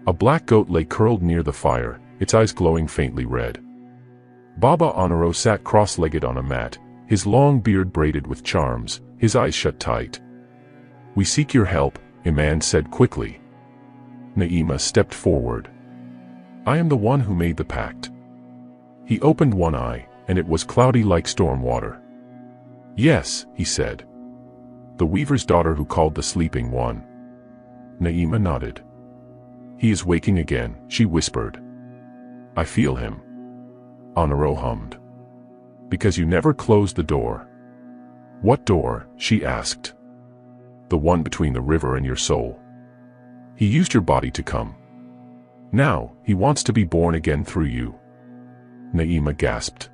A black goat lay curled near the fire, its eyes glowing faintly red. Baba Onoro sat cross-legged on a mat, his long beard braided with charms, his eyes shut tight. "We seek your help," Imand said quickly. Naima stepped forward. "I am the one who made the pact." He opened one eye, and it was cloudy like storm water. "Yes," he said. "The weaver's daughter who called the sleeping one." Naima nodded. "He is waking again," she whispered. "I feel him." Onoro hummed. "Because you never closed the door." "What door?" she asked. "The one between the river and your soul. He used your body to come. Now, he wants to be born again through you." Naima gasped.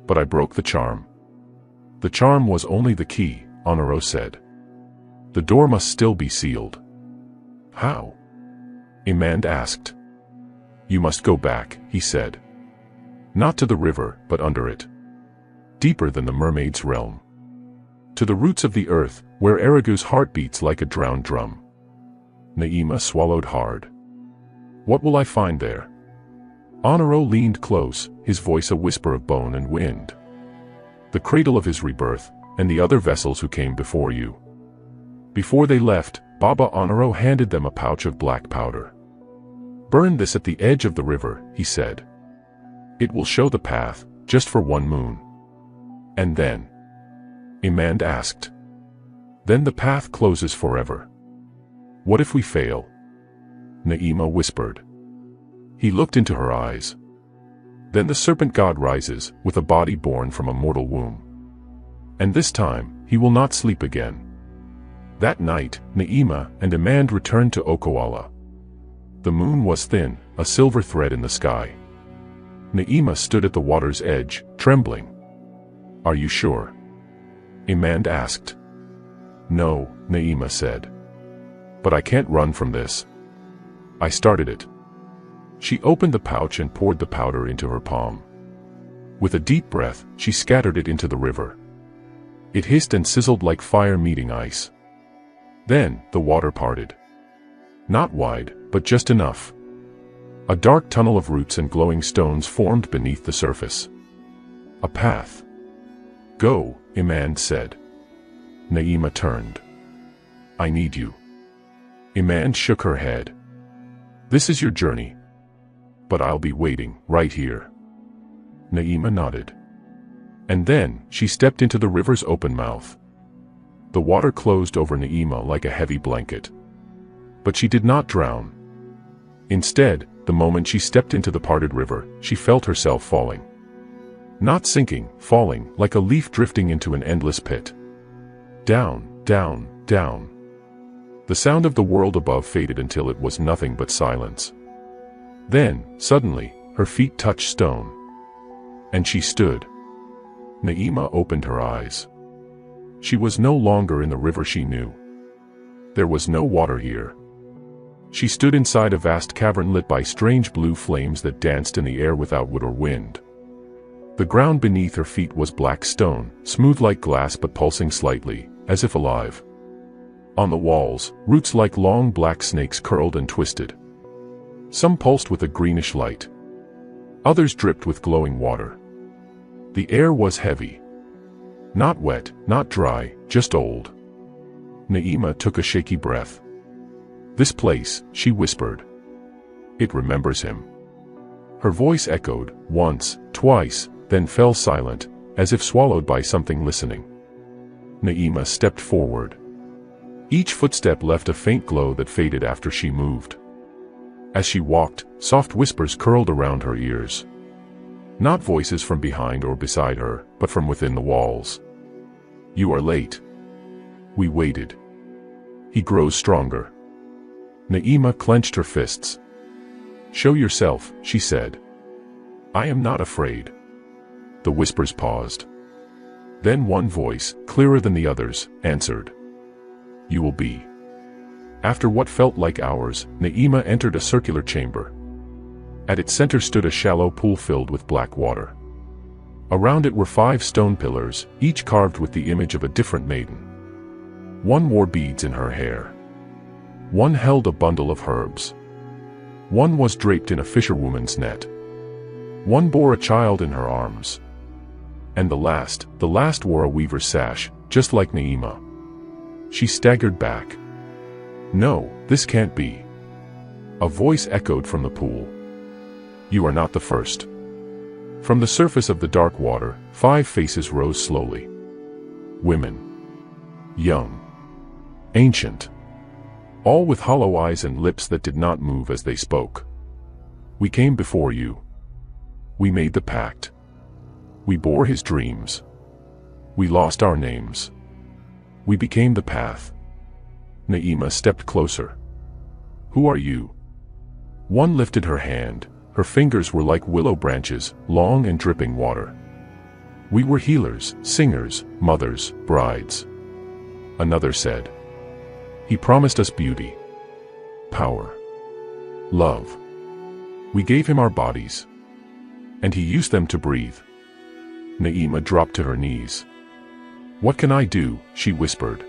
"But I broke the charm." "The charm was only the key," Onoro said. "The door must still be sealed." "How?" Imand asked. "You must go back," he said. "Not to the river, but under it. Deeper than the mermaid's realm. To the roots of the earth, where Aragu's heart beats like a drowned drum." Naima swallowed hard. "What will I find there?" Onoro leaned close, his voice a whisper of bone and wind. "The cradle of his rebirth, and the other vessels who came before you." Before they left, Baba Onoro handed them a pouch of black powder. "Burn this at the edge of the river," he said. "It will show the path, just for one moon." "And then?" Imand asked. "Then the path closes forever." "What if we fail?" Naima whispered. He looked into her eyes. "Then the serpent god rises, with a body born from a mortal womb. And this time, he will not sleep again." That night, Naima and Imand returned to Okoala. The moon was thin, a silver thread in the sky. Naima stood at the water's edge, trembling. "Are you sure?" Imand asked. "No," Naima said. "But I can't run from this. I started it." She opened the pouch and poured the powder into her palm. With a deep breath, she scattered it into the river. It hissed and sizzled like fire meeting ice. Then, the water parted. Not wide, but just enough. A dark tunnel of roots and glowing stones formed beneath the surface. A path. "Go," Imand said. Naima turned. "I need you." Imand shook her head. "This is your journey. But I'll be waiting, right here." Naima nodded. And then, she stepped into the river's open mouth. The water closed over Naima like a heavy blanket. But she did not drown. Instead, the moment she stepped into the parted river, she felt herself falling. Not sinking, falling, like a leaf drifting into an endless pit. Down, down, down. The sound of the world above faded until it was nothing but silence. Then, suddenly, her feet touched stone. And she stood. Naima opened her eyes. She was no longer in the river she knew. There was no water here. She stood inside a vast cavern lit by strange blue flames that danced in the air without wood or wind. The ground beneath her feet was black stone, smooth like glass but pulsing slightly, as if alive. On the walls, roots like long black snakes curled and twisted. Some pulsed with a greenish light. Others dripped with glowing water. The air was heavy. Not wet, not dry, just old. Naima took a shaky breath. "This place," she whispered. "It remembers him." Her voice echoed, once, twice, then fell silent, as if swallowed by something listening. Naima stepped forward. Each footstep left a faint glow that faded after she moved. As she walked, soft whispers curled around her ears. Not voices from behind or beside her, but from within the walls. "You are late." "We waited." "He grows stronger." Naima clenched her fists. "Show yourself," she said. "I am not afraid." The whispers paused. Then one voice, clearer than the others, answered. "You will be." After what felt like hours, Naima entered a circular chamber. At its center stood a shallow pool filled with black water. Around it were 5 stone pillars, each carved with the image of a different maiden. One wore beads in her hair. One held a bundle of herbs. One was draped in a fisherwoman's net. One bore a child in her arms. And the last wore a weaver's sash, just like Naima. She staggered back. "No, this can't be." A voice echoed from the pool. "You are not the first." From the surface of the dark water, 5 faces rose slowly. Women. Young. Ancient. All with hollow eyes and lips that did not move as they spoke. "We came before you. We made the pact. We bore his dreams. We lost our names. We became the path." Naima stepped closer. "Who are you?" One lifted her hand. Her fingers were like willow branches, long and dripping water. "We were healers, singers, mothers, brides." Another said. "He promised us beauty, power, love. We gave him our bodies. And he used them to breathe." Naima dropped to her knees. "What can I do?" she whispered.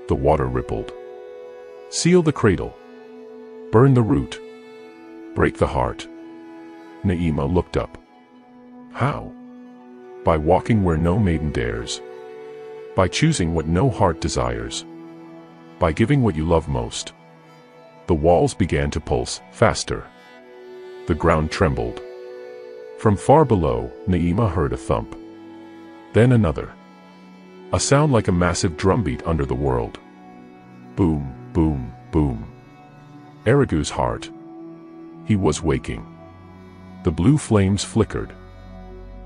The water rippled. "Seal the cradle. Burn the root. Break the heart." Naima looked up. "How?" "By walking where no maiden dares. By choosing what no heart desires. By giving what you love most." The walls began to pulse, faster. The ground trembled. From far below, Naima heard a thump. Then another. A sound like a massive drumbeat under the world. Boom, boom, boom. Erigu's heart. He was waking. The blue flames flickered.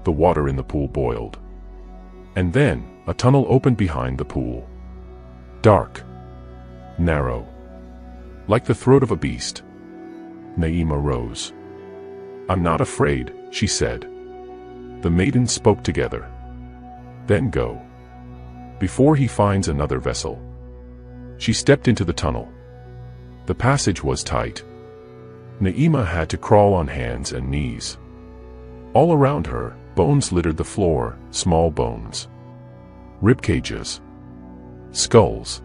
The water in the pool boiled. And then, a tunnel opened behind the pool. Dark. Narrow. Like the throat of a beast. Naima rose. "I'm not afraid," she said. The maidens spoke together. "Then go. Before he finds another vessel." She stepped into the tunnel. The passage was tight. Naima had to crawl on hands and knees. All around her, bones littered the floor, small bones. Rib cages. Skulls.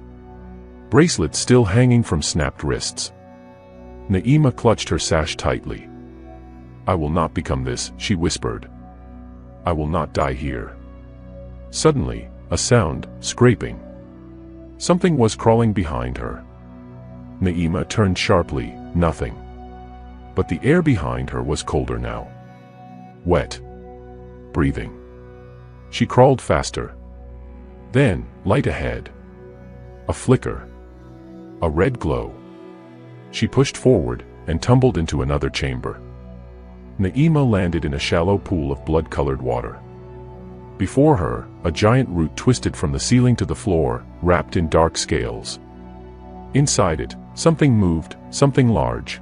Bracelets still hanging from snapped wrists. Naima clutched her sash tightly. "I will not become this," she whispered. "I will not die here." Suddenly, a sound, scraping. Something was crawling behind her. Naima turned sharply, nothing. But the air behind her was colder now. Wet. Breathing. She crawled faster. Then, light ahead. A flicker. A red glow. She pushed forward, and tumbled into another chamber. Naima landed in a shallow pool of blood-colored water. Before her, a giant root twisted from the ceiling to the floor, wrapped in dark scales. Inside it, something moved, something large.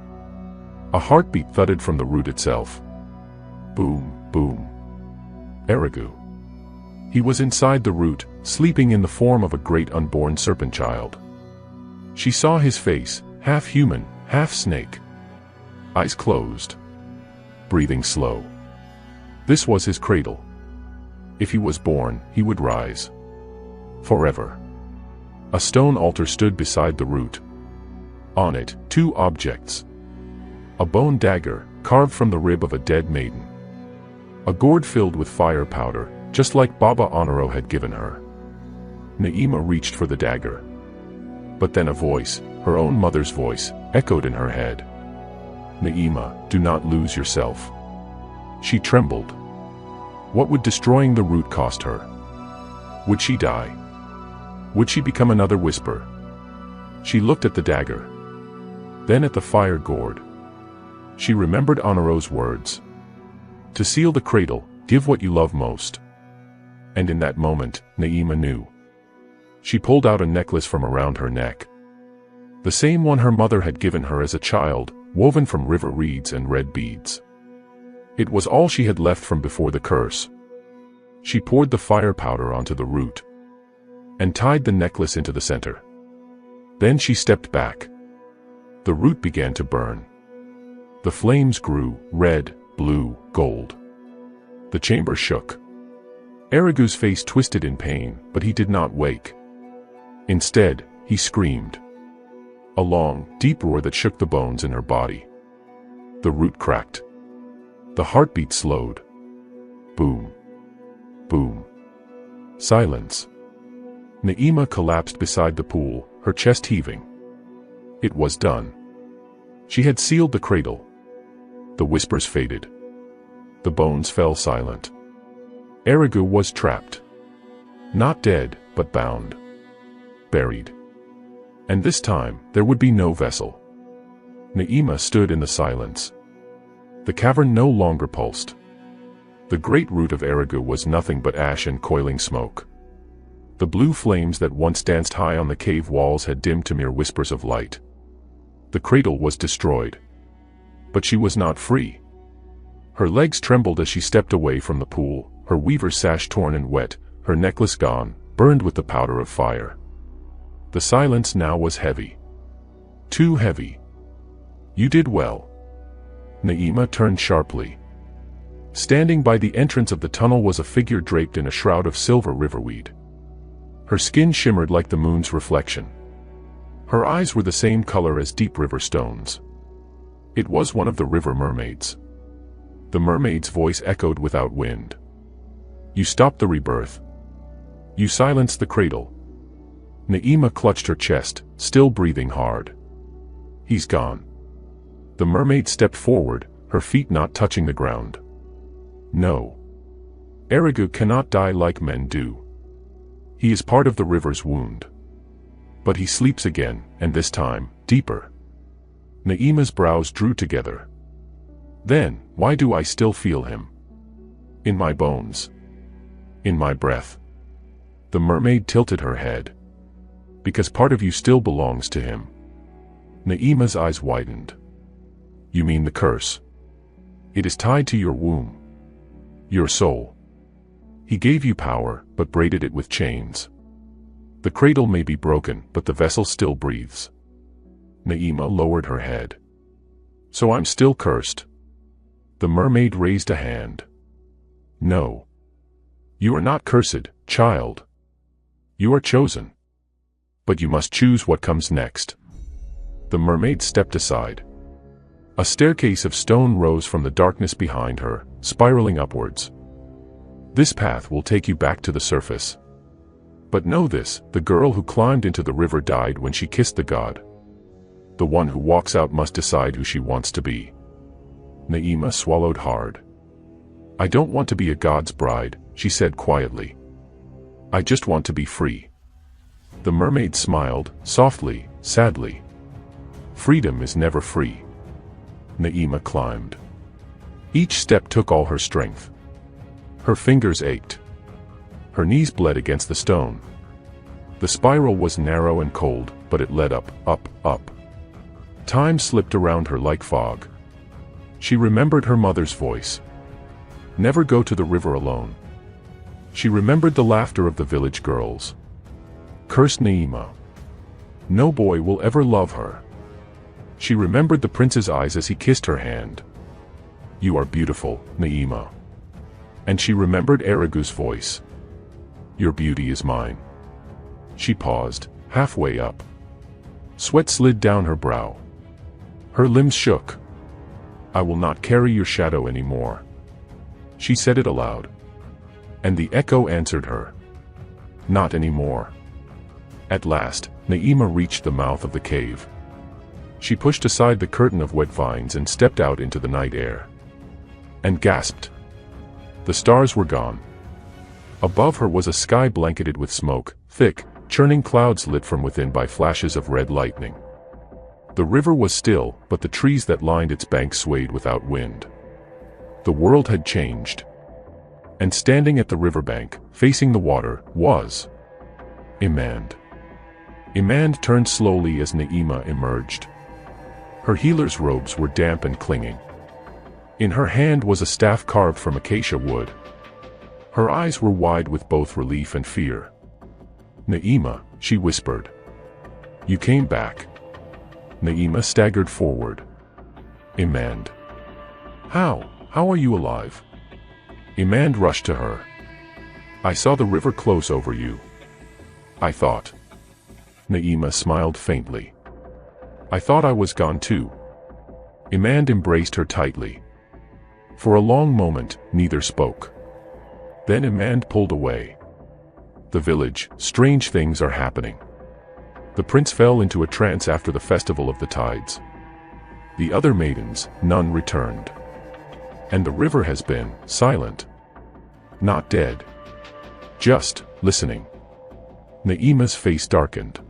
A heartbeat thudded from the root itself. Boom, boom. Erigu. He was inside the root, sleeping in the form of a great unborn serpent child. She saw his face, half human, half snake. Eyes closed. Breathing slow. This was his cradle. If he was born, he would rise. Forever. A stone altar stood beside the root. On it, two objects. A bone dagger, carved from the rib of a dead maiden. A gourd filled with fire powder, just like Baba Honoro had given her. Naima reached for the dagger. But then a voice, her own mother's voice, echoed in her head. Naima, do not lose yourself. She trembled. What would destroying the root cost her? Would she die? Would she become another whisper? She looked at the dagger. Then at the fire gourd. She remembered Honoro's words. To seal the cradle, give what you love most. And in that moment, Naima knew. She pulled out a necklace from around her neck. The same one her mother had given her as a child, woven from river reeds and red beads. It was all she had left from before the curse. She poured the fire powder onto the root and tied the necklace into the center. Then she stepped back. The root began to burn. The flames grew, red, blue, gold. The chamber shook. Aragu's face twisted in pain, but he did not wake. Instead, he screamed. A long, deep roar that shook the bones in her body. The root cracked. The heartbeat slowed. Boom. Boom. Silence. Naima collapsed beside the pool, her chest heaving. It was done. She had sealed the cradle. The whispers faded. The bones fell silent. Aragu was trapped. Not dead, but bound. Buried. And this time, there would be no vessel. Naima stood in the silence. The cavern no longer pulsed. The great root of Aragu was nothing but ash and coiling smoke. The blue flames that once danced high on the cave walls had dimmed to mere whispers of light. The cradle was destroyed. But she was not free. Her legs trembled as she stepped away from the pool, her weaver's sash torn and wet, her necklace gone, burned with the powder of fire. The silence now was heavy. Too heavy. You did well. Naima turned sharply. Standing by the entrance of the tunnel was a figure draped in a shroud of silver riverweed. Her skin shimmered like the moon's reflection. Her eyes were the same color as deep river stones. It was one of the river mermaids. The mermaid's voice echoed without wind. You stopped the rebirth. You silenced the cradle. Naima clutched her chest, still breathing hard. He's gone. The mermaid stepped forward, her feet not touching the ground. No. Aragu cannot die like men do. He is part of the river's wound. But he sleeps again, and this time, deeper. Naima's brows drew together. Then, why do I still feel him? In my bones. In my breath. The mermaid tilted her head. Because part of you still belongs to him. Naima's eyes widened. You mean the curse? It is tied to your womb. Your soul. He gave you power, but braided it with chains. The cradle may be broken, but the vessel still breathes. Naima lowered her head. So I'm still cursed? The mermaid raised a hand. No. You are not cursed, child. You are chosen. But you must choose what comes next. The mermaid stepped aside. A staircase of stone rose from the darkness behind her, spiraling upwards. This path will take you back to the surface. But know this, the girl who climbed into the river died when she kissed the god. The one who walks out must decide who she wants to be. Naima swallowed hard. I don't want to be a god's bride, she said quietly. I just want to be free. The mermaid smiled, softly, sadly. Freedom is never free. Naima climbed. Each step took all her strength. Her fingers ached. Her knees bled against the stone. The spiral was narrow and cold, but it led up, up, up. Time slipped around her like fog. She remembered her mother's voice. Never go to the river alone. She remembered the laughter of the village girls. Cursed Naima. no boy will ever love her. She remembered the prince's eyes as he kissed her hand. You are beautiful, Naima. And she remembered Aragu's voice. Your beauty is mine. She paused, halfway up. Sweat slid down her brow. Her limbs shook. I will not carry your shadow anymore. She said it aloud. And the echo answered her. Not anymore. At last, Naima reached the mouth of the cave. She pushed aside the curtain of wet vines and stepped out into the night air. And gasped. The stars were gone. Above her was a sky blanketed with smoke, thick, churning clouds lit from within by flashes of red lightning. The river was still, but the trees that lined its banks swayed without wind. The world had changed. And standing at the riverbank, facing the water, was Imand. Imand turned slowly as Naima emerged. Her healer's robes were damp and clinging. In her hand was a staff carved from acacia wood. Her eyes were wide with both relief and fear. Naima, she whispered. You came back. Naima staggered forward. Imand. How are you alive? Imand rushed to her. I saw the river close over you. I thought. Naima smiled faintly. I thought I was gone too. Imand embraced her tightly. For a long moment, neither spoke. Then Imand pulled away. The village, strange things are happening. The prince fell into a trance after the festival of the tides. The other maidens, none returned. And the river has been silent. Not dead. Just listening. Naima's face darkened.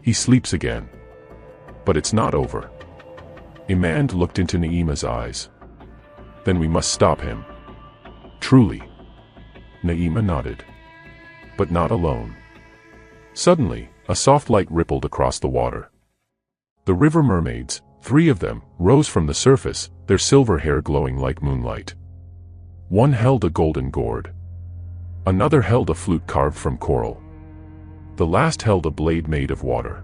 He sleeps again. But it's not over. Imand looked into Naima's eyes. Then we must stop him. Truly. Naima nodded. But not alone. Suddenly, a soft light rippled across the water. The river mermaids, 3 of them, rose from the surface, their silver hair glowing like moonlight. One held a golden gourd. Another held a flute carved from coral. The last held a blade made of water.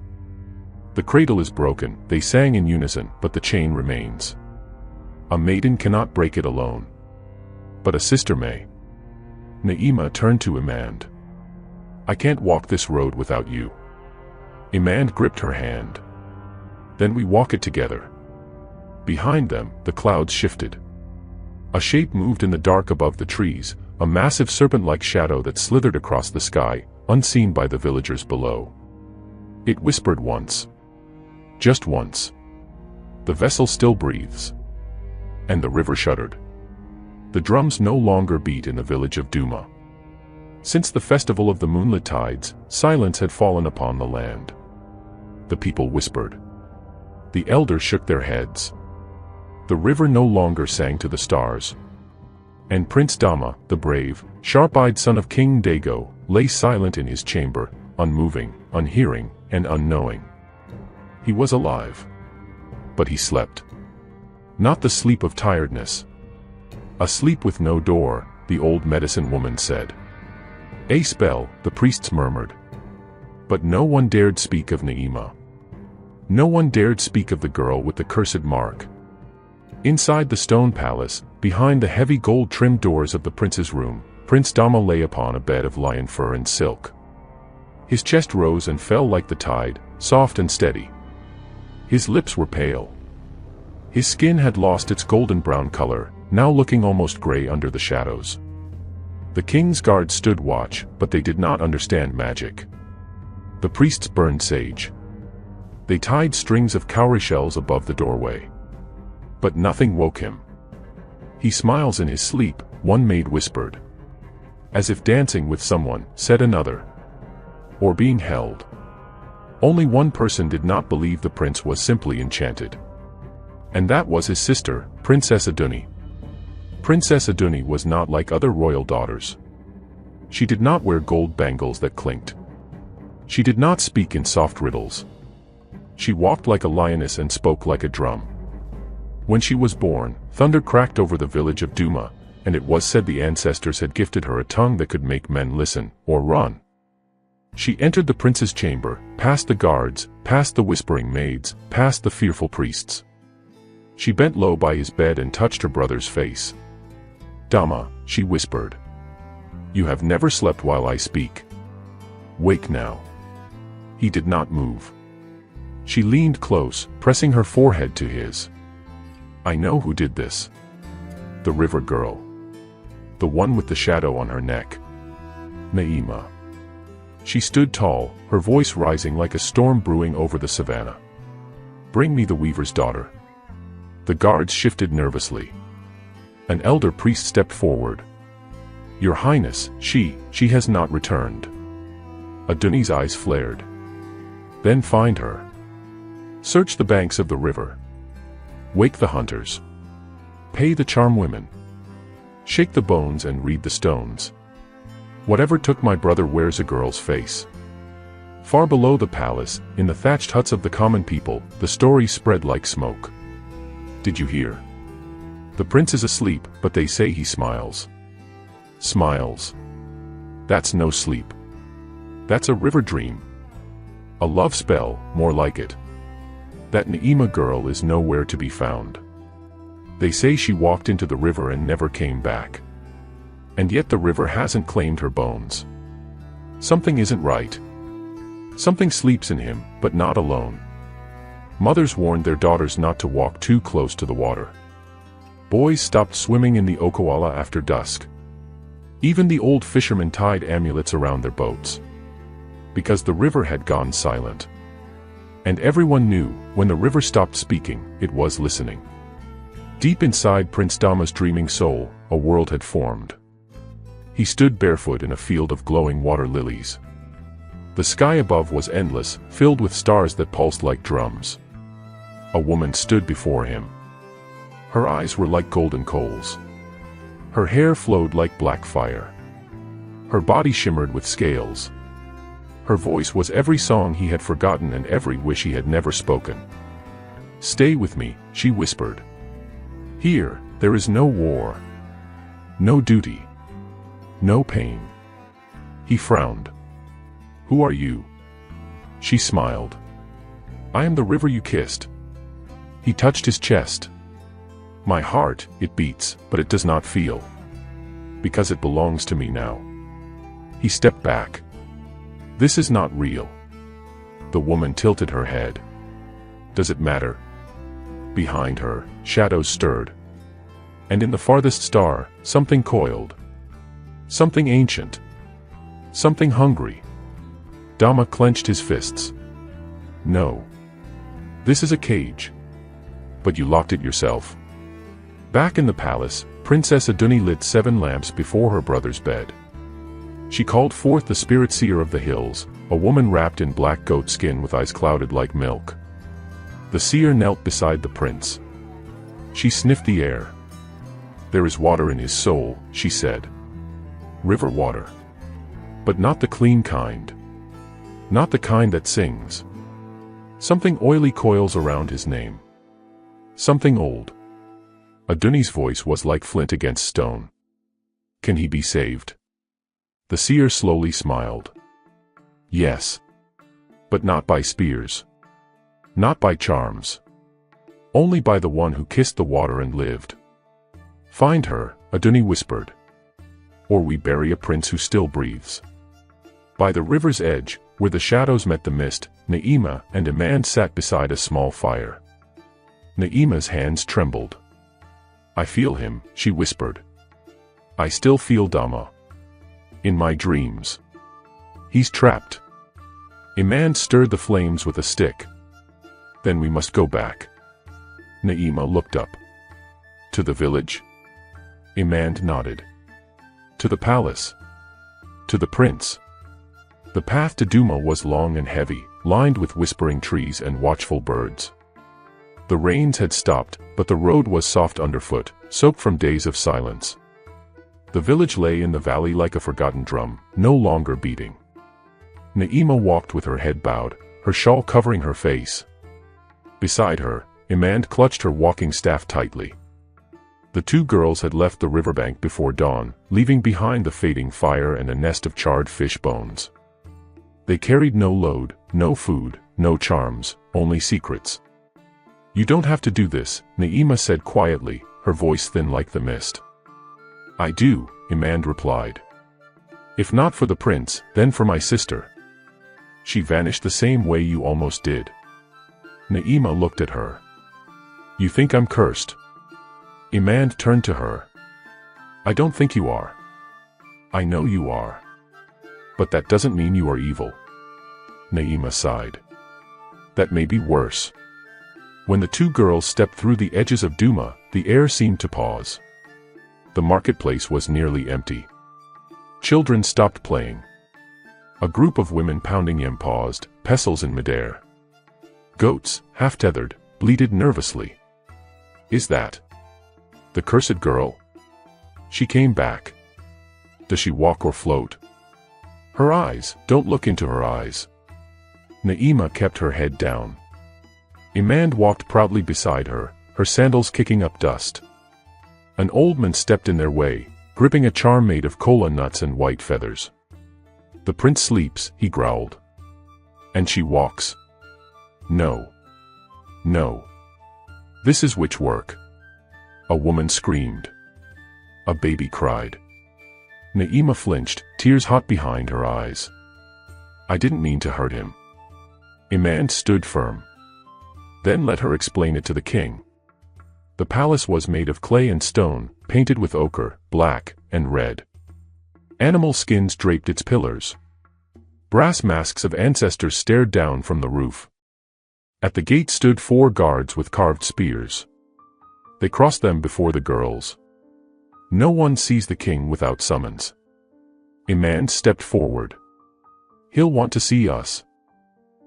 The cradle is broken, they sang in unison, but the chain remains. A maiden cannot break it alone. But a sister may. Naima turned to Imand. I can't walk this road without you. Imand gripped her hand. Then we walk it together. Behind them, the clouds shifted. A shape moved in the dark above the trees, a massive serpent-like shadow that slithered across the sky, unseen by the villagers below. It whispered once. Just once. The vessel still breathes. And the river shuddered. The drums no longer beat in the village of Duma. Since the festival of the moonlit tides, silence had fallen upon the land. The people whispered. The elders shook their heads. The river no longer sang to the stars. And Prince Dama, the brave, sharp-eyed son of King Dago, lay silent in his chamber, unmoving, unhearing, and unknowing. He was alive. But he slept. Not the sleep of tiredness. A sleep with no door, the old medicine woman said. A spell, the priests murmured. But no one dared speak of Naima. No one dared speak of the girl with the cursed mark. Inside the stone palace, behind the heavy gold-trimmed doors of the prince's room, Prince Dama lay upon a bed of lion fur and silk. His chest rose and fell like the tide, soft and steady. His lips were pale. His skin had lost its golden-brown color, now looking almost gray under the shadows. The king's guards stood watch, but they did not understand magic. The priests burned sage. They tied strings of cowrie shells above the doorway. But nothing woke him. He smiles in his sleep, one maid whispered. As if dancing with someone, said another. Or being held. Only one person did not believe the prince was simply enchanted. And that was his sister, Princess Aduni. Princess Aduni was not like other royal daughters. She did not wear gold bangles that clinked. She did not speak in soft riddles. She walked like a lioness and spoke like a drum. When she was born, thunder cracked over the village of Duma, and it was said the ancestors had gifted her a tongue that could make men listen, or run. She entered the prince's chamber, past the guards, past the whispering maids, past the fearful priests. She bent low by his bed and touched her brother's face. "Dama," she whispered. "You have never slept while I speak. Wake now." He did not move. She leaned close, pressing her forehead to his. "I know who did this. The river girl. The one with the shadow on her neck. Naima." She stood tall, her voice rising like a storm brewing over the savannah. "Bring me the weaver's daughter." The guards shifted nervously. An elder priest stepped forward. "Your Highness, she has not returned." Aduni's eyes flared. "Then find her. Search the banks of the river. Wake the hunters. Pay the charm women. Shake the bones and read the stones. Whatever took my brother wears a girl's face." Far below the palace, in the thatched huts of the common people, the story spread like smoke. "Did you hear? The prince is asleep, but they say he smiles." "Smiles? That's no sleep. That's a river dream. A love spell, more like it. That Naima girl is nowhere to be found. They say she walked into the river and never came back. And yet the river hasn't claimed her bones. Something isn't right. Something sleeps in him, but not alone." Mothers warned their daughters not to walk too close to the water. Boys stopped swimming in the Okawala after dusk. Even the old fishermen tied amulets around their boats. Because the river had gone silent. And everyone knew, when the river stopped speaking, it was listening. Deep inside Prince Dama's dreaming soul, a world had formed. He stood barefoot in a field of glowing water lilies. The sky above was endless, filled with stars that pulsed like drums. A woman stood before him. Her eyes were like golden coals. Her hair flowed like black fire. Her body shimmered with scales. Her voice was every song he had forgotten and every wish he had never spoken. "Stay with me," she whispered. "Here, there is no war. No duty. No pain." He frowned. "Who are you?" She smiled. "I am the river you kissed." He touched his chest. "My heart, it beats, but it does not feel. Because it belongs to me now." He stepped back. "This is not real." The woman tilted her head. "Does it matter?" Behind her, shadows stirred. And in the farthest star, something coiled. Something ancient. Something hungry. Dama clenched his fists. "No. This is a cage. But you locked it yourself." Back in the palace, Princess Aduni lit 7 lamps before her brother's bed. She called forth the spirit seer of the hills, a woman wrapped in black goat skin with eyes clouded like milk. The seer knelt beside the prince. She sniffed the air. "There is water in his soul," she said. "River water. But not the clean kind. Not the kind that sings. Something oily coils around his name. Something old." Aduni's voice was like flint against stone. "Can he be saved?" The seer slowly smiled. "Yes. But not by spears. Not by charms. Only by the one who kissed the water and lived." "Find her," Aduni whispered. "Or we bury a prince who still breathes." By the river's edge, where the shadows met the mist, Naima and Iman sat beside a small fire. Naima's hands trembled. "I feel him," she whispered. "I still feel Dama. In my dreams. He's trapped." Iman stirred the flames with a stick. "Then we must go back." Naima looked up. "To the village?" Iman nodded. "To the palace. To the prince." The path to Duma was long and heavy, lined with whispering trees and watchful birds. The rains had stopped, but the road was soft underfoot, soaked from days of silence. The village lay in the valley like a forgotten drum, no longer beating. Naima walked with her head bowed, her shawl covering her face. Beside her, Imand clutched her walking staff tightly. The 2 girls had left the riverbank before dawn, leaving behind the fading fire and a nest of charred fish bones. They carried no load, no food, no charms, only secrets. You don't have to do this, Naima said quietly, her voice thin like the mist. I do, Imand replied. If not for the prince, then for my sister. She vanished the same way you almost did. Naima looked at her. You think I'm cursed? Imand turned to her. I don't think you are. I know you are. But that doesn't mean you are evil. Naima sighed. That may be worse. When the two girls stepped through the edges of Duma, the air seemed to pause. The marketplace was nearly empty. Children stopped playing. A group of women pounding yam paused, pestles in midair. Goats, half-tethered, bleated nervously. Is that the cursed girl? She came back. Does she walk or float? Her eyes, don't look into her eyes. Naima kept her head down. Imand walked proudly beside her, her sandals kicking up dust. An old man stepped in their way, gripping a charm made of kola nuts and white feathers. The prince sleeps, he growled. And she walks. No. No. This is witch work. A woman screamed. A baby cried. Naima flinched, tears hot behind her eyes. I didn't mean to hurt him. Imand stood firm. Then let her explain it to the king. The palace was made of clay and stone, painted with ochre, black, and red. Animal skins draped its pillars. Brass masks of ancestors stared down from the roof. At the gate stood 4 guards with carved spears. They crossed them before the girls. No one sees the king without summons. Imand stepped forward. He'll want to see us.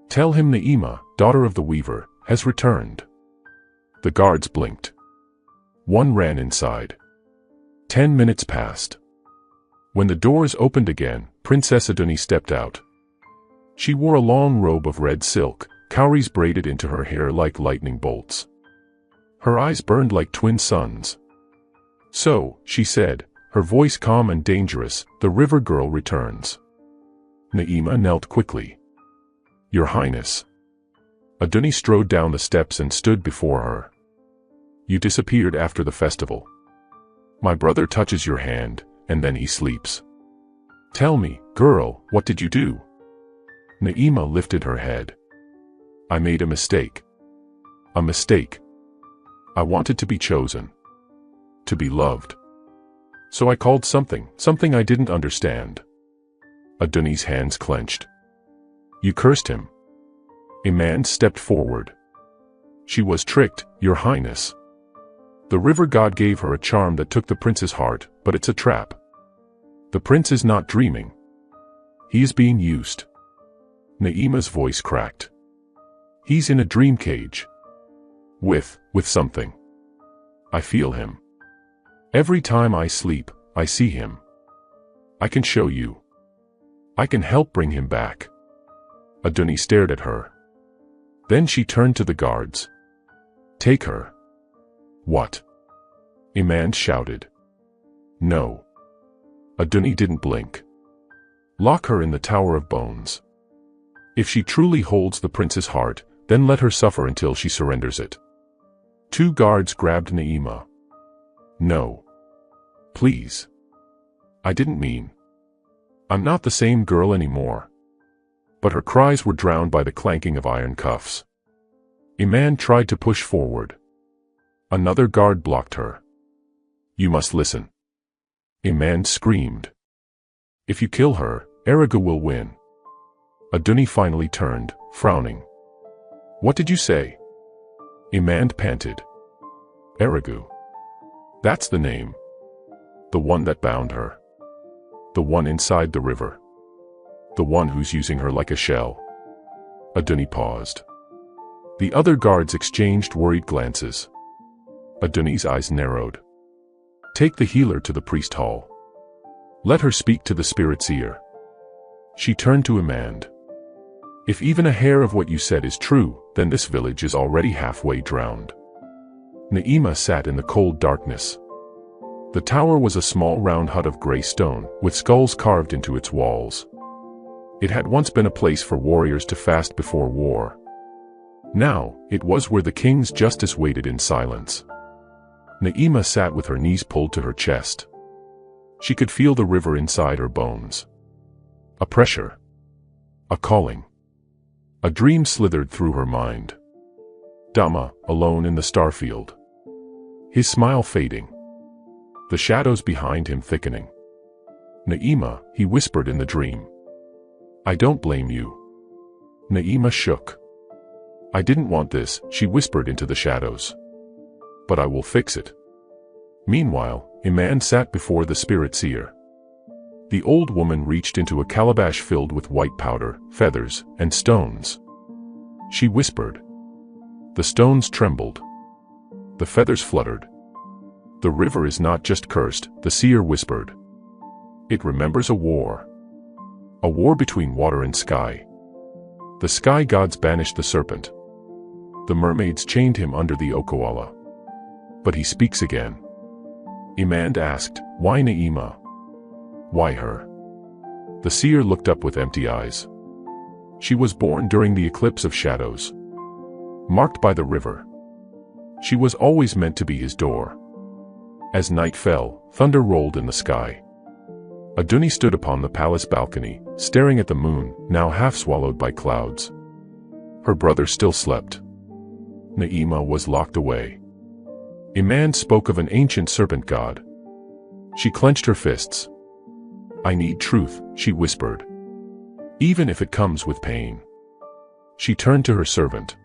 Tell him Naima, daughter of the weaver, has returned. The guards blinked. One ran inside. 10 minutes passed. When the doors opened again, Princess Aduni stepped out. She wore a long robe of red silk, cowries braided into her hair like lightning bolts. Her eyes burned like twin suns. So, she said, her voice calm and dangerous, the river girl returns. Naima knelt quickly. Your Highness. Aduni strode down the steps and stood before her. You disappeared after the festival. My brother touches your hand, and then he sleeps. Tell me, girl, what did you do? Naima lifted her head. I made a mistake. A mistake. I wanted to be chosen. To be loved. So I called something I didn't understand. Aduni's hands clenched. You cursed him. Imand stepped forward. She was tricked, Your Highness. The river god gave her a charm that took the prince's heart, but it's a trap. The prince is not dreaming. He is being used. Naima's voice cracked. He's in a dream cage. With something. I feel him. Every time I sleep, I see him. I can show you. I can help bring him back. Aduni stared at her. Then she turned to the guards. Take her. What? Imand shouted. No. Aduni didn't blink. Lock her in the Tower of Bones. If she truly holds the prince's heart, then let her suffer until she surrenders it. 2 guards grabbed Naima. No. Please. I didn't mean. I'm not the same girl anymore. But her cries were drowned by the clanking of iron cuffs. Imand tried to push forward. Another guard blocked her. You must listen. Imand screamed. If you kill her, Eriga will win. Aduni finally turned, frowning. What did you say? Imand panted. Erigu. That's the name. The one that bound her. The one inside the river. The one who's using her like a shell. Aduni paused. The other guards exchanged worried glances. Aduni's eyes narrowed. Take the healer to the priest hall. Let her speak to the spirit's ear. She turned to Imand. If even a hair of what you said is true, then this village is already halfway drowned. Naima sat in the cold darkness. The tower was a small round hut of gray stone, with skulls carved into its walls. It had once been a place for warriors to fast before war. Now, it was where the king's justice waited in silence. Naima sat with her knees pulled to her chest. She could feel the river inside her bones. A pressure. A calling. A dream slithered through her mind. Dama, alone in the starfield. His smile fading. The shadows behind him thickening. Naima, he whispered in the dream. I don't blame you. Naima shook. I didn't want this, she whispered into the shadows. But I will fix it. Meanwhile, Iman sat before the spirit seer. The old woman reached into a calabash filled with white powder, feathers, and stones. She whispered. The stones trembled. The feathers fluttered. The river is not just cursed, the seer whispered. It remembers a war. A war between water and sky. The sky gods banished the serpent. The mermaids chained him under the Okoala. But he speaks again. Iman asked, why Naima? Why her? The seer looked up with empty eyes. She was born during the eclipse of shadows. Marked by the river. She was always meant to be his door. As night fell, thunder rolled in the sky. Aduni stood upon the palace balcony, staring at the moon, now half swallowed by clouds. Her brother still slept. Naima was locked away. Iman spoke of an ancient serpent god. She clenched her fists. I need truth, she whispered. Even if it comes with pain. She turned to her servant.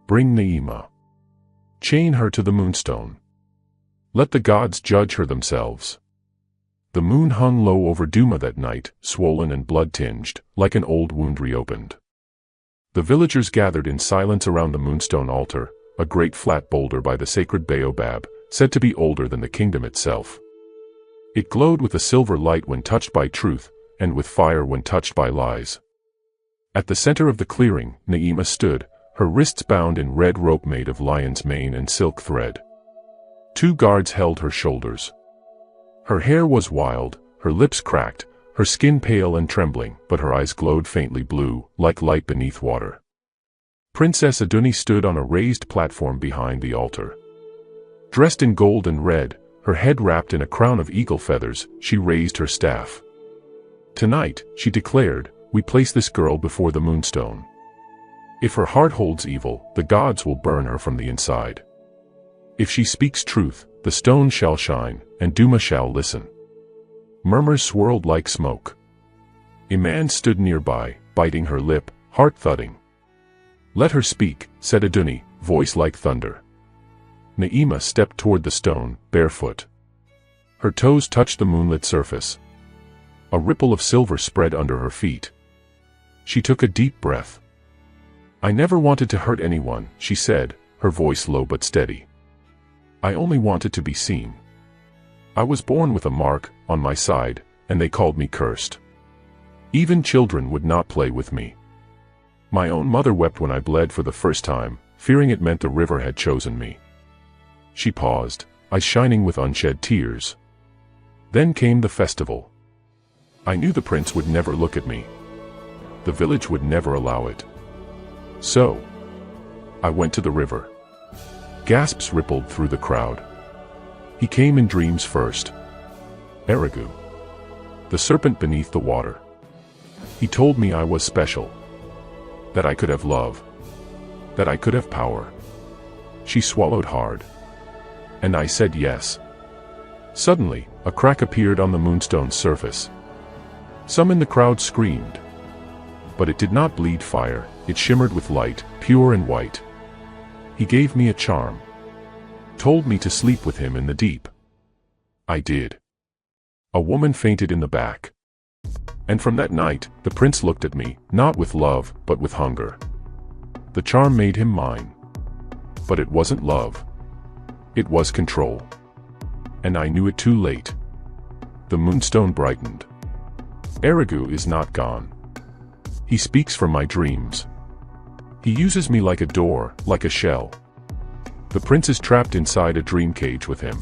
Bring Naima. Chain her to the moonstone. Let the gods judge her themselves. The moon hung low over Duma that night, swollen and blood-tinged, like an old wound reopened. The villagers gathered in silence around the moonstone altar, a great flat boulder by the sacred baobab, said to be older than the kingdom itself. It glowed with a silver light when touched by truth, and with fire when touched by lies. At the center of the clearing, Naima stood, her wrists bound in red rope made of lion's mane and silk thread. 2 guards held her shoulders. Her hair was wild, her lips cracked, her skin pale and trembling, but her eyes glowed faintly blue, like light beneath water. Princess Aduni stood on a raised platform behind the altar. Dressed in gold and red, her head wrapped in a crown of eagle feathers, she raised her staff. Tonight, she declared, we place this girl before the moonstone. If her heart holds evil, the gods will burn her from the inside. If she speaks truth, the stone shall shine, and Duma shall listen. Murmurs swirled like smoke. Iman stood nearby, biting her lip, heart thudding. Let her speak, said Aduni, voice like thunder. Naima stepped toward the stone, barefoot. Her toes touched the moonlit surface. A ripple of silver spread under her feet. She took a deep breath. I never wanted to hurt anyone, she said, her voice low but steady. I only wanted to be seen. I was born with a mark on my side, and they called me cursed. Even children would not play with me. My own mother wept when I bled for the first time, fearing it meant the river had chosen me. She paused, eyes shining with unshed tears. Then came the festival. I knew the prince would never look at me. The village would never allow it. So, I went to the river. Gasps rippled through the crowd. He came in dreams first. Erigu. The serpent beneath the water. He told me I was special. That I could have love. That I could have power. She swallowed hard. And I said yes. Suddenly, a crack appeared on the moonstone's surface. Some in the crowd screamed. But it did not bleed fire, it shimmered with light, pure and white. He gave me a charm. Told me to sleep with him in the deep. I did. A woman fainted in the back. And from that night, the prince looked at me, not with love, but with hunger. The charm made him mine. But it wasn't love. It was control. And I knew it too late. The moonstone brightened. Erigu is not gone. He speaks from my dreams. He uses me like a door, like a shell. The prince is trapped inside a dream cage with him.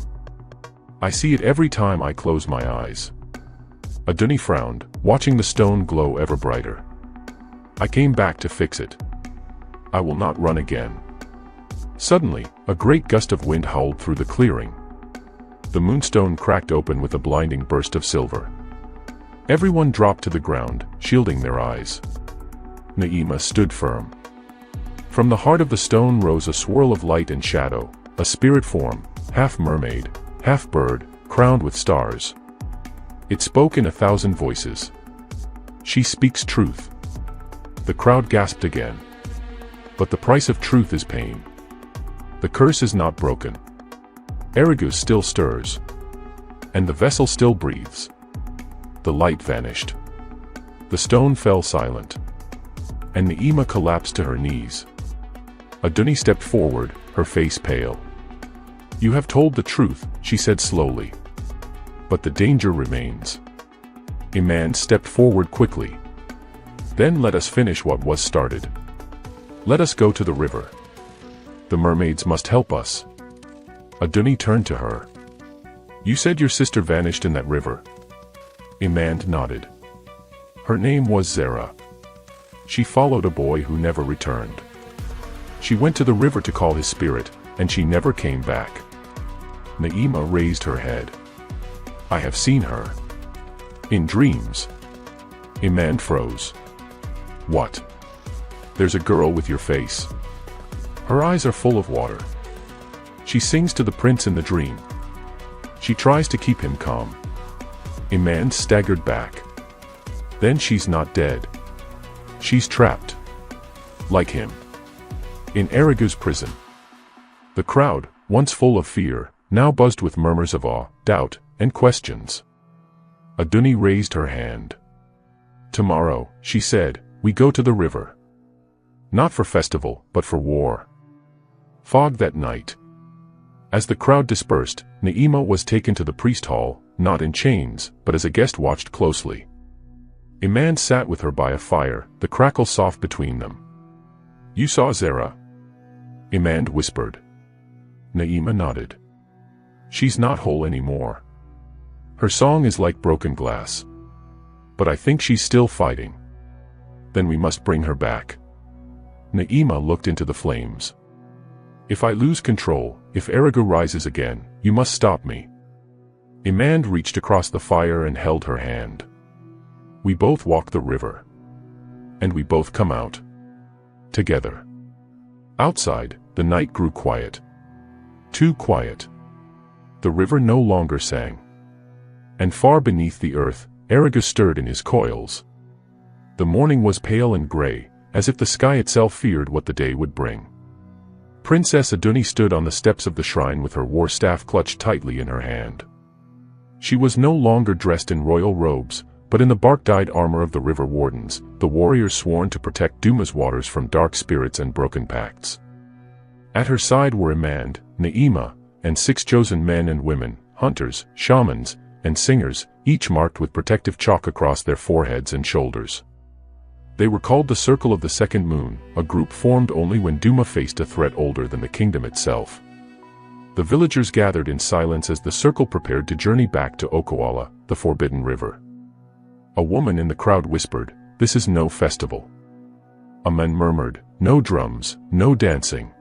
I see it every time I close my eyes. Aduni frowned, watching the stone glow ever brighter. I came back to fix it. I will not run again. Suddenly, a great gust of wind howled through the clearing. The moonstone cracked open with a blinding burst of silver. Everyone dropped to the ground, shielding their eyes. Naima stood firm. From the heart of the stone rose a swirl of light and shadow, a spirit form, half mermaid, half bird, crowned with stars. It spoke in 1,000 voices. She speaks truth. The crowd gasped again. But the price of truth is pain. The curse is not broken. Erigus still stirs. And the vessel still breathes. The light vanished. The stone fell silent. And Naima collapsed to her knees. Aduni stepped forward, her face pale. You have told the truth, she said slowly. But the danger remains. Iman stepped forward quickly. Then let us finish what was started. Let us go to the river. The mermaids must help us. Aduni turned to her. You said your sister vanished in that river. Iman nodded. Her name was Zara. She followed a boy who never returned. She went to the river to call his spirit, and she never came back. Naima raised her head. I have seen her. In dreams. Iman froze. What? There's a girl with your face. Her eyes are full of water. She sings to the prince in the dream. She tries to keep him calm. Iman staggered back. Then she's not dead. She's trapped. Like him. In Erigu's prison. The crowd, once full of fear, now buzzed with murmurs of awe, doubt, and questions. Aduni raised her hand. Tomorrow, she said, we go to the river. Not for festival, but for war. Fog that night. As the crowd dispersed, Naima was taken to the priest hall, not in chains, but as a guest watched closely. A man sat with her by a fire, the crackle soft between them. You saw Zara? Iman whispered. Naima nodded. She's not whole anymore. Her song is like broken glass. But I think she's still fighting. Then we must bring her back. Naima looked into the flames. If I lose control, if Erigu rises again, you must stop me. Iman reached across the fire and held her hand. We both walk the river. And we both come out. Together. Outside, the night grew quiet. Too quiet. The river no longer sang. And far beneath the earth, Erigu stirred in his coils. The morning was pale and gray, as if the sky itself feared what the day would bring. Princess Aduni stood on the steps of the shrine with her war staff clutched tightly in her hand. She was no longer dressed in royal robes, but in the bark-dyed armor of the river wardens, the warriors sworn to protect Duma's waters from dark spirits and broken pacts. At her side were Imand, Naima, and 6 chosen men and women, hunters, shamans, and singers, each marked with protective chalk across their foreheads and shoulders. They were called the Circle of the Second Moon, a group formed only when Duma faced a threat older than the kingdom itself. The villagers gathered in silence as the circle prepared to journey back to Okawala, the Forbidden River. A woman in the crowd whispered, "This is no festival." A man murmured, "No drums, no dancing."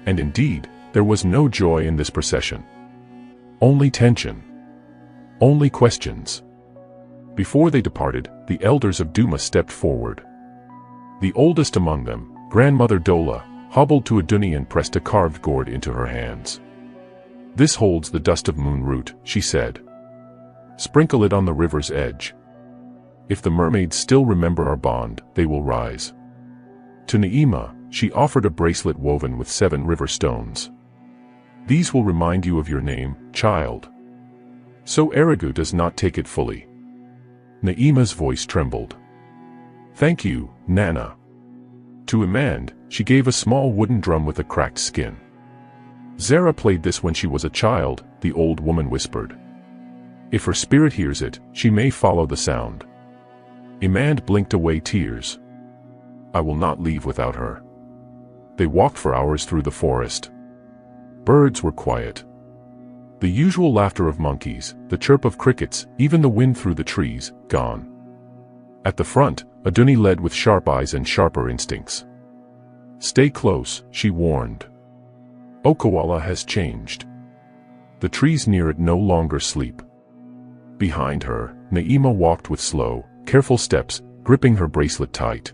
And indeed, there was no joy in this procession. Only tension. Only questions. Before they departed, the elders of Duma stepped forward. The oldest among them, Grandmother Dola, hobbled to Aduni and pressed a carved gourd into her hands. "This holds the dust of moon root," she said. "Sprinkle it on the river's edge. If the mermaids still remember our bond, they will rise." To Naima, she offered a bracelet woven with 7 river stones. "These will remind you of your name, child. So Erigu does not take it fully." Naima's voice trembled. "Thank you, Nana." To Imand, she gave a small wooden drum with a cracked skin. "Zara played this when she was a child," the old woman whispered. "If her spirit hears it, she may follow the sound." Imand blinked away tears. "I will not leave without her." They walked for hours through the forest. Birds were quiet. The usual laughter of monkeys, the chirp of crickets, even the wind through the trees, gone. At the front, Aduni led with sharp eyes and sharper instincts. "Stay close," she warned. Okawala has changed. The trees near it no longer sleep. Behind her, Naima walked with slow, careful steps, gripping her bracelet tight.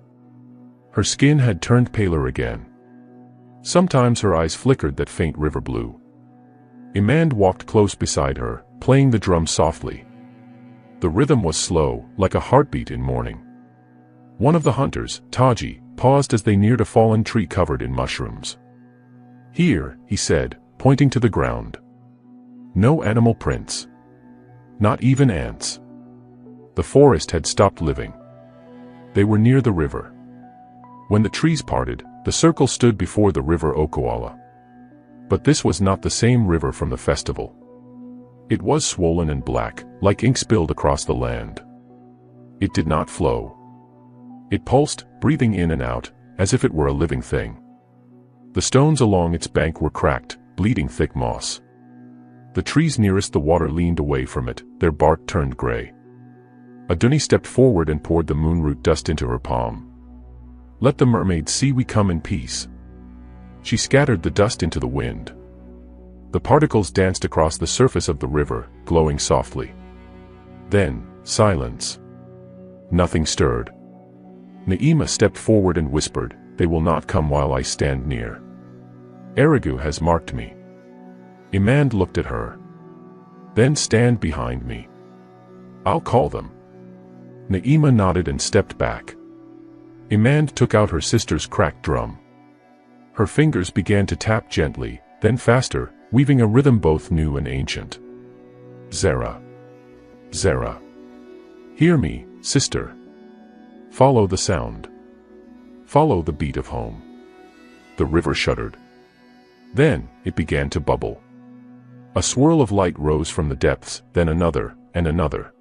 Her skin had turned paler again. Sometimes her eyes flickered that faint river blue. Imand walked close beside her, playing the drum softly. The rhythm was slow, like a heartbeat in mourning. One of the hunters, Taji, paused as they neared a fallen tree covered in mushrooms. "Here," he said, pointing to the ground. No animal prints. Not even ants. The forest had stopped living. They were near the river. When the trees parted, the circle stood before the river Okawala. But this was not the same river from the festival. It was swollen and black, like ink spilled across the land. It did not flow. It pulsed, breathing in and out, as if it were a living thing. The stones along its bank were cracked, bleeding thick moss. The trees nearest the water leaned away from it, their bark turned gray. Aduni stepped forward and poured the moonroot dust into her palm. "Let the mermaids see we come in peace." She scattered the dust into the wind. The particles danced across the surface of the river, glowing softly. Then, silence. Nothing stirred. Naima stepped forward and whispered, "They will not come while I stand near. Erigu has marked me." Imand looked at her. "Then stand behind me. I'll call them." Naima nodded and stepped back. Imand took out her sister's cracked drum. Her fingers began to tap gently, then faster, weaving a rhythm both new and ancient. "Zera. Zera. Hear me, sister. Follow the sound. Follow the beat of home." The river shuddered. Then, it began to bubble. A swirl of light rose from the depths, then another, and another.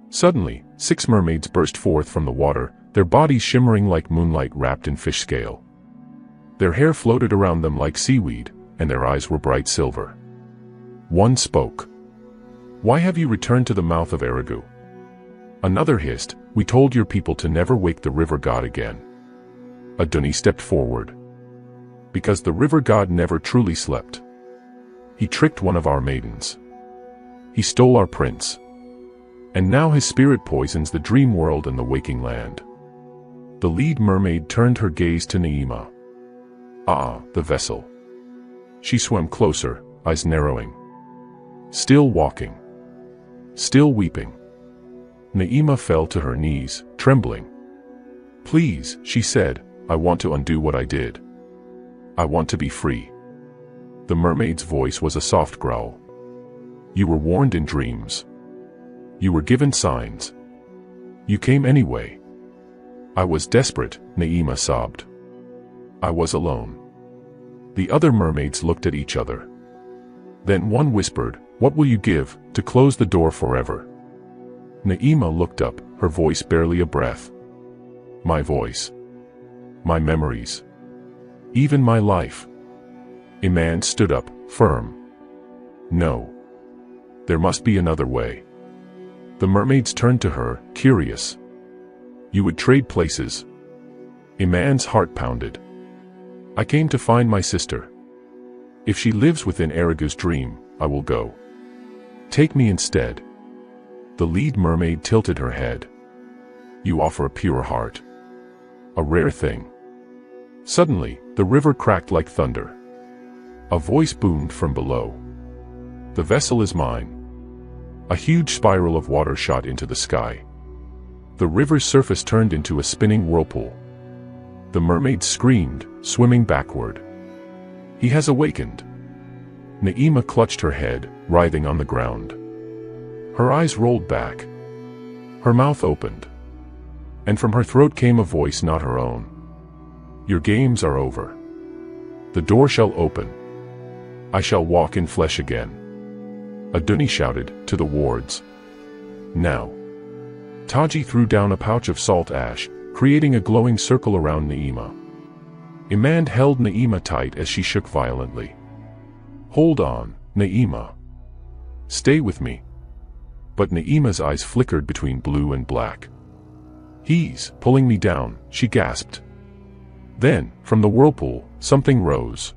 Suddenly, 6 mermaids burst forth from the water, their bodies shimmering like moonlight wrapped in fish scale. Their hair floated around them like seaweed, and their eyes were bright silver. One spoke. "Why have you returned to the mouth of Erigu?" Another hissed, "We told your people to never wake the river god again." Aduni stepped forward. "Because the river god never truly slept. He tricked one of our maidens. He stole our prince. And now his spirit poisons the dream world and the waking land." The lead mermaid turned her gaze to Naima. The vessel. She swam closer, eyes narrowing. Still walking. Still weeping. Naima fell to her knees, trembling. "Please," she said, "I want to undo what I did. I want to be free." The mermaid's voice was a soft growl. "You were warned in dreams. You were given signs. You came anyway." "I was desperate," Naima sobbed. "I was alone." The other mermaids looked at each other. Then one whispered, "What will you give, to close the door forever?" Naima looked up, her voice barely a breath. "My voice. My memories. Even my life." Imand stood up, firm. "No. There must be another way." The mermaids turned to her, curious. "You would trade places?" Imand's heart pounded. "I came to find my sister. If she lives within Erigu's dream, I will go. Take me instead." The lead mermaid tilted her head. "You offer a pure heart. A rare thing." Suddenly, the river cracked like thunder. A voice boomed from below. "The vessel is mine." A huge spiral of water shot into the sky. The river's surface turned into a spinning whirlpool. The mermaid screamed, swimming backward. "He has awakened." Naima clutched her head, writhing on the ground. Her eyes rolled back. Her mouth opened. And from her throat came a voice not her own. "Your games are over. The door shall open. I shall walk in flesh again." Aduni shouted, to the wards. "Now." Taji threw down a pouch of salt ash, creating a glowing circle around Naima. Imand held Naima tight as she shook violently. "Hold on, Naima. stay with me." But Na'ima's eyes flickered between blue and black. "He's pulling me down," she gasped. Then, from the whirlpool, something rose.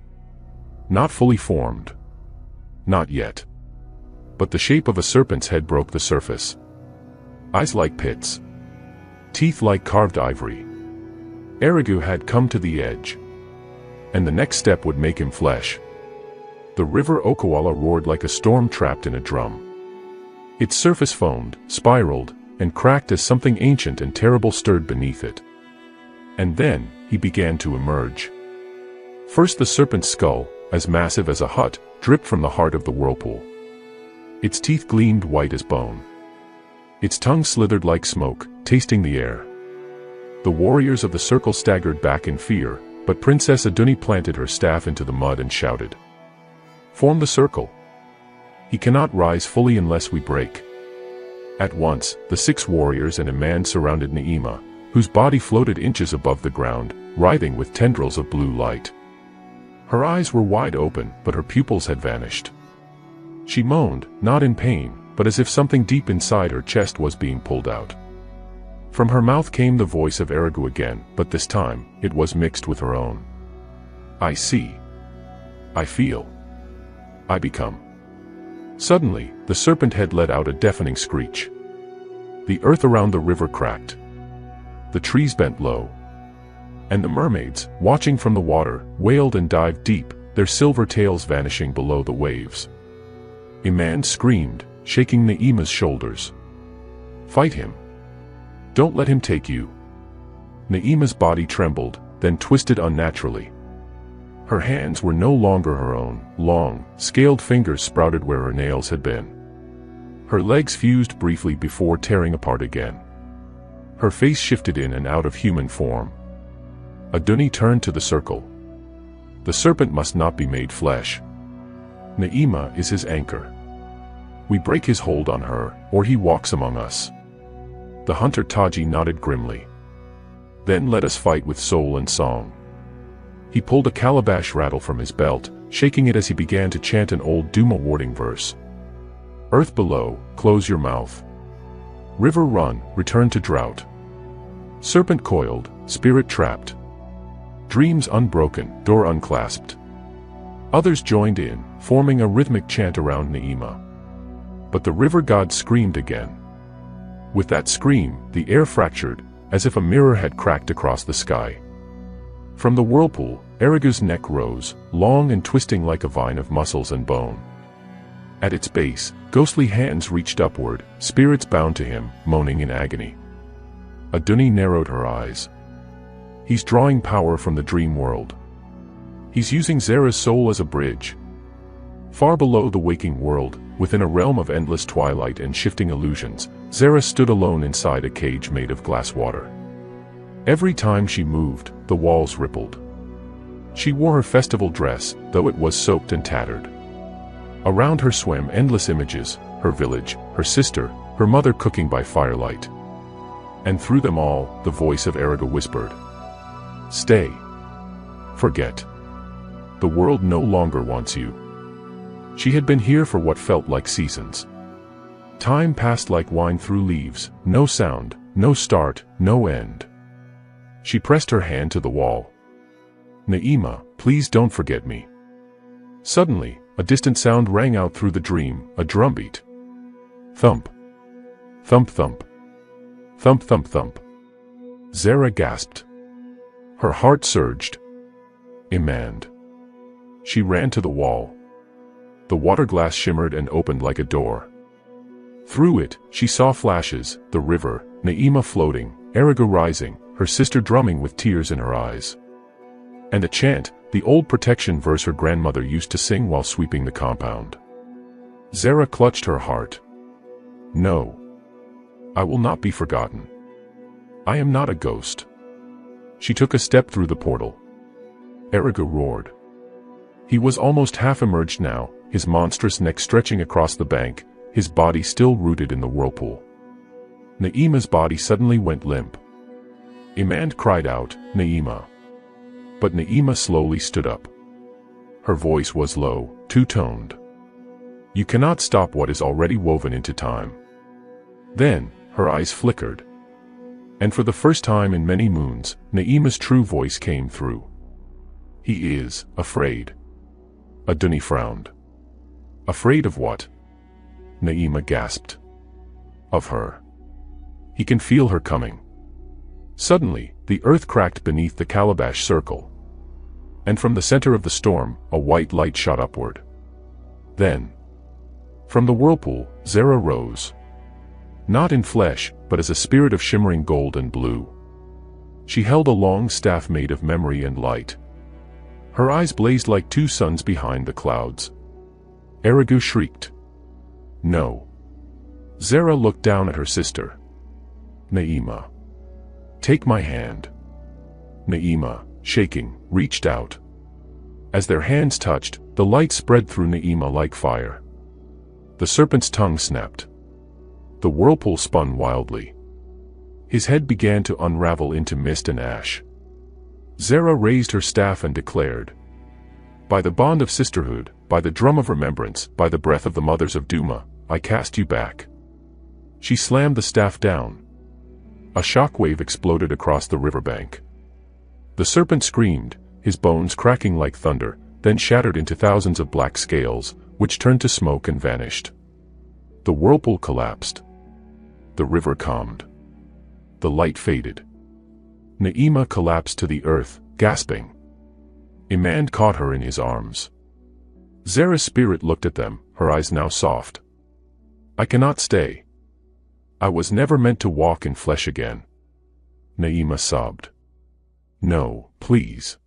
Not fully formed. Not yet. But the shape of a serpent's head broke the surface. Eyes like pits. Teeth like carved ivory. Erigu had come to the edge. And the next step would make him flesh. The river Okawala roared like a storm trapped in a drum. Its surface foamed, spiraled, and cracked as something ancient and terrible stirred beneath it. And then, he began to emerge. First the serpent's skull, as massive as a hut, dripped from the heart of the whirlpool. Its teeth gleamed white as bone. Its tongue slithered like smoke, tasting the air. The warriors of the circle staggered back in fear, but Princess Aduni planted her staff into the mud and shouted, "Form the circle. He cannot rise fully unless we break." At once, the 6 warriors and a man surrounded Na'ima, whose body floated inches above the ground, writhing with tendrils of blue light. Her eyes were wide open, but her pupils had vanished. She moaned, not in pain, but as if something deep inside her chest was being pulled out. From her mouth came the voice of Erigu again, but this time, it was mixed with her own. "I see. I feel. I become." Suddenly, the serpent head let out a deafening screech. The earth around the river cracked. The trees bent low. And the mermaids, watching from the water, wailed and dived deep, their silver tails vanishing below the waves. A man screamed, shaking Na'ima's shoulders. "Fight him. Don't let him take you." Na'ima's body trembled, then twisted unnaturally. Her hands were no longer her own. Long, scaled fingers sprouted where her nails had been. Her legs fused briefly before tearing apart again. Her face shifted in and out of human form. Aduni turned to the circle. The serpent must not be made flesh. Na'ima is his anchor. We break his hold on her, or he walks among us. The hunter Taji nodded grimly. "Then let us fight with soul and song." He pulled a calabash rattle from his belt, shaking it as he began to chant an old Duma warding verse. "Earth below, close your mouth. River run, return to drought. Serpent coiled, spirit trapped. Dreams unbroken, door unclasped." Others joined in, forming a rhythmic chant around Na'ima. But the river god screamed again. With that scream, the air fractured, as if a mirror had cracked across the sky. From the whirlpool, Erigu's neck rose, long and twisting like a vine of muscles and bone. At its base, ghostly hands reached upward, spirits bound to him, moaning in agony. Aduni narrowed her eyes. He's drawing power from the dream world. He's using Zera's soul as a bridge. Far below the waking world, within a realm of endless twilight and shifting illusions, Zera stood alone inside a cage made of glass water. Every time she moved, the walls rippled. She wore her festival dress, though it was soaked and tattered. Around her swam endless images, her village, her sister, her mother cooking by firelight. And through them all, the voice of Erigu whispered, "Stay. Forget. The world no longer wants you." She had been here for what felt like seasons. Time passed like wine through leaves, no sound, no start, no end. She pressed her hand to the wall. "Na'ima, please don't forget me." Suddenly, a distant sound rang out through the dream, a drumbeat. Thump. Thump thump. Thump thump thump. Zera gasped. Her heart surged. Imand. She ran to the wall. The water glass shimmered and opened like a door. Through it, she saw flashes, the river, Na'ima floating, Erigu rising, her sister drumming with tears in her eyes. And a chant, the old protection verse her grandmother used to sing while sweeping the compound. Zera clutched her heart. "No. I will not be forgotten. I am not a ghost." She took a step through the portal. Erigu roared. He was almost half emerged now, his monstrous neck stretching across the bank, his body still rooted in the whirlpool. Na'ima's body suddenly went limp. Imand cried out, "Na'ima." But Na'ima slowly stood up. Her voice was low, two-toned. You cannot stop what is already woven into time. Then, her eyes flickered. And for the first time in many moons, Na'ima's true voice came through. He is afraid. Aduni frowned. Afraid of what? Na'ima gasped. Of her. He can feel her coming. Suddenly, the earth cracked beneath the calabash circle. And from the center of the storm, a white light shot upward. Then, from the whirlpool, Zara rose. Not in flesh, but as a spirit of shimmering gold and blue. She held a long staff made of memory and light. Her eyes blazed like two suns behind the clouds. Erigu shrieked. No. Zara looked down at her sister. Na'ima. Take my hand. Na'ima, shaking, reached out. As their hands touched, the light spread through Na'ima like fire. The serpent's tongue snapped. The whirlpool spun wildly. His head began to unravel into mist and ash. Zara raised her staff and declared, by the bond of sisterhood, by the drum of remembrance, by the breath of the mothers of Duma, I cast you back. She slammed the staff down. A shockwave exploded across the riverbank. The serpent screamed, his bones cracking like thunder, then shattered into thousands of black scales, which turned to smoke and vanished. The whirlpool collapsed. The river calmed. The light faded. Na'ima collapsed to the earth, gasping. Imand caught her in his arms. Zara's spirit looked at them, her eyes now soft. I cannot stay. I was never meant to walk in flesh again. Na'ima sobbed. No, please.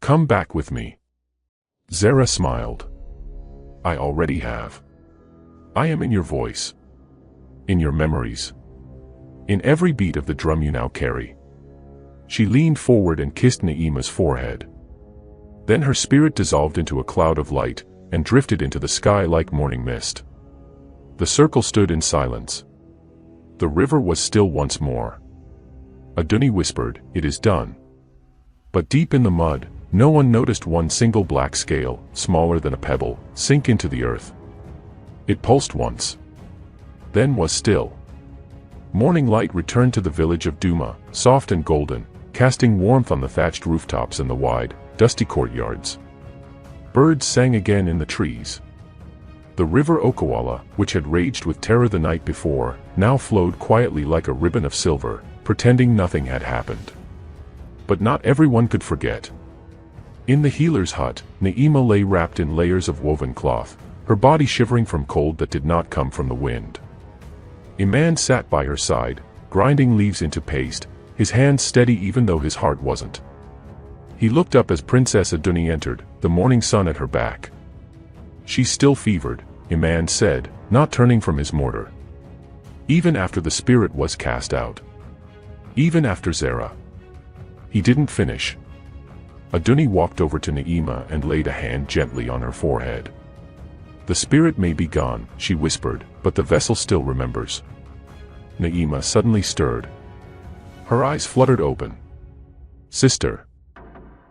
Come back with me. Zara smiled. I already have. I am in your voice. In your memories. In every beat of the drum you now carry. She leaned forward and kissed Na'ima's forehead. Then her spirit dissolved into a cloud of light, and drifted into the sky like morning mist. The circle stood in silence. The river was still once more. Aduni whispered, it is done. But deep in the mud, no one noticed one single black scale, smaller than a pebble, sink into the earth. It pulsed once. Then was still. Morning light returned to the village of Duma, soft and golden, casting warmth on the thatched rooftops and the wide, dusty courtyards. Birds sang again in the trees. The river Okawala, which had raged with terror the night before, now flowed quietly like a ribbon of silver, pretending nothing had happened. But not everyone could forget. In the healer's hut, Na'ima lay wrapped in layers of woven cloth, her body shivering from cold that did not come from the wind. Imand sat by her side, grinding leaves into paste, his hands steady even though his heart wasn't. He looked up as Princess Aduni entered, the morning sun at her back. She's still fevered, Imand said, not turning from his mortar. Even after the spirit was cast out. Even after Zara. He didn't finish. Aduni walked over to Na'ima and laid a hand gently on her forehead. The spirit may be gone, she whispered, but the vessel still remembers. Na'ima suddenly stirred. Her eyes fluttered open. Sister.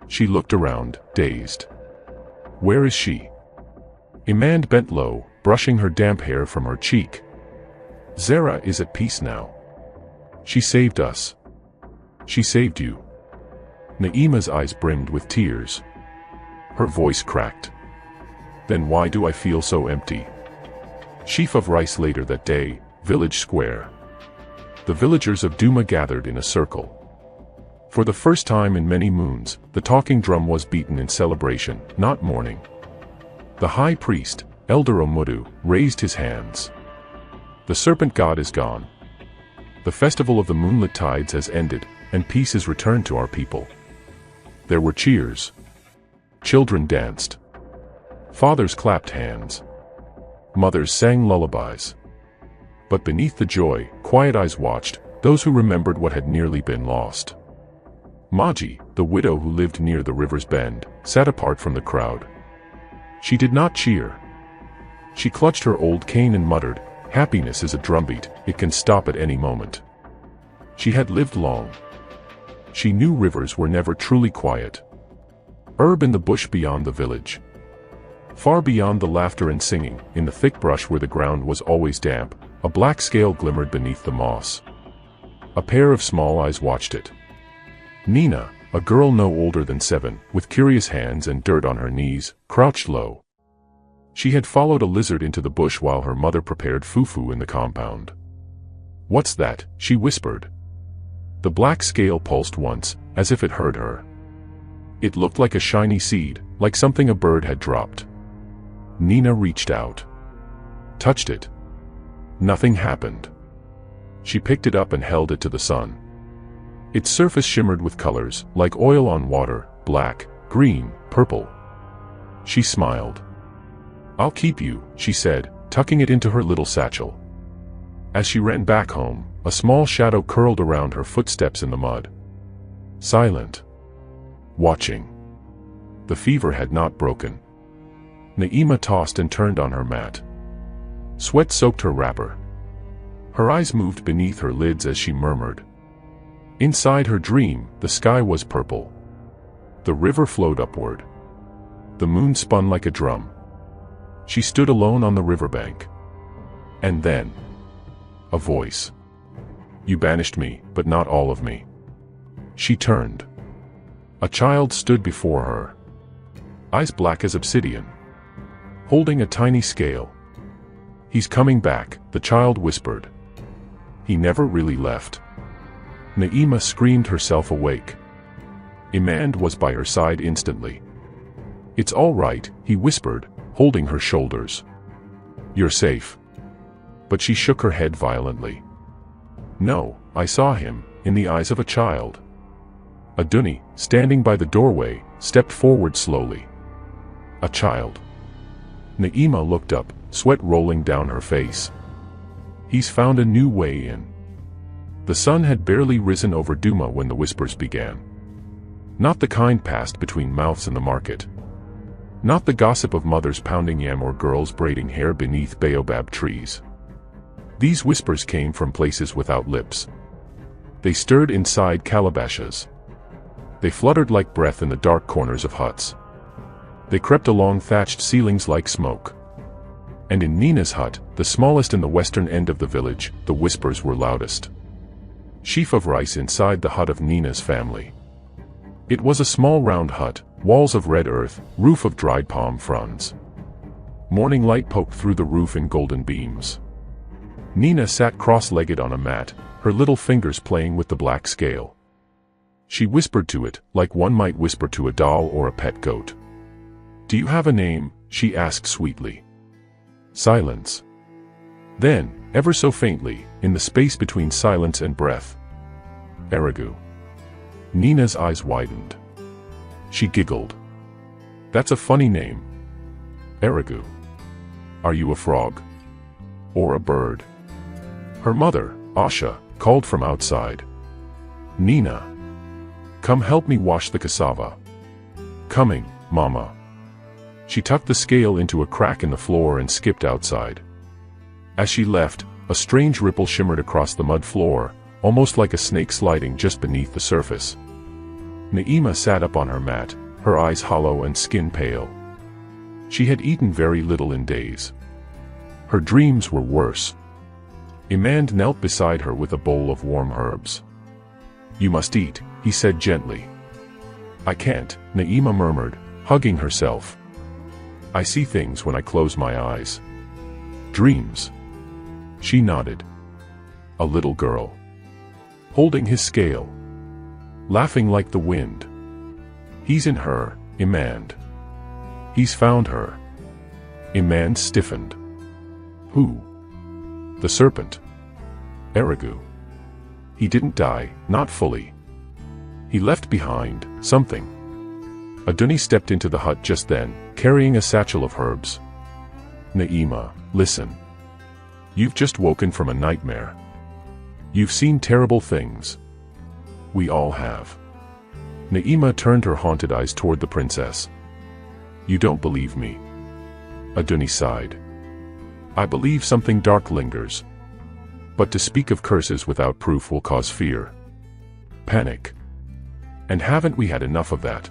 She looked around, dazed. Where is she? Imand bent low, brushing her damp hair from her cheek. Zara is at peace now. She saved us. She saved you. Na'ima's eyes brimmed with tears. Her voice cracked. Then why do I feel so empty? Sheaf of rice later that day, village square. The villagers of Duma gathered in a circle. For the first time in many moons, the talking drum was beaten in celebration, not mourning. The high priest, Elder Omudu, raised his hands. The serpent god is gone. The festival of the moonlit tides has ended, and peace is returned to our people. There were cheers. Children danced. Fathers clapped hands. Mothers sang lullabies. But beneath the joy, quiet eyes watched, those who remembered what had nearly been lost. Maji, the widow who lived near the river's bend, sat apart from the crowd. She did not cheer. She clutched her old cane and muttered, happiness is a drumbeat, it can stop at any moment. She had lived long. She knew rivers were never truly quiet. Herb in the bush beyond the village. Far beyond the laughter and singing, in the thick brush where the ground was always damp, a black scale glimmered beneath the moss. A pair of small eyes watched it. Nina, a girl no older than 7, with curious hands and dirt on her knees, crouched low. She had followed a lizard into the bush while her mother prepared fufu in the compound. "What's that?" she whispered. The black scale pulsed once, as if it heard her. It looked like a shiny seed, like something a bird had dropped. Nina reached out. Touched it. Nothing happened. She picked it up and held it to the sun. Its surface shimmered with colors, like oil on water, black, green, purple. She smiled. "I'll keep you," she said, tucking it into her little satchel. As she ran back home, a small shadow curled around her footsteps in the mud. Silent. Watching. The fever had not broken. Naima tossed and turned on her mat. Sweat soaked her wrapper. Her eyes moved beneath her lids as she murmured. Inside her dream, the sky was purple. The river flowed upward. The moon spun like a drum. She stood alone on the riverbank. And then, a voice. "You banished me, but not all of me." She turned. A child stood before her. Eyes black as obsidian. Holding a tiny scale. "He's coming back," the child whispered. "He never really left." Naima screamed herself awake. Imand was by her side instantly. "It's all right," he whispered, holding her shoulders. "You're safe." But she shook her head violently. "No, I saw him, in the eyes of a child." Aduni, standing by the doorway, stepped forward slowly. "A child." Naima looked up, sweat rolling down her face. "He's found a new way in." The sun had barely risen over Duma when the whispers began. Not the kind passed between mouths in the market. Not the gossip of mothers pounding yam or girls braiding hair beneath baobab trees. These whispers came from places without lips. They stirred inside calabashes. They fluttered like breath in the dark corners of huts. They crept along thatched ceilings like smoke. And in Nina's hut, the smallest in the western end of the village, the whispers were loudest. Sheaf of rice inside the hut of Nina's family. It was a small round hut, walls of red earth, roof of dried palm fronds. Morning light poked through the roof in golden beams. Nina sat cross-legged on a mat, her little fingers playing with the black scale. She whispered to it, like one might whisper to a doll or a pet goat. "Do you have a name?" she asked sweetly. Silence. Then, ever so faintly, in the space between silence and breath, "Erigu." Nina's eyes widened. She giggled. "That's a funny name. Erigu. Are you a frog? Or a bird?" Her mother, Asha, called from outside. "Nina. Come help me wash the cassava." "Coming, Mama." She tucked the scale into a crack in the floor and skipped outside. As she left, a strange ripple shimmered across the mud floor, almost like a snake sliding just beneath the surface. Naima sat up on her mat, her eyes hollow and skin pale. She had eaten very little in days. Her dreams were worse. Imand knelt beside her with a bowl of warm herbs. "You must eat," he said gently. "I can't," Naima murmured, hugging herself. "I see things when I close my eyes." "Dreams." She nodded. A little girl. Holding his scale. Laughing like the wind. "He's in her, Imand. He's found her." Imand stiffened. "Who?" "The serpent. Erigu. He didn't die, not fully. He left behind something." Aduni stepped into the hut just then, carrying a satchel of herbs. "Naima, listen. You've just woken from a nightmare. You've seen terrible things. We all have." Naima turned her haunted eyes toward the princess. "You don't believe me." Aduni sighed. "I believe something dark lingers. But to speak of curses without proof will cause fear. Panic. And haven't we had enough of that?"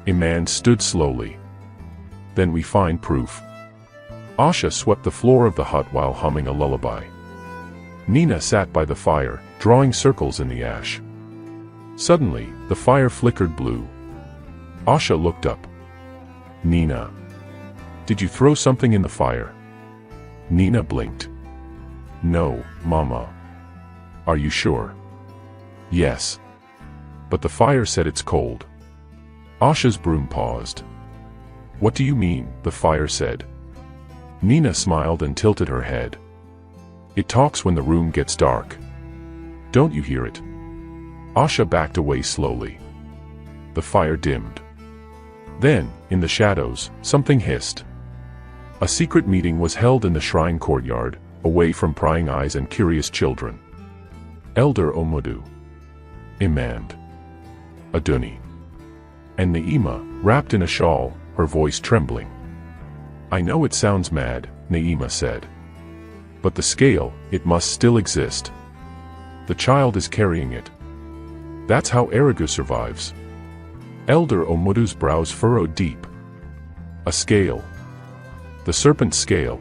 Imand stood slowly. Then we find proof. Asha swept the floor of the hut while humming a lullaby. Nina sat by the fire, drawing circles in the ash. Suddenly, the fire flickered blue. Asha looked up. Nina. Did you throw something in the fire? Nina blinked. No, Mama. Are you sure? Yes. But the fire said it's cold. Asha's broom paused. What do you mean, the fire said? Nina smiled and tilted her head. It talks when the room gets dark. Don't you hear it? Asha backed away slowly. The fire dimmed. Then, in the shadows, something hissed. A secret meeting was held in the shrine courtyard, away from prying eyes and curious children. Elder Omudu, Imand, Aduni, and Naima, wrapped in a shawl, her voice trembling. I know it sounds mad, Naima said. But the scale, it must still exist. The child is carrying it. That's how Erigu survives. Elder Omudu's brows furrowed deep. A scale. The serpent scale.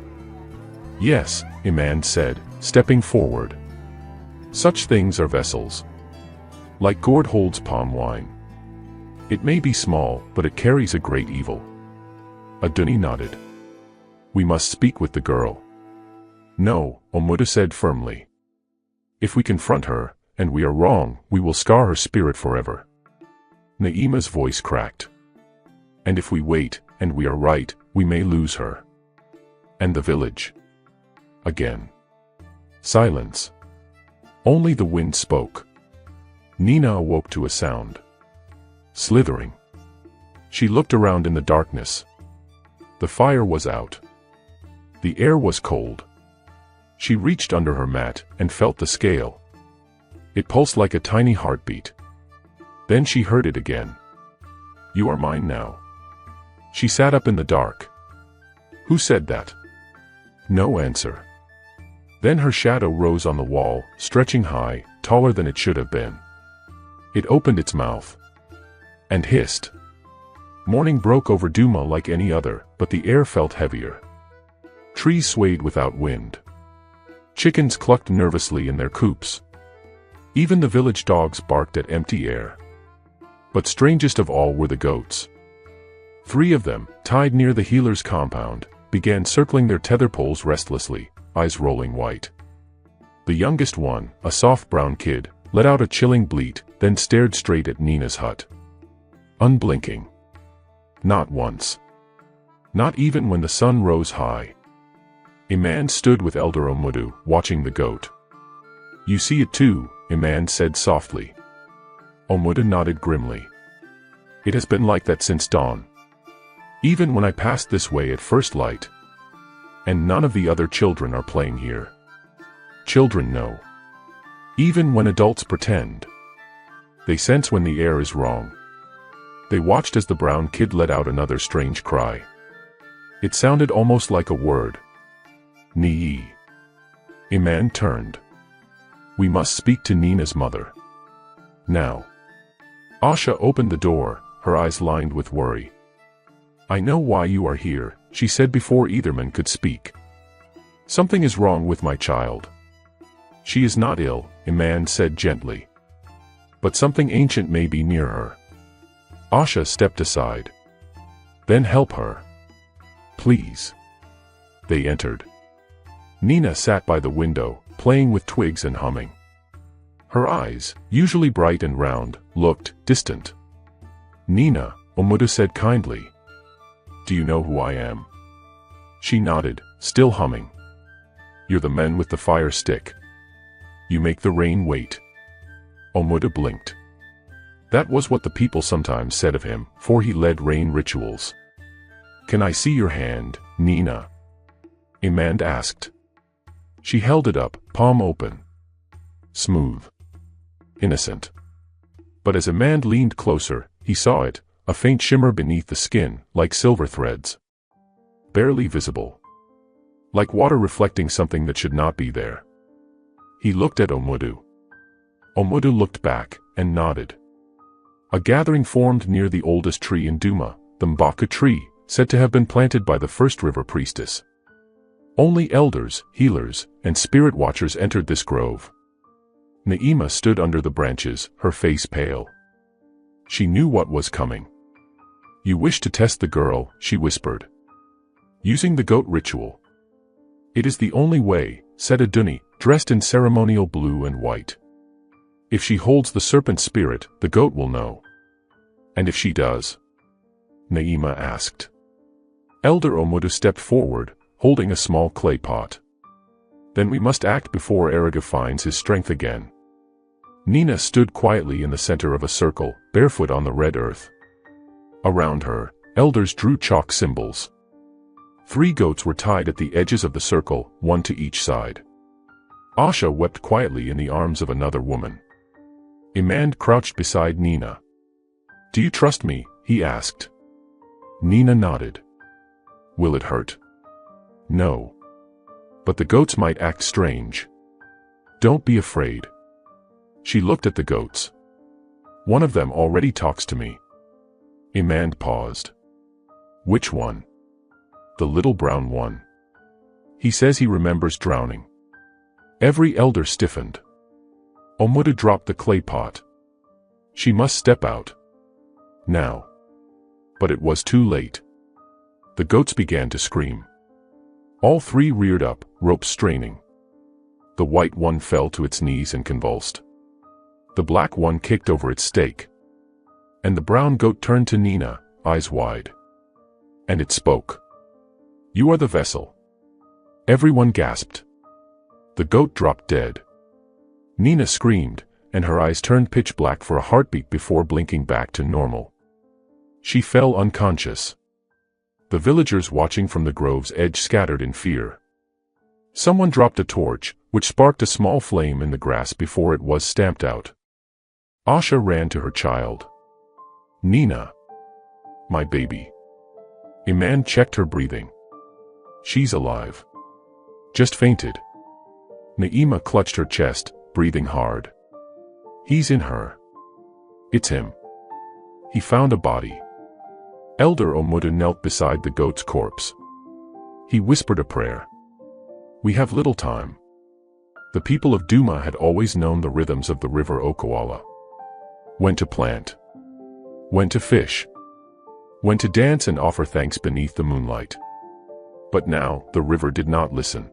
Yes, Imand said, stepping forward. Such things are vessels. Like gourd holds palm wine. It may be small, but it carries a great evil. Aduni nodded. We must speak with the girl. No, Omudu said firmly. If we confront her, and we are wrong, we will scar her spirit forever. Naima's voice cracked. And if we wait, and we are right, we may lose her. And the village. Again. Silence. Only the wind spoke. Nina awoke to a sound. Slithering. She looked around in the darkness. The fire was out. The air was cold. She reached under her mat and felt the scale. It pulsed like a tiny heartbeat. Then she heard it again. You are mine now. She sat up in the dark. Who said that? No answer. Then her shadow rose on the wall, stretching high, taller than it should have been. It opened its mouth. And hissed. Morning broke over Duma like any other, but the air felt heavier. Trees swayed without wind. Chickens clucked nervously in their coops. Even the village dogs barked at empty air. But strangest of all were the goats. 3 of them, tied near the healer's compound, began circling their tether poles restlessly, eyes rolling white. The youngest one, a soft brown kid, let out a chilling bleat, then stared straight at Nina's hut. Unblinking. Not once. Not even when the sun rose high. Imand stood with Elder Omudu, watching the goat. You see it too, Imand said softly. Omudu nodded grimly. It has been like that since dawn. Even when I passed this way at first light. And none of the other children are playing here. Children know. Even when adults pretend. They sense when the air is wrong. They watched as the brown kid let out another strange cry. It sounded almost like a word. Nii. Imand turned. We must speak to Nina's mother. Now. Asha opened the door, her eyes lined with worry. I know why you are here, she said before either man could speak. Something is wrong with my child. She is not ill, Imand said gently. But something ancient may be near her. Asha stepped aside. Then help her. Please. They entered. Nina sat by the window, playing with twigs and humming. Her eyes, usually bright and round, looked distant. Nina, Omudu said kindly. Do you know who I am? She nodded, still humming. You're the man with the fire stick. You make the rain wait. Omudu blinked. That was what the people sometimes said of him, for he led rain rituals. Can I see your hand, Nina? Imand asked. She held it up, palm open. Smooth. Innocent. But as Imand leaned closer, he saw it, a faint shimmer beneath the skin, like silver threads. Barely visible. Like water reflecting something that should not be there. He looked at Omudu. Omudu looked back, and nodded. A gathering formed near the oldest tree in Duma, the Mbaka tree, said to have been planted by the first river priestess. Only elders, healers, and spirit watchers entered this grove. Naima stood under the branches, her face pale. She knew what was coming. "You wish to test the girl," she whispered. "Using the goat ritual." "It is the only way," said Aduni, dressed in ceremonial blue and white. "If she holds the serpent spirit, the goat will know." "And if she does?" Naima asked. Elder Omudu stepped forward, holding a small clay pot. "Then we must act before Eriga finds his strength again." Nina stood quietly in the center of a circle, barefoot on the red earth. Around her, elders drew chalk symbols. 3 goats were tied at the edges of the circle, 1 to each side. Asha wept quietly in the arms of another woman. Imand crouched beside Nina. "Do you trust me?" he asked. Nina nodded. "Will it hurt?" "No. But the goats might act strange." "Don't be afraid." She looked at the goats. "One of them already talks to me." Imand paused. "Which one?" "The little brown one. He says he remembers drowning." Every elder stiffened. Omudu dropped the clay pot. She must step out. Now. But it was too late. The goats began to scream. All 3 reared up, ropes straining. The white one fell to its knees and convulsed. The black one kicked over its stake. And the brown goat turned to Nina, eyes wide. And it spoke. "You are the vessel." Everyone gasped. The goat dropped dead. Nina screamed, and her eyes turned pitch black for a heartbeat before blinking back to normal. She fell unconscious. The villagers watching from the grove's edge scattered in fear. Someone dropped a torch, which sparked a small flame in the grass before it was stamped out. Asha ran to her child. "Nina. My baby." Imand checked her breathing. "She's alive. Just fainted." Naima clutched her chest, breathing hard. "He's in her. It's him. He found a body." Elder Omudu knelt beside the goat's corpse. He whispered a prayer. "We have little time." The people of Duma had always known the rhythms of the river Okawala. When to plant. When to fish. When to dance and offer thanks beneath the moonlight. But now, the river did not listen.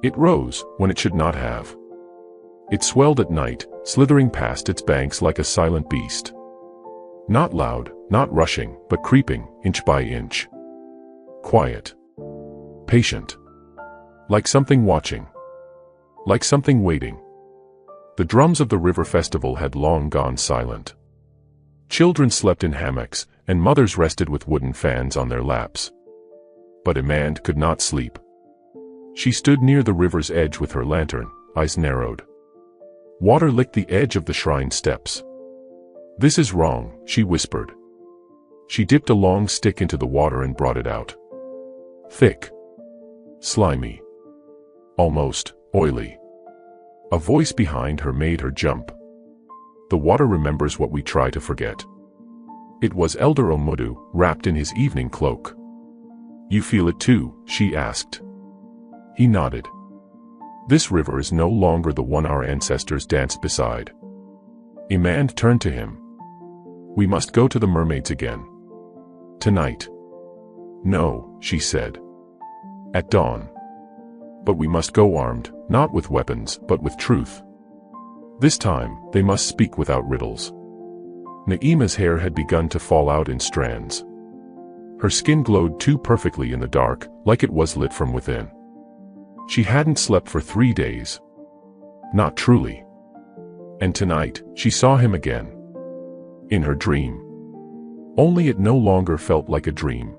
It rose, when it should not have. It swelled at night, slithering past its banks like a silent beast. Not loud, not rushing, but creeping, inch by inch. Quiet. Patient. Like something watching. Like something waiting. The drums of the river festival had long gone silent. Children slept in hammocks, and mothers rested with wooden fans on their laps. But Imand could not sleep. She stood near the river's edge with her lantern, eyes narrowed. Water licked the edge of the shrine steps. "This is wrong," she whispered. She dipped a long stick into the water and brought it out. Thick. Slimy. Almost oily. A voice behind her made her jump. "The water remembers what we try to forget." It was Elder Omudu, wrapped in his evening cloak. "You feel it too?" she asked. He nodded. "This river is no longer the one our ancestors danced beside." Imand turned to him. "We must go to the mermaids again. Tonight." "No," she said. "At dawn. But we must go armed, not with weapons, but with truth. This time, they must speak without riddles." Naima's hair had begun to fall out in strands. Her skin glowed too perfectly in the dark, like it was lit from within. She hadn't slept for 3 days. Not truly. And tonight, she saw him again. In her dream. Only it no longer felt like a dream.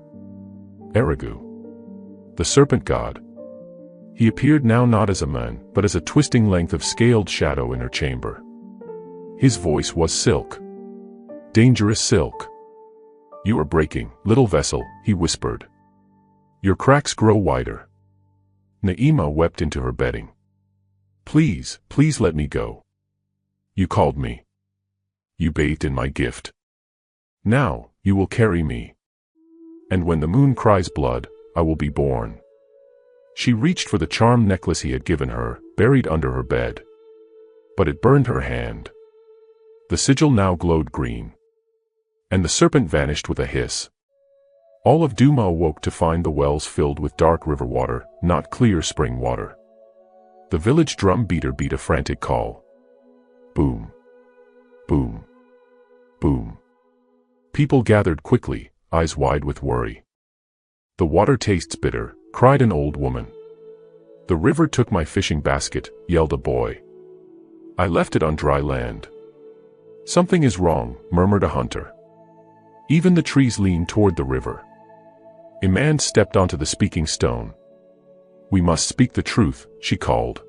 Erigu. The serpent god. He appeared now not as a man, but as a twisting length of scaled shadow in her chamber. His voice was silk. Dangerous silk. "You are breaking, little vessel," he whispered. "Your cracks grow wider." Naima wept into her bedding. "Please, please let me go. You called me. You bathed in my gift. Now, you will carry me." And when the moon cries blood, I will be born. She reached for the charm necklace he had given her, buried under her bed. But it burned her hand. The sigil now glowed green. And the serpent vanished with a hiss. All of Duma awoke to find the wells filled with dark river water, not clear spring water. The village drum beater beat a frantic call. Boom. Boom. Boom. People gathered quickly, eyes wide with worry. The water tastes bitter, cried an old woman. The river took my fishing basket, yelled a boy. I left it on dry land. Something is wrong, murmured a hunter. Even the trees leaned toward the river. A man stepped onto the speaking stone. We must speak the truth, she called.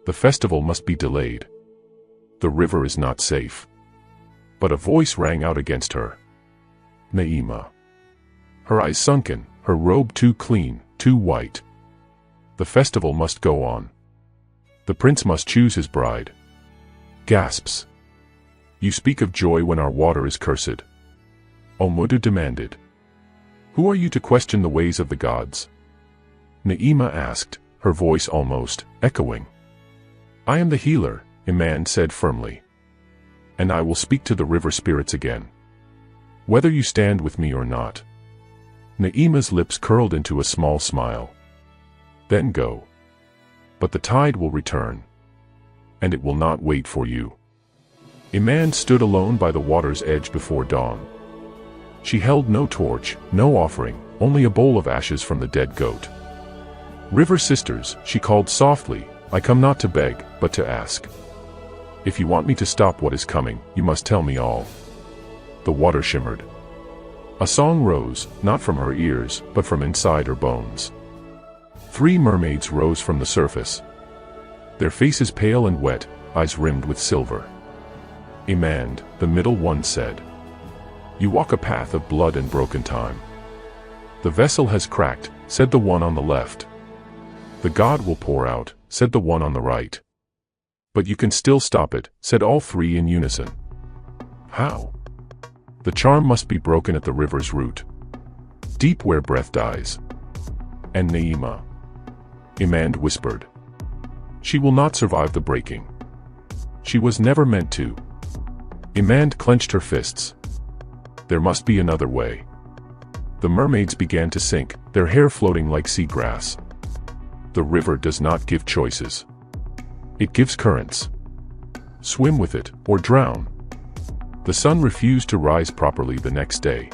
The festival must be delayed. The river is not safe. But a voice rang out against her. Naima. Her eyes sunken, her robe too clean, too white. The festival must go on. The prince must choose his bride. Gasps. You speak of joy when our water is cursed. Omudu demanded. Who are you to question the ways of the gods? Naima asked, her voice almost echoing. I am the healer, a man said firmly. And I will speak to the river spirits again. Whether you stand with me or not. Naima's lips curled into a small smile. Then go. But the tide will return. And it will not wait for you. A man stood alone by the water's edge before dawn. She held no torch, no offering, only a bowl of ashes from the dead goat. River sisters, she called softly, I come not to beg, but to ask. If you want me to stop what is coming, you must tell me all. The water shimmered. A song rose, not from her ears, but from inside her bones. 3 mermaids rose from the surface. Their faces pale and wet, eyes rimmed with silver. Imand, the middle one said. You walk a path of blood and broken time. The vessel has cracked, said the one on the left. The god will pour out, said the one on the right. But you can still stop it, said all 3 in unison. How? The charm must be broken at the river's root. Deep where breath dies. And Naima. Imand whispered. She will not survive the breaking. She was never meant to. Imand clenched her fists. There must be another way. The mermaids began to sink, their hair floating like seagrass. The river does not give choices. It gives currents. Swim with it, or drown. The sun refused to rise properly the next day.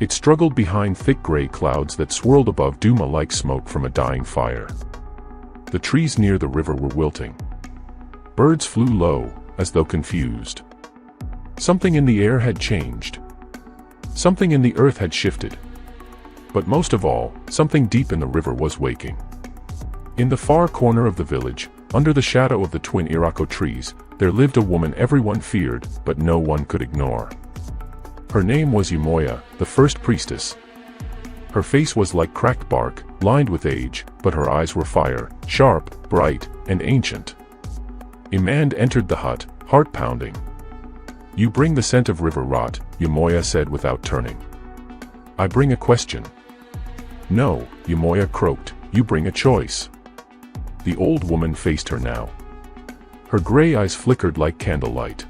It struggled behind thick gray clouds that swirled above Duma like smoke from a dying fire. The trees near the river were wilting. Birds flew low, as though confused. Something in the air had changed. Something in the earth had shifted. But most of all, something deep in the river was waking. In the far corner of the village, under the shadow of the twin Irako trees, there lived a woman everyone feared, but no one could ignore. Her name was Umoya, the first priestess. Her face was like cracked bark, lined with age, but her eyes were fire, sharp, bright, and ancient. Imand entered the hut, heart pounding. You bring the scent of river rot, Umoya said without turning. I bring a question. No, Umoya croaked, you bring a choice. The old woman faced her now. Her gray eyes flickered like candlelight.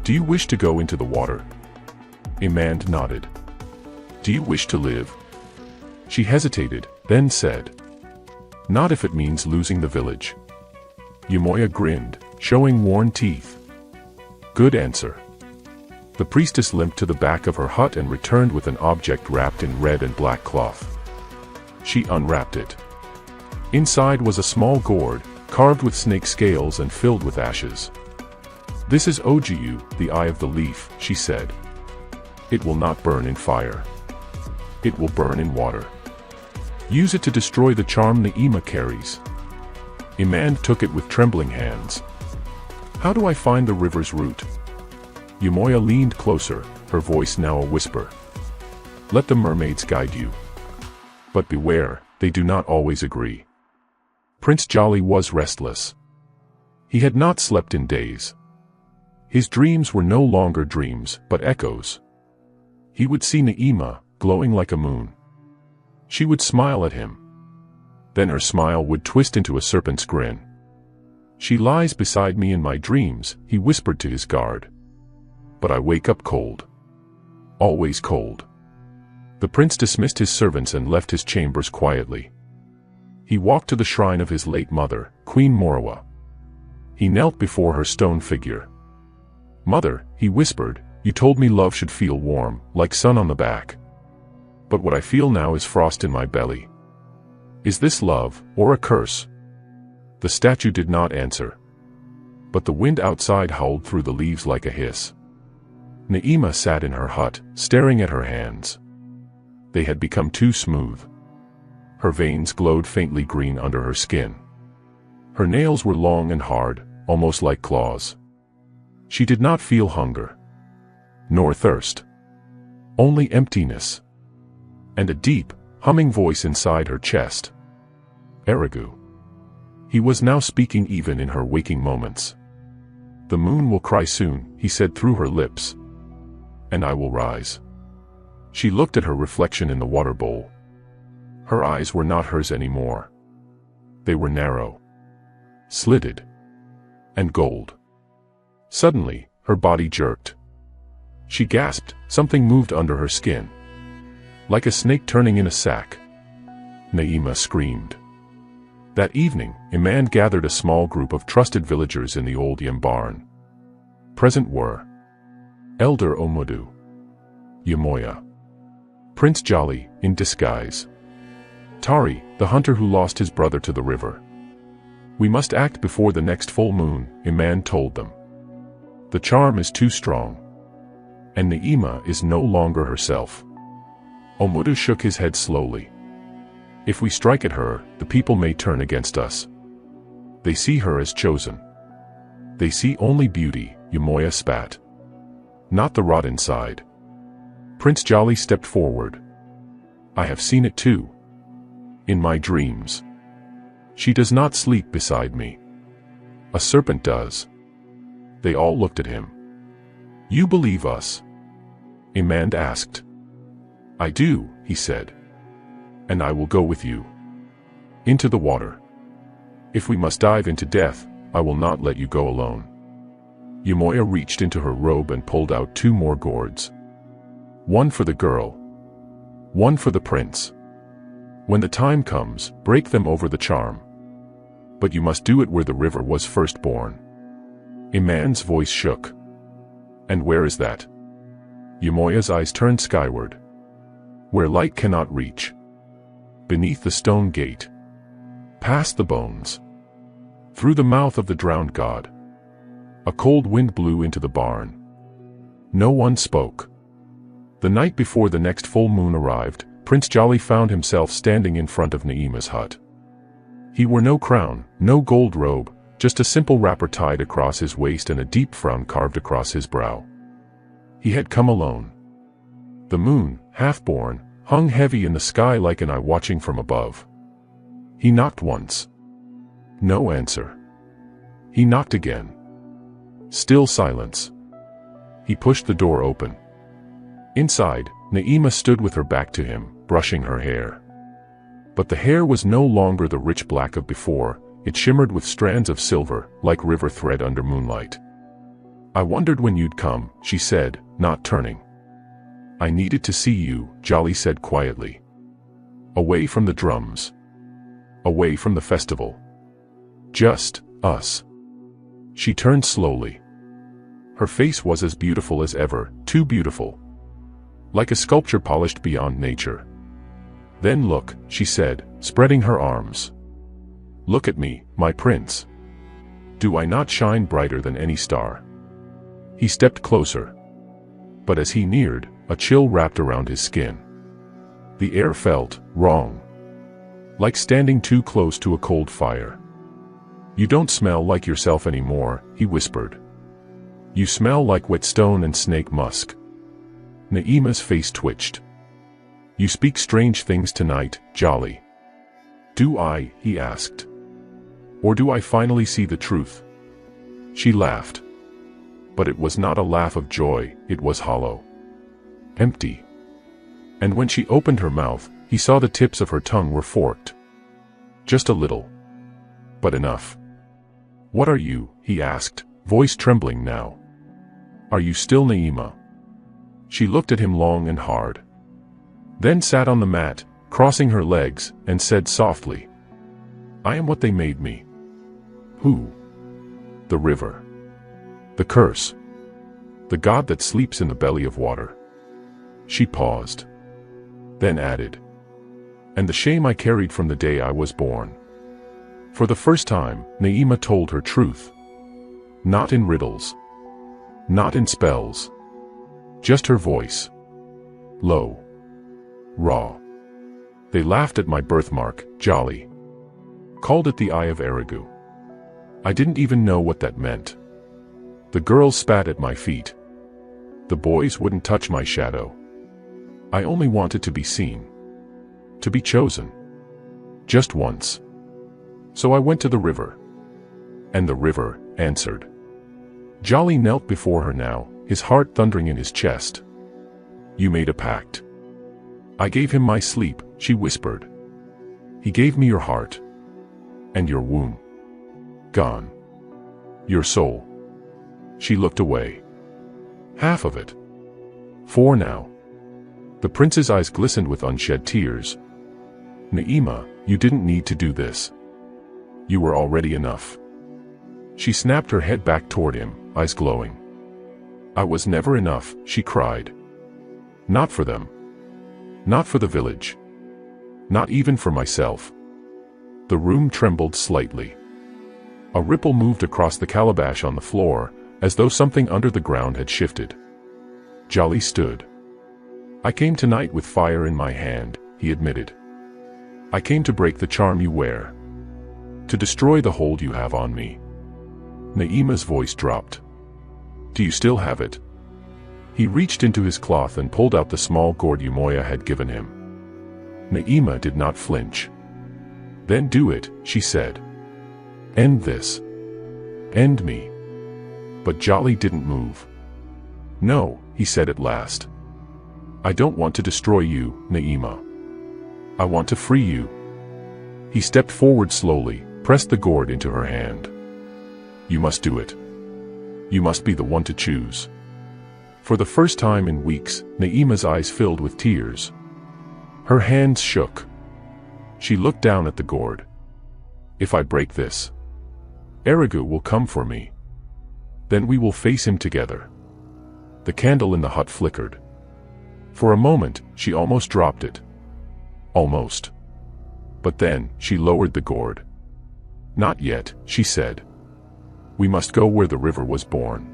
Do you wish to go into the water? Imand nodded. Do you wish to live? She hesitated, then said. Not if it means losing the village. Umoya grinned, showing worn teeth. Good answer. The priestess limped to the back of her hut and returned with an object wrapped in red and black cloth. She unwrapped it. Inside was a small gourd, carved with snake scales and filled with ashes. This is Ojiu, the eye of the leaf, she said. It will not burn in fire. It will burn in water. Use it to destroy the charm Naima carries. Imand took it with trembling hands. How do I find the river's root? Umoya leaned closer, her voice now a whisper. Let the mermaids guide you. But beware, they do not always agree. Prince Jolly was restless. He had not slept in days. His dreams were no longer dreams, but echoes. He would see Naima, glowing like a moon. She would smile at him. Then her smile would twist into a serpent's grin. "She lies beside me in my dreams," he whispered to his guard. "But I wake up cold. Always cold." The prince dismissed his servants and left his chambers quietly. He walked to the shrine of his late mother, Queen Morawa. He knelt before her stone figure. "Mother," he whispered, "you told me love should feel warm, like sun on the back. But what I feel now is frost in my belly. Is this love, or a curse?" The statue did not answer. But the wind outside howled through the leaves like a hiss. Naima sat in her hut, staring at her hands. They had become too smooth. Her veins glowed faintly green under her skin. Her nails were long and hard, almost like claws. She did not feel hunger, nor thirst. Only emptiness. And a deep, humming voice inside her chest. Erigu. He was now speaking even in her waking moments. "The moon will cry soon," he said through her lips. "And I will rise." She looked at her reflection in the water bowl. Her eyes were not hers anymore. They were narrow, slitted, and gold. Suddenly, her body jerked. She gasped, something moved under her skin. Like a snake turning in a sack. Naima screamed. That evening, a man gathered a small group of trusted villagers in the old yam barn. Present were Elder Omudu, Yamoya, Prince Jolly, in disguise, Tari, the hunter who lost his brother to the river. "We must act before the next full moon," a man told them. "The charm is too strong. And Naima is no longer herself." Omudu shook his head slowly. "If we strike at her, the people may turn against us. They see her as chosen. They see only beauty," Yamoya spat. "Not the rot inside." Prince Jolly stepped forward. "I have seen it too. In my dreams. She does not sleep beside me. A serpent does." They all looked at him. "You believe us?" a man asked. "I do," he said. "And I will go with you. Into the water. If we must dive into death, I will not let you go alone." Yamoya reached into her robe and pulled out 2 more gourds. One for the girl. One for the prince. "When the time comes, break them over the charm. But you must do it where the river was first born." A man's voice shook. "And where is that?" Yamoya's eyes turned skyward. "Where light cannot reach. Beneath the stone gate. Past the bones. Through the mouth of the drowned god." A cold wind blew into the barn. No one spoke. The night before the next full moon arrived, Prince Jolly found himself standing in front of Naima's hut. He wore no crown, no gold robe, just a simple wrapper tied across his waist and a deep frown carved across his brow. He had come alone. The moon, half-born, hung heavy in the sky like an eye watching from above. He knocked once. No answer. He knocked again. Still silence. He pushed the door open. Inside, Naima stood with her back to him, brushing her hair. But the hair was no longer the rich black of before, it shimmered with strands of silver, like river thread under moonlight. "I wondered when you'd come," she said, not turning. "I needed to see you," Jolly said quietly. "Away from the drums. Away from the festival. Just us." She turned slowly. Her face was as beautiful as ever, too beautiful. Like a sculpture polished beyond nature. "Then look," she said, spreading her arms. "Look at me, my prince. Do I not shine brighter than any star?" He stepped closer. But as he neared, a chill wrapped around his skin. The air felt wrong. Like standing too close to a cold fire. "You don't smell like yourself anymore," he whispered. "You smell like wet stone and snake musk." Naima's face twitched. "You speak strange things tonight, Jolly." "Do I?" he asked. "Or do I finally see the truth?" She laughed. But it was not a laugh of joy, it was hollow. Empty. And when she opened her mouth, he saw the tips of her tongue were forked. Just a little. But enough. "What are you?" he asked, voice trembling now. "Are you still Naima?" She looked at him long and hard. Then sat on the mat, crossing her legs, and said softly, "I am what they made me." "Who?" "The river. The curse. The god that sleeps in the belly of water." She paused. Then added, "And the shame I carried from the day I was born." For the first time, Naima told her truth. Not in riddles. Not in spells. Just her voice. Low. Raw. "They laughed at my birthmark, Jolly. Called it the Eye of Erigu. I didn't even know what that meant. The girls spat at my feet. The boys wouldn't touch my shadow. I only wanted to be seen. To be chosen. Just once. So I went to the river. And the river answered." Jolly knelt before her now, his heart thundering in his chest. "You made a pact." "I gave him my sleep," she whispered. "He gave me your heart. And your womb. Gone. Your soul." She looked away. "Half of it. For now." The prince's eyes glistened with unshed tears. "Naima, you didn't need to do this. You were already enough." She snapped her head back toward him, eyes glowing. "I was never enough," she cried. "Not for them. Not for the village. Not even for myself." The room trembled slightly. A ripple moved across the calabash on the floor, as though something under the ground had shifted. Jolly stood. "I came tonight with fire in my hand," he admitted. "I came to break the charm you wear. To destroy the hold you have on me." Naima's voice dropped. "Do you still have it?" He reached into his cloth and pulled out the small gourd Umoya had given him. Naima did not flinch. "Then do it," she said. "End this. End me." But Jolly didn't move. "No," he said at last. "I don't want to destroy you, Naima. I want to free you." He stepped forward slowly, pressed the gourd into her hand. "You must do it. You must be the one to choose." For the first time in weeks, Naima's eyes filled with tears. Her hands shook. She looked down at the gourd. "If I break this, Erigu will come for me. Then we will face him together." The candle in the hut flickered. For a moment, she almost dropped it. Almost. But then, she lowered the gourd. "Not yet," she said. "We must go where the river was born.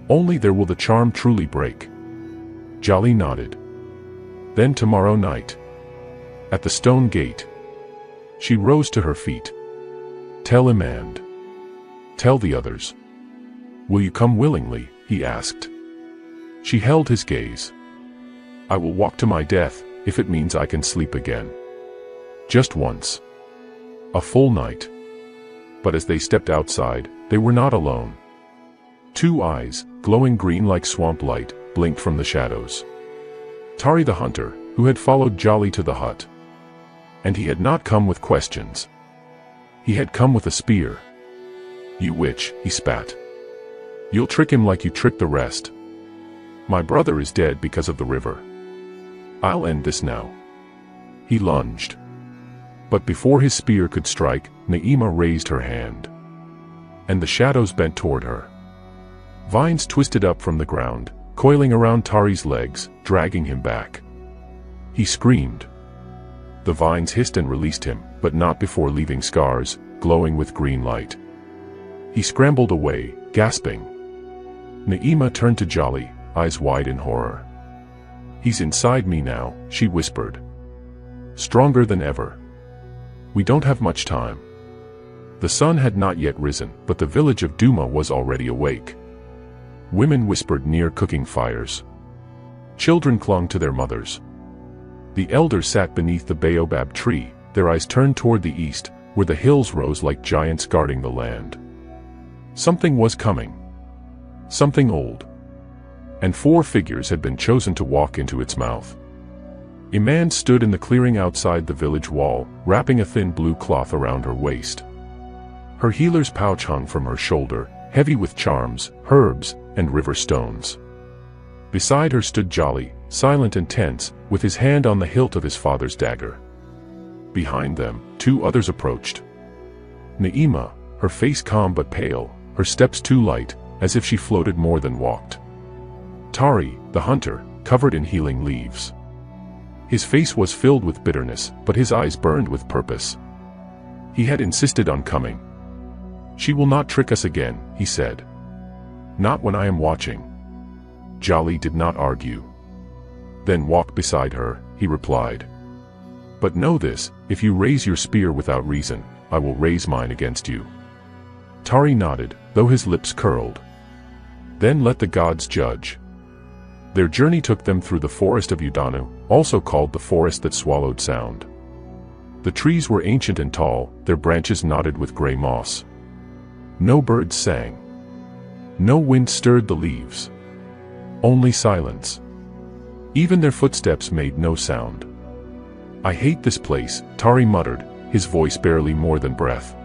Only there will the charm truly break." Jolly nodded. "Then tomorrow night. At the stone gate." She rose to her feet. "Tell him and tell the others." "Will you come willingly?" he asked. She held his gaze. "I will walk to my death, if it means I can sleep again. Just once. A full night." But as they stepped outside, they were not alone. Two eyes, glowing green like swamp light, blinked from the shadows. Tari the hunter, who had followed Jolly to the hut. And he had not come with questions. He had come with a spear. "You witch," he spat. "You'll trick him like you tricked the rest. My brother is dead because of the river. I'll end this now." He lunged. But before his spear could strike, Naima raised her hand. And the shadows bent toward her. Vines twisted up from the ground, coiling around Tari's legs, dragging him back. He screamed. The vines hissed and released him, but not before leaving scars, glowing with green light. He scrambled away, gasping. Naima turned to Jolly, eyes wide in horror. "He's inside me now," she whispered. "Stronger than ever. We don't have much time." The sun had not yet risen, but the village of Duma was already awake. Women whispered near cooking fires. Children clung to their mothers. The elders sat beneath the baobab tree, their eyes turned toward the east, where the hills rose like giants guarding the land. Something was coming. Something old. And 4 figures had been chosen to walk into its mouth. A man stood in the clearing outside the village wall, wrapping a thin blue cloth around her waist. Her healer's pouch hung from her shoulder, heavy with charms, herbs, and river stones. Beside her stood Jolly, silent and tense, with his hand on the hilt of his father's dagger. Behind them, 2 others approached. Naima, her face calm but pale, her steps too light, as if she floated more than walked. Tari, the hunter, covered in healing leaves. His face was filled with bitterness, but his eyes burned with purpose. He had insisted on coming. "She will not trick us again," he said. "Not when I am watching." Jolly did not argue. "Then walk beside her," he replied. "But know this, if you raise your spear without reason, I will raise mine against you." Tari nodded, though his lips curled. "Then let the gods judge." Their journey took them through the forest of Udanu, also called the forest that swallowed sound. The trees were ancient and tall, their branches knotted with gray moss. No birds sang. No wind stirred the leaves. Only silence. Even their footsteps made no sound. "I hate this place," Tari muttered, his voice barely more than breath.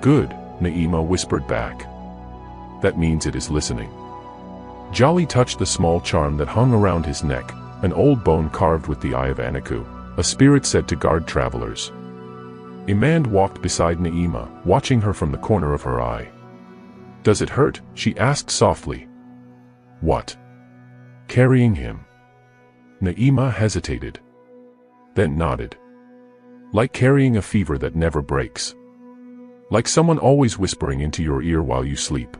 "Good," Naima whispered back. "That means it is listening." Jolly touched the small charm that hung around his neck, an old bone carved with the eye of Anaku, a spirit said to guard travelers. A man walked beside Naima, watching her from the corner of her eye. "Does it hurt?" she asked softly. "What?" "Carrying him." Naima hesitated. Then nodded. "Like carrying a fever that never breaks. Like someone always whispering into your ear while you sleep.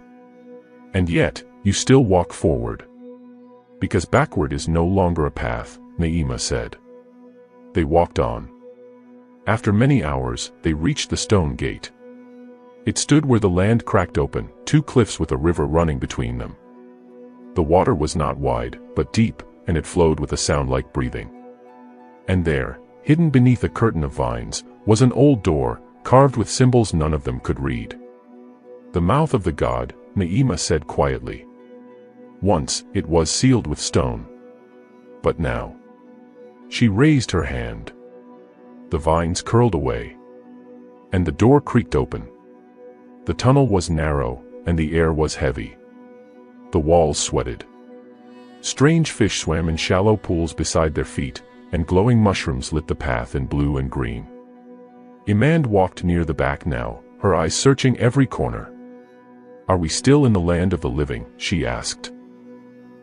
And yet, you still walk forward. Because backward is no longer a path," Naima said. They walked on. After many hours, they reached the stone gate. It stood where the land cracked open, 2 cliffs with a river running between them. The water was not wide, but deep, and it flowed with a sound like breathing. And there, hidden beneath a curtain of vines, was an old door, carved with symbols none of them could read. "The mouth of the god," Naima said quietly. "Once, it was sealed with stone. But now." She raised her hand. The vines curled away. And the door creaked open. The tunnel was narrow, and the air was heavy. The walls sweated. Strange fish swam in shallow pools beside their feet, and glowing mushrooms lit the path in blue and green. Imand walked near the back now, her eyes searching every corner. "Are we still in the land of the living?" she asked.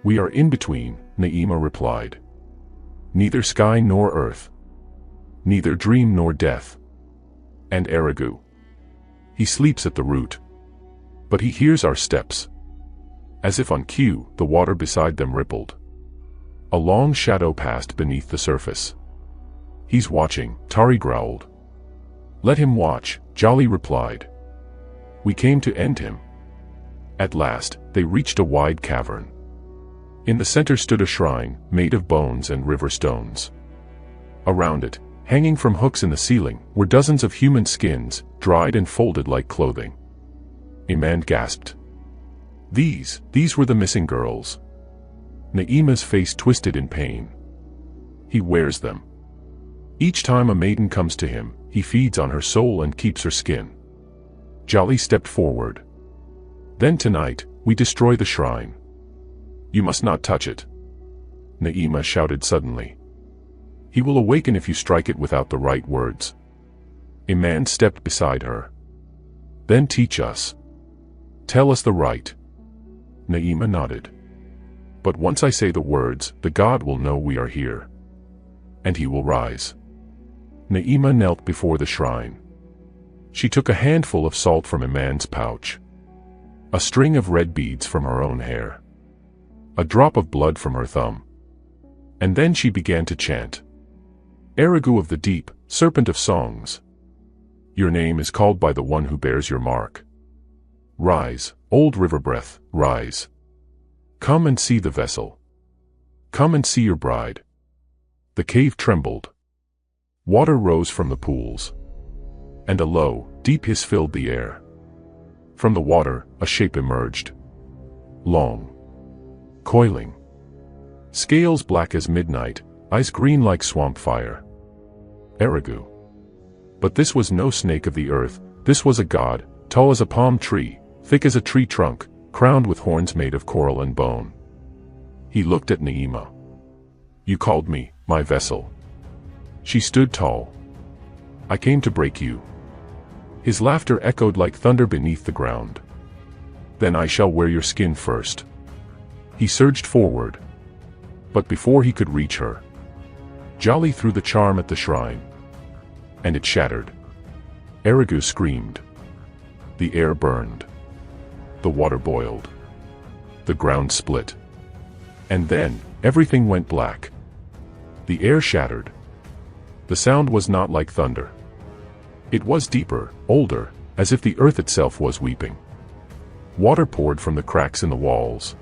"We are in between," Naima replied. "Neither sky nor earth. Neither dream nor death. And Aragu. He sleeps at the root. But he hears our steps." As if on cue, the water beside them rippled. A long shadow passed beneath the surface. "He's watching," Tari growled. "Let him watch," Jolly replied. "We came to end him." At last, they reached a wide cavern. In the center stood a shrine, made of bones and river stones. Around it, hanging from hooks in the ceiling, were dozens of human skins, dried and folded like clothing. Imand gasped. These were the missing girls. Naima's face twisted in pain. "He wears them. Each time a maiden comes to him, he feeds on her soul and keeps her skin." Jolly stepped forward. "Then tonight, we destroy the shrine." "You must not touch it," Naima shouted suddenly. "He will awaken if you strike it without the right words." A man stepped beside her. "Then teach us. Tell us the right." Naima nodded. "But once I say the words, the god will know we are here. And he will rise." Naima knelt before the shrine. She took a handful of salt from Imand's pouch. A string of red beads from her own hair. A drop of blood from her thumb. And then she began to chant. "Aragu of the deep, serpent of songs. Your name is called by the one who bears your mark. Rise, old river breath, rise. Come and see the vessel. Come and see your bride." The cave trembled. Water rose from the pools. And a low, deep hiss filled the air. From the water, a shape emerged. Long. Coiling. Scales black as midnight, eyes green like swamp fire. Erigu. But this was no snake of the earth, this was a god, tall as a palm tree, thick as a tree trunk, crowned with horns made of coral and bone. He looked at Naima. You called me, my vessel. She stood tall. I came to break you. His laughter echoed like thunder beneath the ground. Then I shall wear your skin first. He surged forward. But before he could reach her, Jolly threw the charm at the shrine. And it shattered. Erigu screamed. The air burned. The water boiled. The ground split. And then, everything went black. The air shattered. The sound was not like thunder. It was deeper, older, as if the earth itself was weeping. Water poured from the cracks in the walls.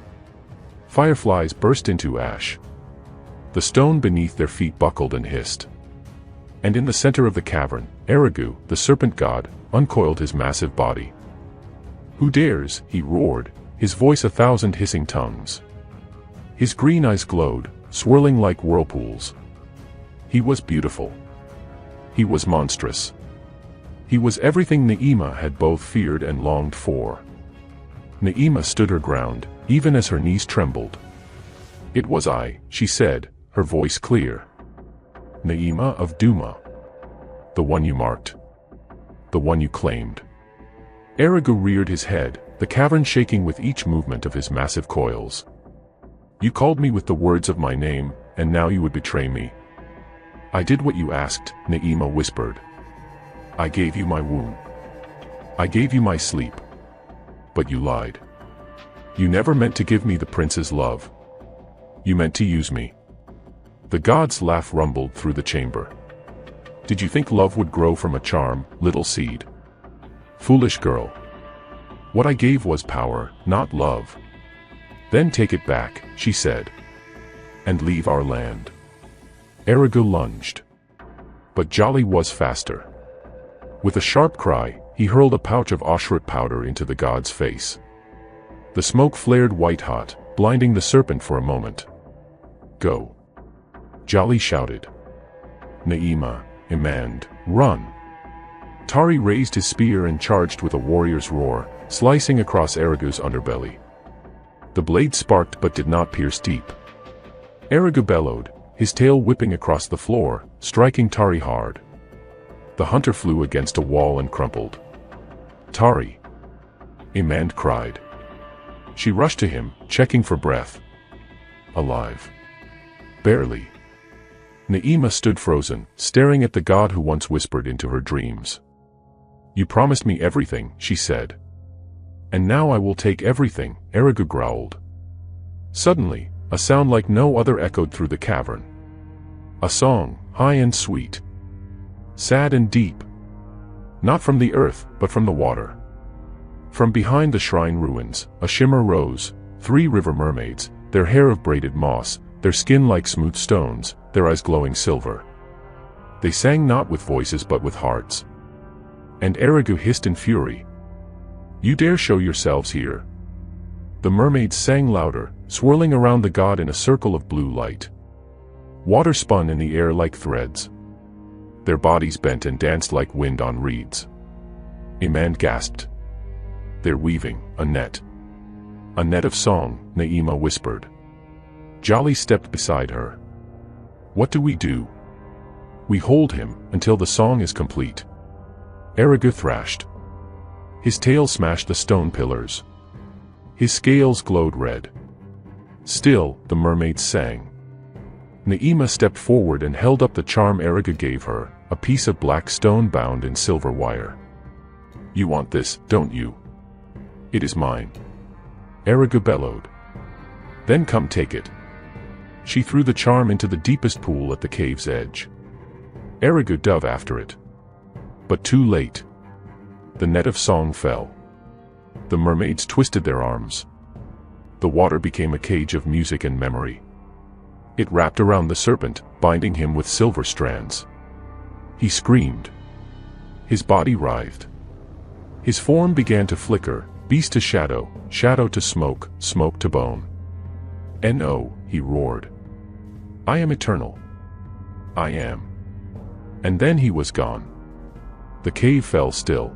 Fireflies burst into ash. The stone beneath their feet buckled and hissed. And in the center of the cavern, Erigu, the serpent god, uncoiled his massive body. Who dares, he roared, his voice 1,000 hissing tongues. His green eyes glowed, swirling like whirlpools. He was beautiful. He was monstrous. He was everything Naima had both feared and longed for. Naima stood her ground, even as her knees trembled. It was I, she said, her voice clear. Naima of Duma. The one you marked. The one you claimed. Erigu reared his head, the cavern shaking with each movement of his massive coils. You called me with the words of my name, and now you would betray me. I did what you asked, Naima whispered. I gave you my womb. I gave you my sleep. But you lied. You never meant to give me the prince's love. You meant to use me. The god's laugh rumbled through the chamber. Did you think love would grow from a charm, little seed? Foolish girl. What I gave was power, not love. Then take it back, she said. And leave our land. Erigu lunged. But Jolly was faster. With a sharp cry, he hurled a pouch of Oshrut powder into the god's face. The smoke flared white-hot, blinding the serpent for a moment. Go. Jolly shouted. Naima, Imand, run. Tari raised his spear and charged with a warrior's roar, slicing across Erigu's underbelly. The blade sparked but did not pierce deep. Erigu bellowed, his tail whipping across the floor, striking Tari hard. The hunter flew against a wall and crumpled. Tari! Imand cried. She rushed to him, checking for breath. Alive. Barely. Naima stood frozen, staring at the god who once whispered into her dreams. You promised me everything, she said. And now I will take everything, Erigu growled. Suddenly, a sound like no other echoed through the cavern. A song, high and sweet. Sad and deep. Not from the earth, but from the water. From behind the shrine ruins, a shimmer rose, 3 river mermaids, their hair of braided moss, their skin like smooth stones, their eyes glowing silver. They sang not with voices but with hearts. And Erigu hissed in fury. You dare show yourselves here? The mermaids sang louder, swirling around the god in a circle of blue light. Water spun in the air like threads. Their bodies bent and danced like wind on reeds. Imand gasped. They're weaving a net. A net of song, Naima whispered. Jolly stepped beside her. What do we do? We hold him until the song is complete. Erigu thrashed. His tail smashed the stone pillars. His scales glowed red. Still, the mermaids sang. Naima stepped forward and held up the charm Erigu gave her, a piece of black stone bound in silver wire. You want this, don't you? It is mine. Erigu bellowed. Then come take it. She threw the charm into the deepest pool at the cave's edge. Erigu dove after it. But too late. The net of song fell. The mermaids twisted their arms. The water became a cage of music and memory. It wrapped around the serpent, binding him with silver strands. He screamed. His body writhed. His form began to flicker, beast to shadow, shadow to smoke, smoke to bone. No, he roared. I am eternal. I am. And then he was gone. The cave fell still.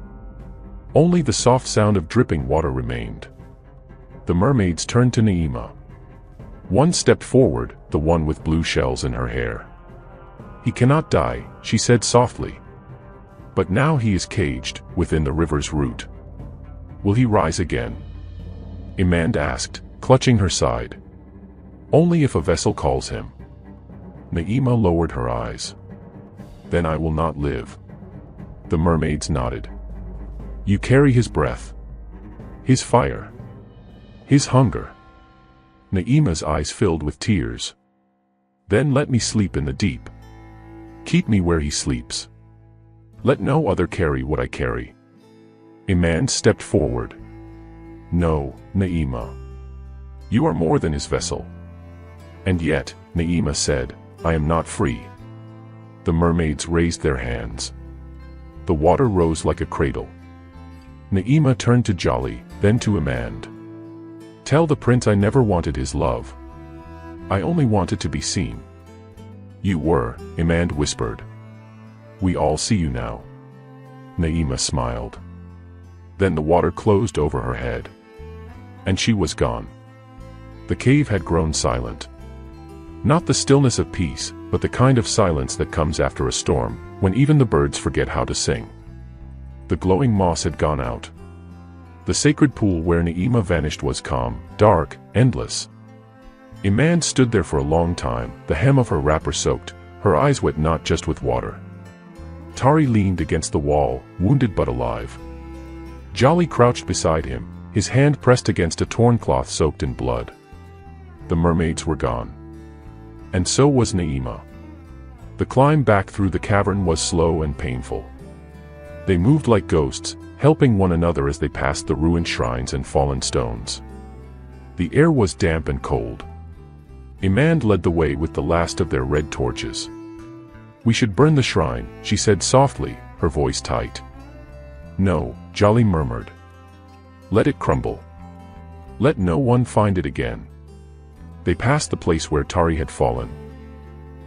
Only the soft sound of dripping water remained. The mermaids turned to Naima. One stepped forward, the one with blue shells in her hair. He cannot die, she said softly. But now he is caged, within the river's root. Will he rise again? Imand asked, clutching her side. Only if a vessel calls him. Naima lowered her eyes. Then I will not live. The mermaids nodded. You carry his breath. His fire. His hunger. Naima's eyes filled with tears. Then let me sleep in the deep. Keep me where he sleeps. Let no other carry what I carry. Imand stepped forward. No, Naima. You are more than his vessel. And yet, Naima said, I am not free. The mermaids raised their hands. The water rose like a cradle. Naima turned to Jolly, then to Imand. Tell the prince I never wanted his love. I only wanted to be seen. You were, Imand whispered. We all see you now. Naima smiled. Then the water closed over her head. And she was gone. The cave had grown silent. Not the stillness of peace, but the kind of silence that comes after a storm, when even the birds forget how to sing. The glowing moss had gone out. The sacred pool where Naima vanished was calm, dark, endless. Imand stood there for a long time, the hem of her wrapper soaked, her eyes wet not just with water. Tari leaned against the wall, wounded but alive. Jolly crouched beside him, his hand pressed against a torn cloth soaked in blood. The mermaids were gone. And so was Naima. The climb back through the cavern was slow and painful. They moved like ghosts, helping one another as they passed the ruined shrines and fallen stones. The air was damp and cold. Imand led the way with the last of their red torches. We should burn the shrine, she said softly, her voice tight. No, Jolly murmured. Let it crumble. Let no one find it again. They passed the place where Tari had fallen.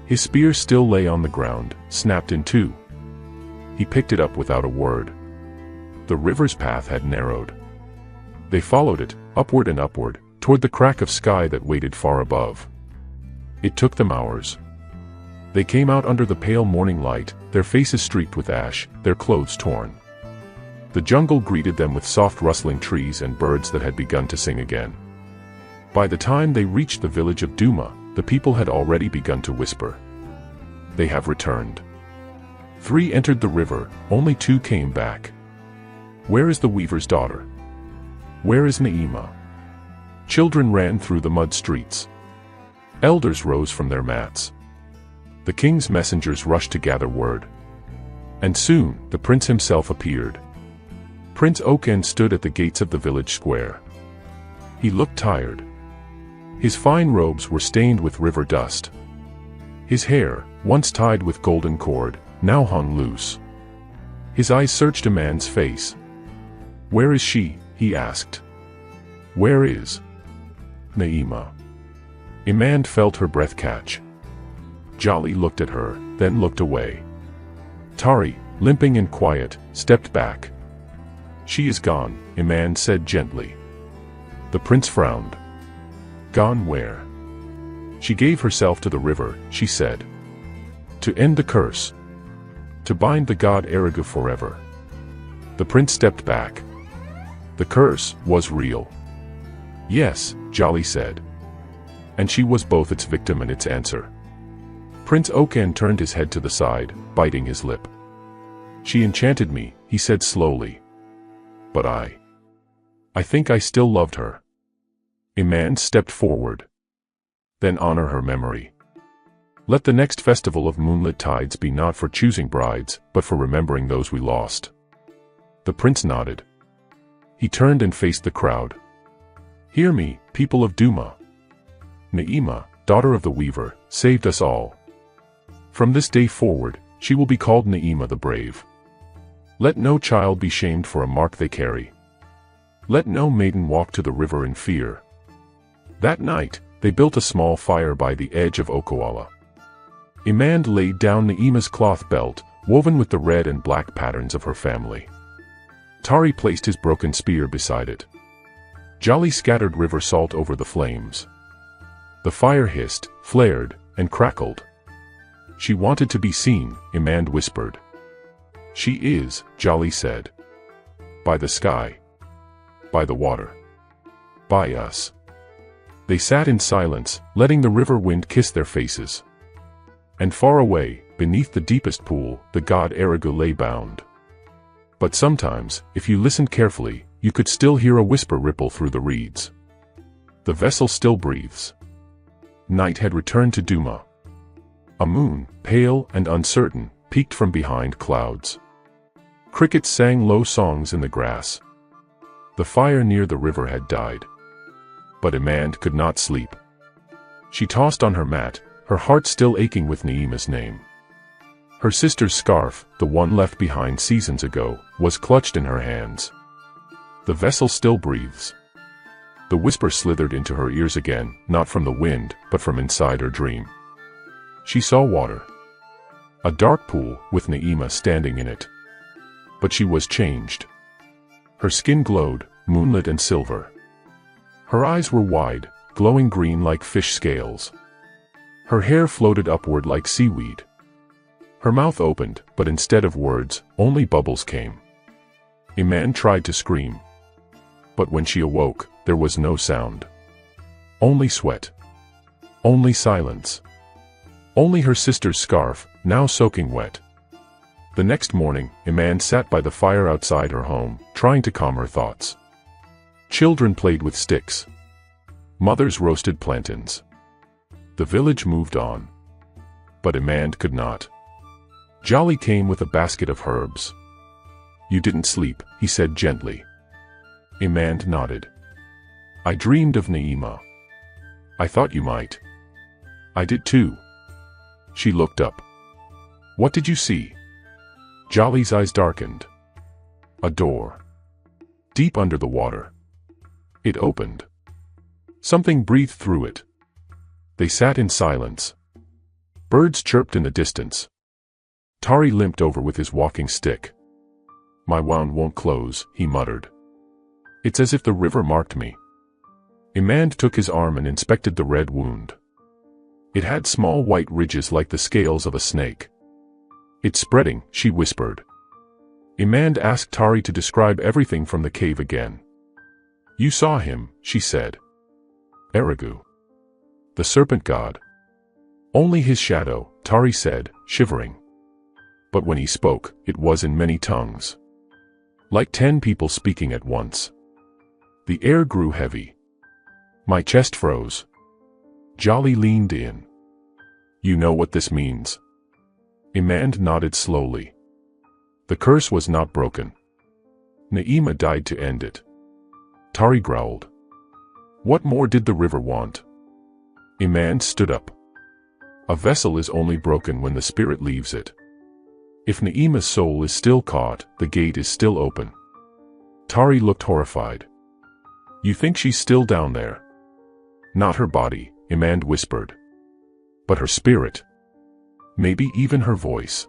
His spear still lay on the ground, snapped in two. He picked it up without a word. The river's path had narrowed. They followed it, upward and upward, toward the crack of sky that waited far above. It took them hours. They came out under the pale morning light, their faces streaked with ash, their clothes torn. The jungle greeted them with soft rustling trees and birds that had begun to sing again. By the time they reached the village of Duma, the people had already begun to whisper. They have returned. 3 entered the river, only 2 came back. Where is the weaver's daughter? Where is Naima? Children ran through the mud streets. Elders rose from their mats. The king's messengers rushed to gather word. And soon, the prince himself appeared. Prince Oken stood at the gates of the village square. He looked tired. His fine robes were stained with river dust. His hair, once tied with golden cord, now hung loose. His eyes searched a man's face. Where is she? He asked. Where is Naima? Imand felt her breath catch. Jolly looked at her, then looked away. Tari, limping and quiet, stepped back. She is gone, Imand said gently. The prince frowned. Gone where? She gave herself to the river, she said. To end the curse. To bind the god Erigu forever. The prince stepped back. The curse was real. Yes, Jolly said. And she was both its victim and its answer. Prince Oken turned his head to the side, biting his lip. She enchanted me, he said slowly. But I think I still loved her. Imand stepped forward. Then honor her memory. Let the next festival of moonlit tides be not for choosing brides, but for remembering those we lost. The prince nodded. He turned and faced the crowd. Hear me, people of Duma. Naima, daughter of the weaver, saved us all. From this day forward, she will be called Naima the Brave. Let no child be shamed for a mark they carry. Let no maiden walk to the river in fear. That night, they built a small fire by the edge of Okawala. Imand laid down Na'ima's cloth belt, woven with the red and black patterns of her family. Tari placed his broken spear beside it. Jolly scattered river salt over the flames. The fire hissed, flared, and crackled. She wanted to be seen, Imand whispered. She is, Jolly said. By the sky. By the water. By us. They sat in silence, letting the river wind kiss their faces. And far away, beneath the deepest pool, the god Erigu lay bound. But sometimes, if you listened carefully, you could still hear a whisper ripple through the reeds. The vessel still breathes. Night had returned to Duma. A moon, pale and uncertain, peeked from behind clouds. Crickets sang low songs in the grass. The fire near the river had died. But Imand could not sleep. She tossed on her mat, her heart still aching with Na'ima's name. Her sister's scarf, the one left behind seasons ago, was clutched in her hands. The vessel still breathes. The whisper slithered into her ears again, not from the wind, but from inside her dream. She saw water. A dark pool, with Na'ima standing in it. But she was changed. Her skin glowed, moonlit and silver. Her eyes were wide, glowing green like fish scales. Her hair floated upward like seaweed. Her mouth opened, but instead of words, only bubbles came. Imand tried to scream. But when she awoke, there was no sound. Only sweat. Only silence. Only her sister's scarf, now soaking wet. The next morning, Imand sat by the fire outside her home, trying to calm her thoughts. Children played with sticks. Mothers roasted plantains. The village moved on. But Imand could not. Jolly came with a basket of herbs. "You didn't sleep," he said gently. Imand nodded. "I dreamed of Na'ima. I thought you might." "I did too." She looked up. "What did you see?" Jolly's eyes darkened. A door. Deep under the water. It opened. Something breathed through it. They sat in silence. Birds chirped in the distance. Tari limped over with his walking stick. "My wound won't close," he muttered. "It's as if the river marked me." Imand took his arm and inspected the red wound. It had small white ridges like the scales of a snake. "It's spreading," she whispered. Imand asked Tari to describe everything from the cave again. "You saw him," she said. "Erigu. The serpent god." "Only his shadow," Tari said, shivering. But when he spoke, it was in many tongues. Like 10 people speaking at once. The air grew heavy. My chest froze. Jolly leaned in. "You know what this means?" Imand nodded slowly. The curse was not broken. Na'ima died to end it. Tari growled. What more did the river want? Imand stood up. A vessel is only broken when the spirit leaves it. If Na'ima's soul is still caught, the gate is still open. Tari looked horrified. "You think she's still down there?" "Not her body," Imand whispered. "But her spirit. Maybe even her voice."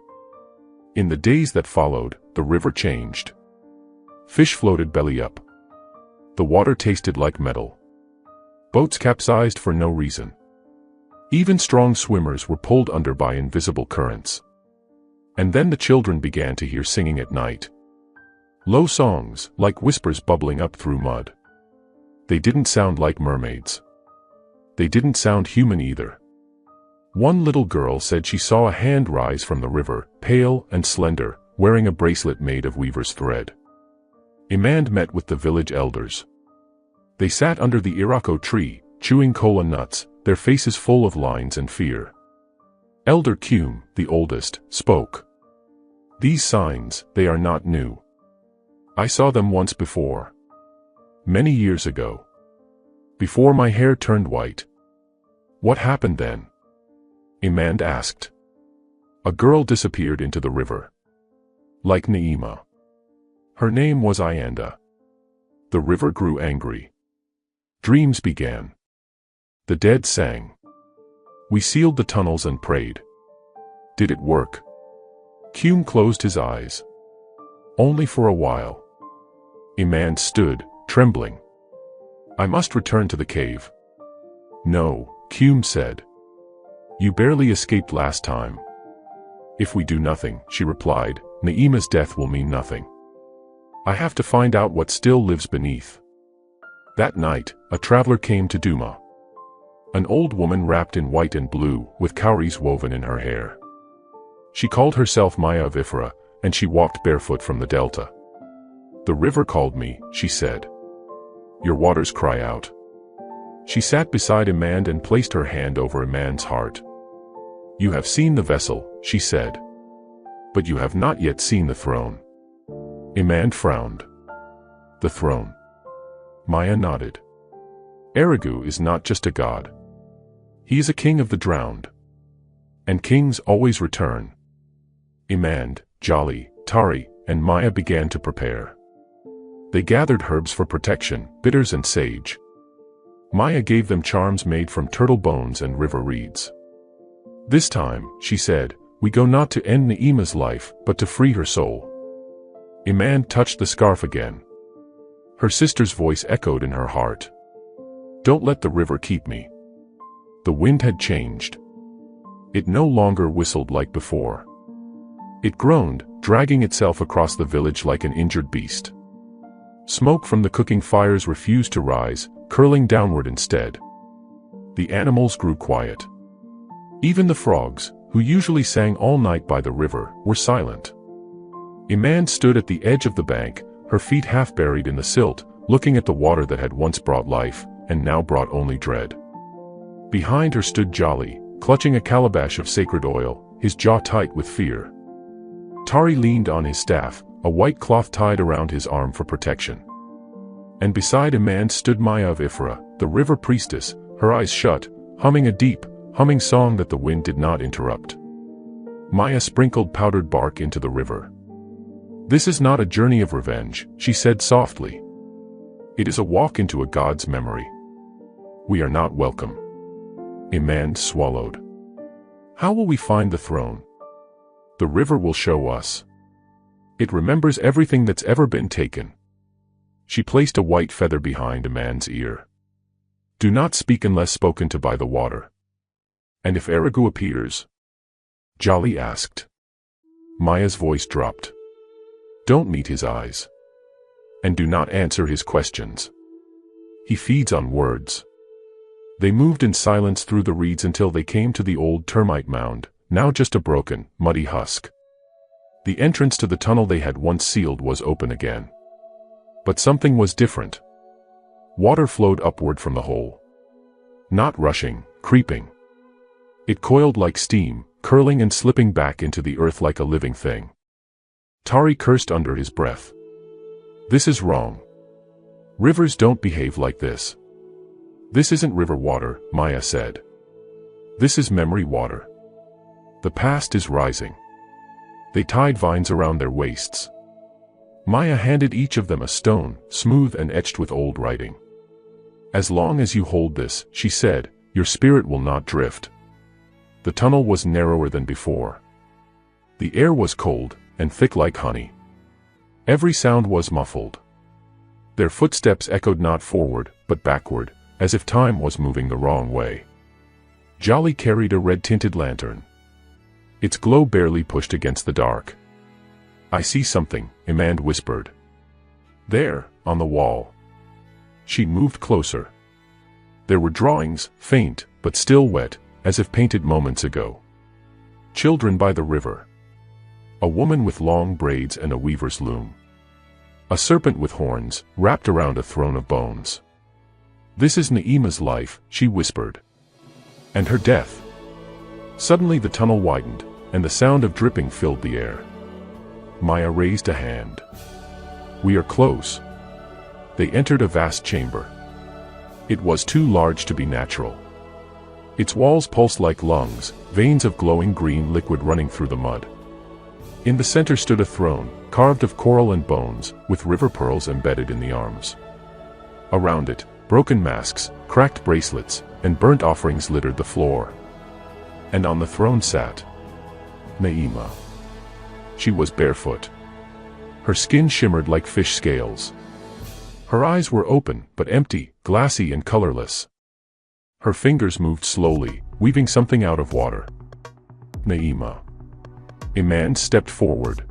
In the days that followed, the river changed. Fish floated belly up. The water tasted like metal. Boats capsized for no reason. Even strong swimmers were pulled under by invisible currents. And then the children began to hear singing at night. Low songs, like whispers bubbling up through mud. They didn't sound like mermaids. They didn't sound human either. One little girl said she saw a hand rise from the river, pale and slender, wearing a bracelet made of weaver's thread. Imand met with the village elders. They sat under the Irako tree, chewing kola nuts, their faces full of lines and fear. Elder Kume, the oldest, spoke. "These signs, they are not new. I saw them once before. Many years ago. Before my hair turned white." "What happened then?" Imand asked. "A girl disappeared into the river. Like Na'ima. Her name was Ayanda. The river grew angry. Dreams began. The dead sang. We sealed the tunnels and prayed. Did it work? Kume closed his eyes. Only for a while. Iman stood, trembling. I must return to the cave. No, Kume said. You barely escaped last time. If we do nothing, she replied, Na'ima's death will mean nothing. I have to find out what still lives beneath. That night, a traveler came to Duma. An old woman wrapped in white and blue, with cowries woven in her hair. She called herself Maya of Ifra, and she walked barefoot from the delta. The river called me, she said. Your waters cry out. She sat beside Iman and placed her hand over Iman's heart. You have seen the vessel, she said. But you have not yet seen the throne. Iman frowned. The throne. Maya nodded. Erigu is not just a god. He is a king of the drowned. And kings always return. Iman, Jolly, Tari, and Maya began to prepare. They gathered herbs for protection, bitters and sage. Maya gave them charms made from turtle bones and river reeds. This time, she said, we go not to end Na'ima's life, but to free her soul. Iman touched the scarf again. Her sister's voice echoed in her heart. Don't let the river keep me. The wind had changed. It no longer whistled like before. It groaned, dragging itself across the village like an injured beast. Smoke from the cooking fires refused to rise, curling downward instead. The animals grew quiet. Even the frogs, who usually sang all night by the river, were silent. Iman stood at the edge of the bank, her feet half buried in the silt, looking at the water that had once brought life, and now brought only dread. Behind her stood Jolly, clutching a calabash of sacred oil, his jaw tight with fear. Tari leaned on his staff, a white cloth tied around his arm for protection. And beside Iman stood Maya of Ifra, the river priestess, her eyes shut, humming a deep, humming song that the wind did not interrupt. Maya sprinkled powdered bark into the river. This is not a journey of revenge, she said softly. It is a walk into a god's memory. We are not welcome. Iman swallowed. How will we find the throne? The river will show us. It remembers everything that's ever been taken. She placed a white feather behind Iman's ear. Do not speak unless spoken to by the water. And if Erigu appears? Jolly asked. Maya's voice dropped. Don't meet his eyes. And do not answer his questions. He feeds on words. They moved in silence through the reeds until they came to the old termite mound, now just a broken, muddy husk. The entrance to the tunnel they had once sealed was open again. But something was different. Water flowed upward from the hole. Not rushing, creeping. It coiled like steam, curling and slipping back into the earth like a living thing. Tari cursed under his breath. This is wrong. Rivers don't behave like this. This isn't river water, Maya said. This is memory water. The past is rising. They tied vines around their waists. Maya handed each of them a stone, smooth and etched with old writing. As long as you hold this, she said, your spirit will not drift. The tunnel was narrower than before. The air was cold, and thick like honey. Every sound was muffled. Their footsteps echoed not forward, but backward, as if time was moving the wrong way. Jolly carried a red-tinted lantern. Its glow barely pushed against the dark. I see something, Iman whispered. There, on the wall. She moved closer. There were drawings, faint, but still wet, as if painted moments ago. Children by the river. A woman with long braids and a weaver's loom. A serpent with horns, wrapped around a throne of bones. This is Na'ima's life, she whispered. And her death. Suddenly the tunnel widened, and the sound of dripping filled the air. Maya raised a hand. We are close. They entered a vast chamber. It was too large to be natural. Its walls pulsed like lungs, veins of glowing green liquid running through the mud. In the center stood a throne, carved of coral and bones, with river pearls embedded in the arms. Around it, broken masks, cracked bracelets, and burnt offerings littered the floor. And on the throne sat Naima. She was barefoot. Her skin shimmered like fish scales. Her eyes were open, but empty, glassy and colorless. Her fingers moved slowly, weaving something out of water. Naima. A man stepped forward.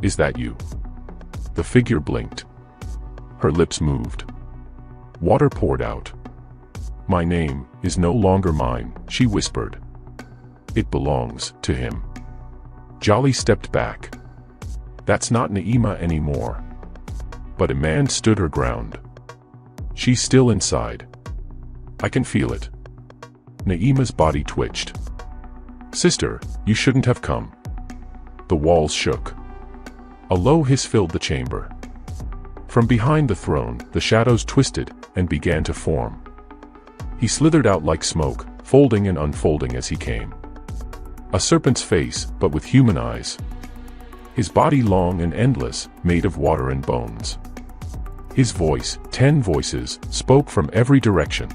Is that you? The figure blinked. Her lips moved. Water poured out. My name is no longer mine, she whispered. It belongs to him. Jolly stepped back. That's not Naima anymore. But a man stood her ground. She's still inside. I can feel it. Naima's body twitched. Sister, you shouldn't have come. The walls shook. A low hiss filled the chamber. From behind the throne, the shadows twisted and began to form. He slithered out like smoke, folding and unfolding as he came. A serpent's face, but with human eyes. His body long and endless, made of water and bones. His voice, 10 voices, spoke from every direction.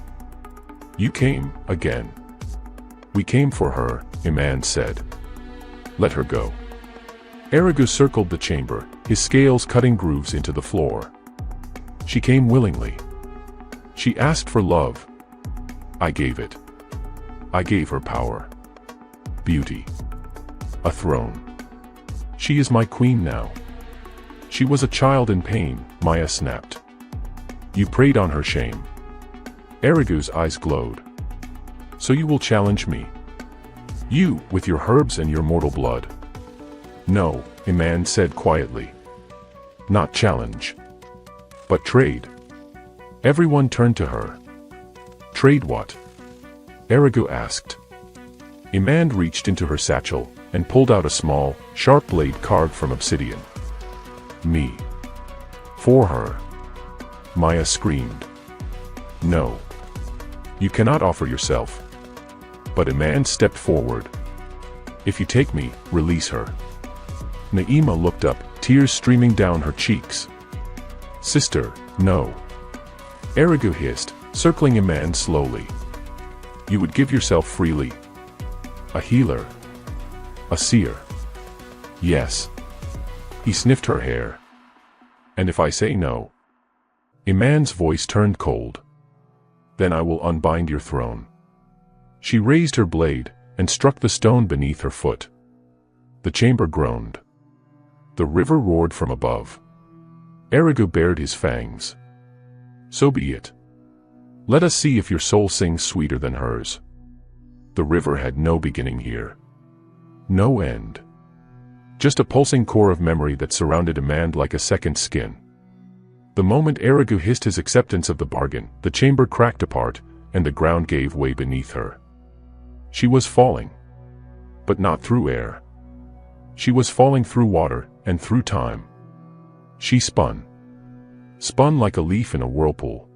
You came, again. We came for her, a man said. Let her go. Erigu circled the chamber, his scales cutting grooves into the floor. She came willingly. She asked for love. I gave it. I gave her power. Beauty. A throne. She is my queen now. She was a child in pain, Maya snapped. You preyed on her shame. Erigu's eyes glowed. So you will challenge me? You, with your herbs and your mortal blood? No, a man said quietly. Not challenge. But trade. Everyone turned to her. Trade what? Erigu asked. A man reached into her satchel and pulled out a small, sharp blade carved from obsidian. Me. For her. Maya screamed. No. You cannot offer yourself. But a man stepped forward. If you take me, release her. Naima looked up, tears streaming down her cheeks. Sister, no. Erigu hissed, circling a man slowly. You would give yourself freely. A healer. A seer. Yes. He sniffed her hair. And if I say no? A man's voice turned cold. Then I will unbind your throne. She raised her blade and struck the stone beneath her foot. The chamber groaned. The river roared from above. Erigu bared his fangs. So be it. Let us see if your soul sings sweeter than hers. The river had no beginning here. No end. Just a pulsing core of memory that surrounded a man like a second skin. The moment Erigu hissed his acceptance of the bargain, the chamber cracked apart, and the ground gave way beneath her. She was falling. But not through air. She was falling through water, and through time. She spun. Spun like a leaf in a whirlpool.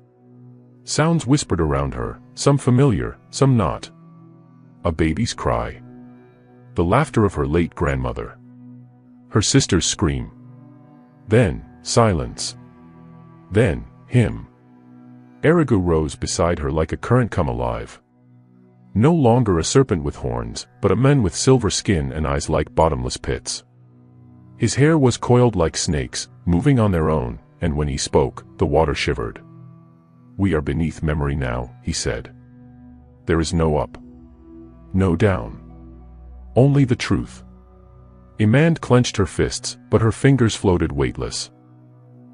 Sounds whispered around her, some familiar, some not. A baby's cry. The laughter of her late grandmother. Her sister's scream. Then, silence. Then, him. Erigu rose beside her like a current come alive. No longer a serpent with horns, but a man with silver skin and eyes like bottomless pits. His hair was coiled like snakes, moving on their own, and when he spoke, the water shivered. We are beneath memory now, he said. There is no up. No down. Only the truth. Imand clenched her fists, but her fingers floated weightless.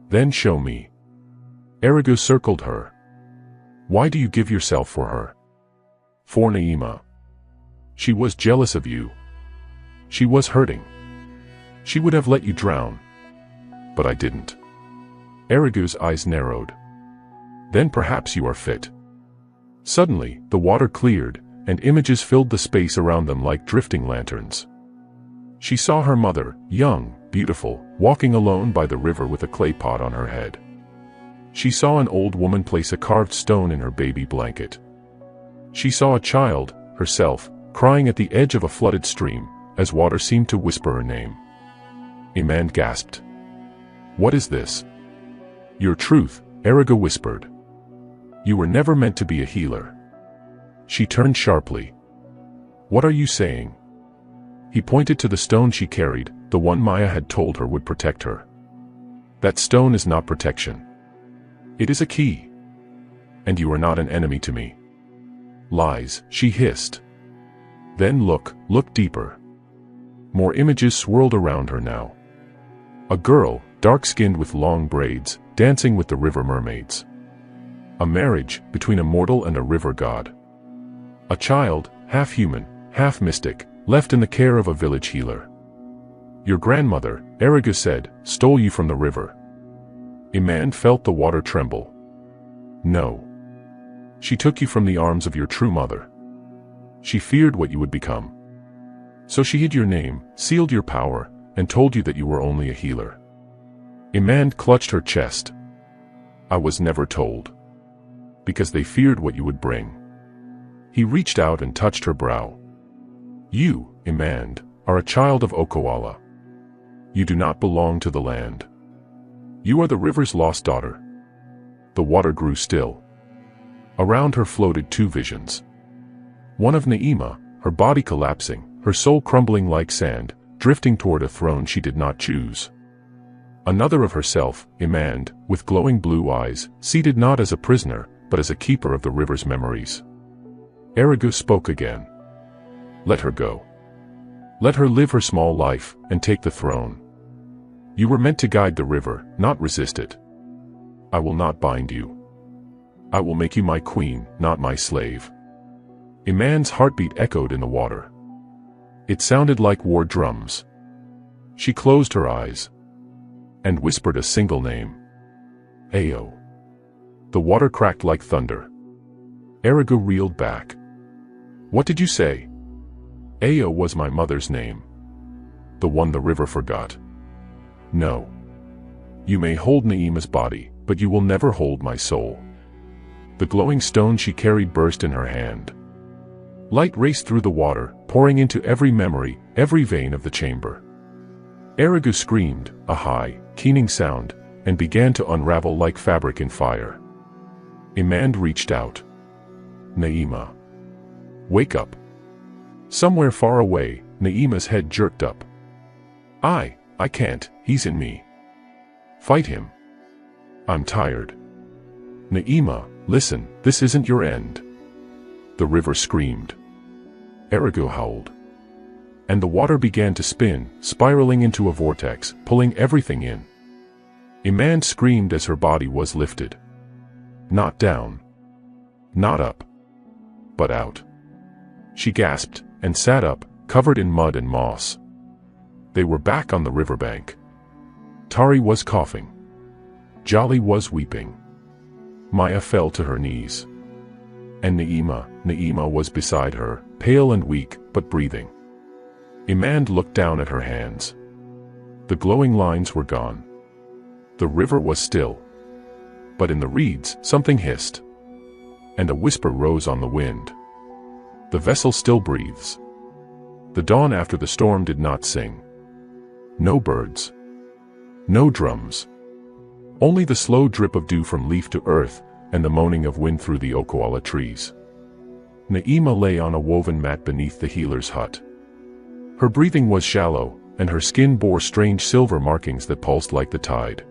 Then show me. Erigu circled her. Why do you give yourself for her? For Naima. She was jealous of you. She was hurting. She would have let you drown. But I didn't. Erigu's eyes narrowed. Then perhaps you are fit. Suddenly, the water cleared, and images filled the space around them like drifting lanterns. She saw her mother, young, beautiful, walking alone by the river with a clay pot on her head. She saw an old woman place a carved stone in her baby blanket. She saw a child, herself, crying at the edge of a flooded stream, as water seemed to whisper her name. Imand gasped. What is this? Your truth, Erigu whispered. You were never meant to be a healer. She turned sharply. What are you saying? He pointed to the stone she carried, the one Maya had told her would protect her. That stone is not protection. It is a key. And you are not an enemy to me. Lies, she hissed. Then look deeper. More images swirled around her now. A girl, dark-skinned with long braids, dancing with the river mermaids. A marriage between a mortal and a river god. A child, half human, half mystic, left in the care of a village healer. Your grandmother, Eriga said, stole you from the river. Iman felt the water tremble. No. She took you from the arms of your true mother. She feared what you would become. So she hid your name, sealed your power, and told you that you were only a healer. Iman clutched her chest. I was never told. Because they feared what you would bring. He reached out and touched her brow. You, Iman, are a child of Okoala. You do not belong to the land. You are the river's lost daughter. The water grew still. Around her floated two visions. One of Naima, her body collapsing, her soul crumbling like sand, drifting toward a throne she did not choose. Another of herself, Iman, with glowing blue eyes, seated not as a prisoner, but as a keeper of the river's memories. Erigu spoke again. Let her go. Let her live her small life, and take the throne. You were meant to guide the river, not resist it. I will not bind you. I will make you my queen, not my slave. Iman's heartbeat echoed in the water. It sounded like war drums. She closed her eyes. And whispered a single name. Ao. The water cracked like thunder. Erigu reeled back. What did you say? Ao was my mother's name. The one the river forgot. No. You may hold Naima's body, but you will never hold my soul. The glowing stone she carried burst in her hand. Light raced through the water, pouring into every memory, every vein of the chamber. Erigu screamed, a high, keening sound, and began to unravel like fabric in fire. Iman reached out. Naima. Wake up. Somewhere far away, Naima's head jerked up. I can't, he's in me. Fight him. I'm tired. Naima, listen, this isn't your end. The river screamed. Erigu howled. And the water began to spin, spiraling into a vortex, pulling everything in. Iman screamed as her body was lifted. Not down. Not up. But out. She gasped, and sat up, covered in mud and moss. They were back on the riverbank. Tari was coughing. Jolly was weeping. Maya fell to her knees. And Naima was beside her, pale and weak, but breathing. Iman looked down at her hands. The glowing lines were gone. The river was still. But in the reeds, something hissed. And a whisper rose on the wind. The vessel still breathes. The dawn after the storm did not sing. No birds. No drums. Only the slow drip of dew from leaf to earth, and the moaning of wind through the Okoala trees. Naima lay on a woven mat beneath the healer's hut. Her breathing was shallow, and her skin bore strange silver markings that pulsed like the tide.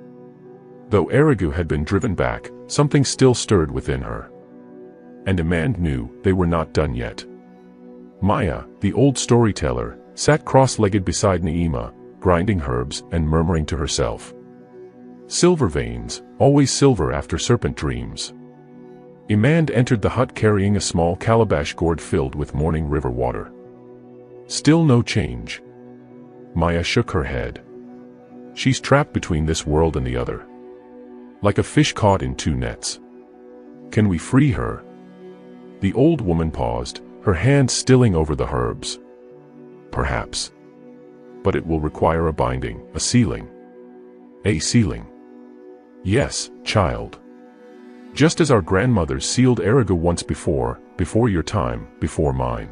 Though Erigu had been driven back, something still stirred within her. And Iman knew they were not done yet. Maya, the old storyteller, sat cross-legged beside Naima, grinding herbs and murmuring to herself. Silver veins, always silver after serpent dreams. Iman entered the hut carrying a small calabash gourd filled with morning river water. Still no change. Maya shook her head. She's trapped between this world and the other. Like a fish caught in two nets. Can we free her? The old woman paused, her hand stilling over the herbs. Perhaps. But it will require a binding, a sealing. A sealing. Yes, child. Just as our grandmothers sealed Erigu once before your time, before mine.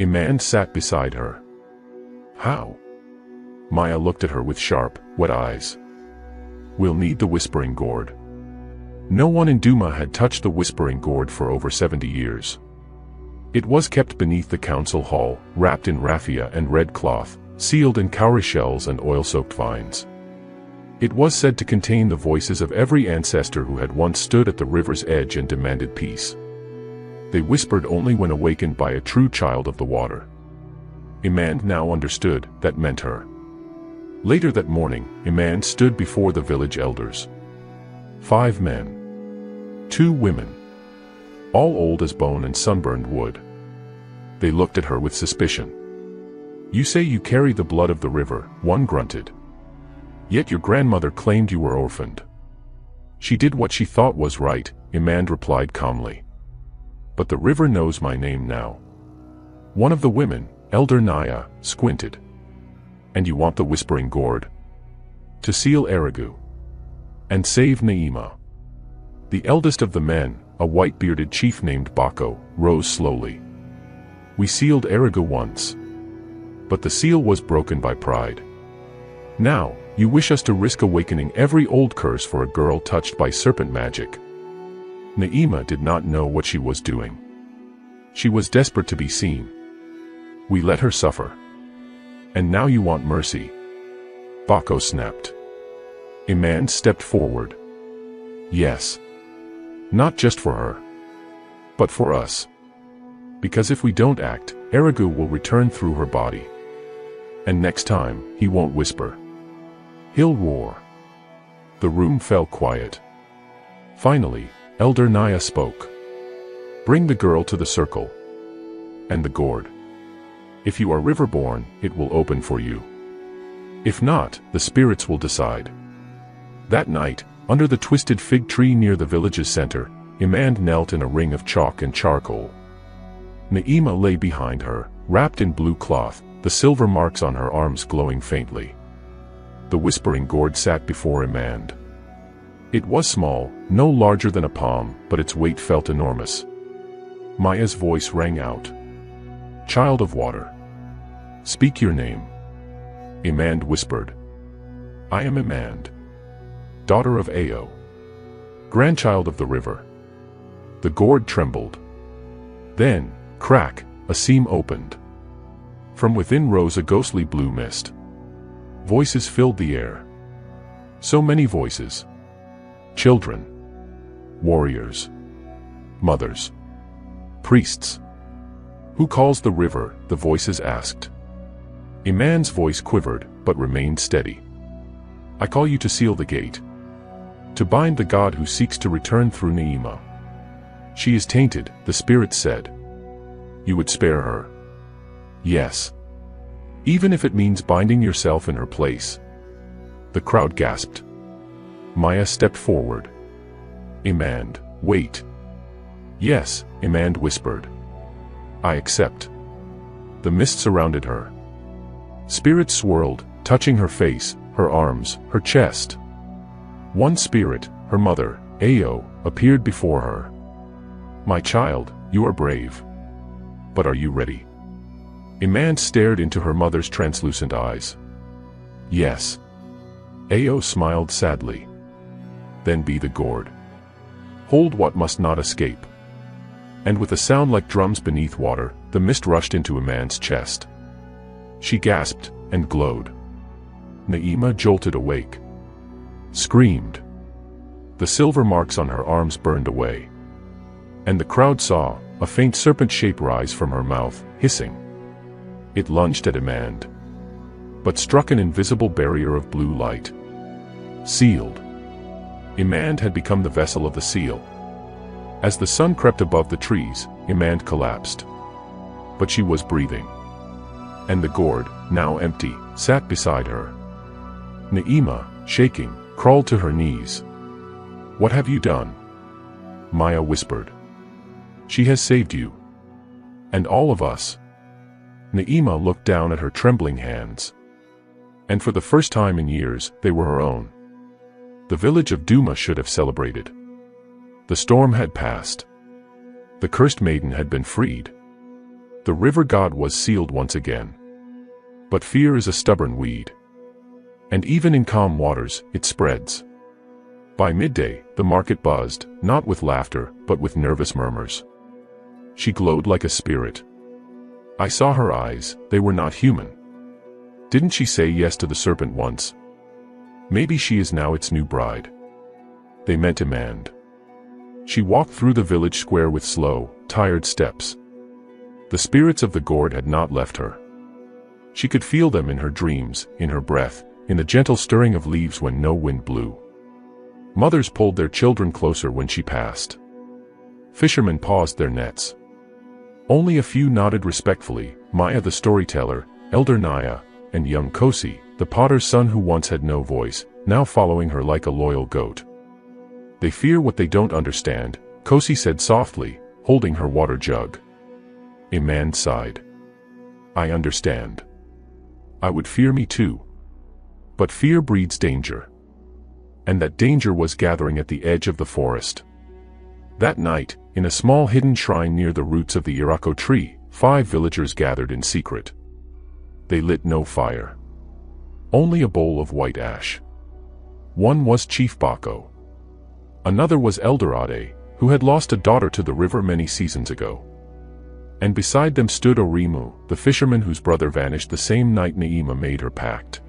Iman sat beside her. How? Maya looked at her with sharp, wet eyes. We'll need the whispering gourd. No one in Duma had touched the whispering gourd for over 70 years. It was kept beneath the council hall, wrapped in raffia and red cloth, sealed in cowrie shells and oil-soaked vines. It was said to contain the voices of every ancestor who had once stood at the river's edge and demanded peace. They whispered only when awakened by a true child of the water. Imand now understood that meant her. Later that morning, Imand stood before the village elders. 5 men. 2 women. All old as bone and sunburned wood. They looked at her with suspicion. "You say you carry the blood of the river," one grunted. "Yet your grandmother claimed you were orphaned." "She did what she thought was right," Imand replied calmly. "But the river knows my name now." One of the women, Elder Naya, squinted. "And you want the Whispering Gourd?" "To seal Erigu. And save Naima." The eldest of the men, a white-bearded chief named Bako, rose slowly. "We sealed Erigu once. But the seal was broken by pride. Now, you wish us to risk awakening every old curse for a girl touched by serpent magic." Naima did not know what she was doing. She was desperate to be seen. "We let her suffer. And now you want mercy?" Bako snapped. Imand stepped forward. "Yes. Not just for her. But for us. Because if we don't act, Erigu will return through her body. And next time, he won't whisper. He'll roar." The room fell quiet. Finally, Elder Naya spoke. "Bring the girl to the circle. And the gourd. If you are riverborn, it will open for you. If not, the spirits will decide." That night, under the twisted fig tree near the village's center, Imand knelt in a ring of chalk and charcoal. Naima lay behind her, wrapped in blue cloth, the silver marks on her arms glowing faintly. The Whispering Gourd sat before Imand. It was small, no larger than a palm, but its weight felt enormous. Maya's voice rang out. "Child of water. Speak your name." Imand whispered. "I am Imand. Daughter of Ao. Grandchild of the river." The gourd trembled. Then, crack, a seam opened. From within rose a ghostly blue mist. Voices filled the air. So many voices. Children. Warriors. Mothers. Priests. "Who calls the river?" the voices asked. Imand's voice quivered, but remained steady. "I call you to seal the gate. To bind the god who seeks to return through Naima. She is tainted," the spirits said. "You would spare her?" "Yes. Even if it means binding yourself in her place." The crowd gasped. Maya stepped forward. "Imand, wait." "Yes," Imand whispered. "I accept." The mist surrounded her. Spirits swirled, touching her face, her arms, her chest. One spirit, her mother, Ao, appeared before her. "My child, you are brave. But are you ready?" Imand stared into her mother's translucent eyes. "Yes." Ao smiled sadly. "Then be the gourd. Hold what must not escape." And with a sound like drums beneath water, the mist rushed into Imand's chest. She gasped, and glowed. Naima jolted awake. Screamed. The silver marks on her arms burned away. And the crowd saw a faint serpent shape rise from her mouth, hissing. It lunged at Imand, but struck an invisible barrier of blue light. Sealed. Imand had become the vessel of the seal. As the sun crept above the trees, Imand collapsed. But she was breathing. And the gourd, now empty, sat beside her. Naima, shaking, crawled to her knees. "What have you done?" Maya whispered. "She has saved you. And all of us." Naima looked down at her trembling hands. And for the first time in years, they were her own. The village of Duma should have celebrated. The storm had passed. The cursed maiden had been freed. The river god was sealed once again. But fear is a stubborn weed. And even in calm waters, it spreads. By midday, the market buzzed, not with laughter, but with nervous murmurs. She glowed like a spirit. I saw her eyes, they were not human. Didn't she say yes to the serpent once? Maybe she is now its new bride. They meant demand. She walked through the village square with slow, tired steps. The spirits of the gourd had not left her. She could feel them in her dreams, in her breath, in the gentle stirring of leaves when no wind blew. Mothers pulled their children closer when she passed. Fishermen paused their nets. Only a few nodded respectfully, Maya the storyteller, Elder Naya, and young Kosi, the potter's son who once had no voice, now following her like a loyal goat. They fear what they don't understand, Kosi said softly, holding her water jug. A man sighed. I understand. I would fear me too. But fear breeds danger. And that danger was gathering at the edge of the forest. That night, in a small hidden shrine near the roots of the Irako tree, 5 villagers gathered in secret. They lit no fire. Only a bowl of white ash. One was Chief Bako. Another was Elder Ade, who had lost a daughter to the river many seasons ago. And beside them stood Orimu, the fisherman whose brother vanished the same night Naima made her pact.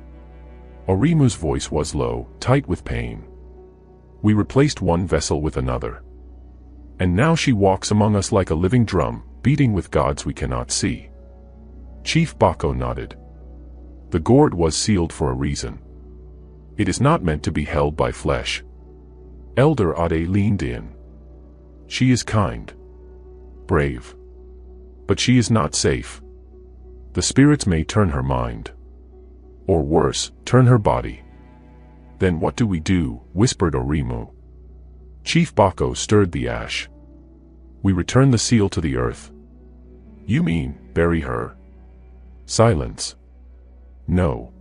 Orimu's voice was low, tight with pain. We replaced one vessel with another. And now she walks among us like a living drum, beating with gods we cannot see. Chief Bako nodded. The gourd was sealed for a reason. It is not meant to be held by flesh. Elder Ade leaned in. She is kind. Brave. But she is not safe. The spirits may turn her mind. Or worse, turn her body. Then what do we do? Whispered Orimu. Chief Bako stirred the ash. We return the seal to the earth. You mean, bury her? Silence. No.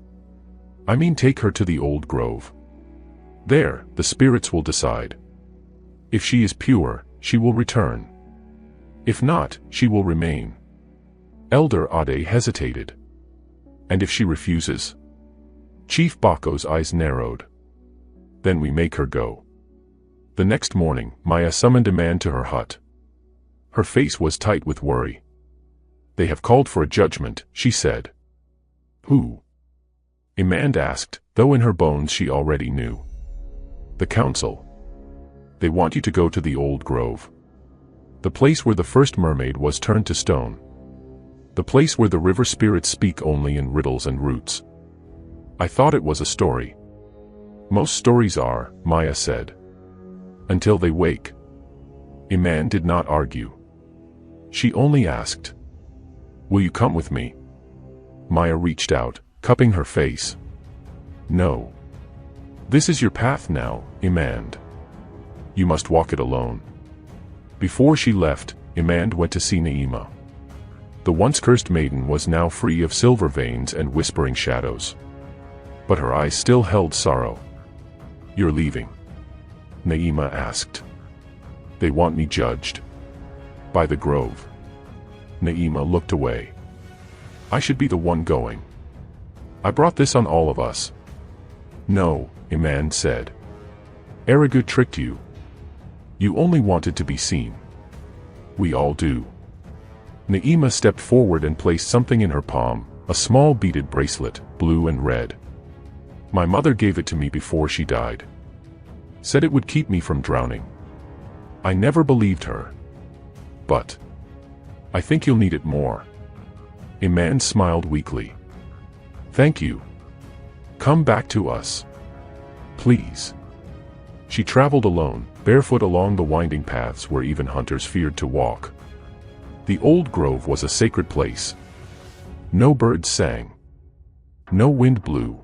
I mean take her to the old grove. There, the spirits will decide. If she is pure, she will return. If not, she will remain. Elder Ade hesitated. And if she refuses? Chief Bako's eyes narrowed. Then we make her go. The next morning, Maya summoned a man to her hut. Her face was tight with worry. They have called for a judgment, she said. Who? Imand asked, though in her bones she already knew. The council. They want you to go to the old grove. The place where the first mermaid was turned to stone. The place where the river spirits speak only in riddles and roots. I thought it was a story. Most stories are, Maya said. Until they wake. Iman did not argue. She only asked, will you come with me? Maya reached out, cupping her face. No. This is your path now, Imand. You must walk it alone. Before she left, Imand went to see Naima. The once cursed maiden was now free of silver veins and whispering shadows. But her eyes still held sorrow. You're leaving? Naima asked. They want me judged. By the grove. Naima looked away. I should be the one going. I brought this on all of us. No, Iman said. Aragu tricked you. You only wanted to be seen. We all do. Naima stepped forward and placed something in her palm, a small beaded bracelet, blue and red. My mother gave it to me before she died. Said it would keep me from drowning. I never believed her. But I think you'll need it more. Iman smiled weakly. Thank you. Come back to us. Please. She traveled alone, barefoot along the winding paths where even hunters feared to walk. The old grove was a sacred place. No birds sang. No wind blew.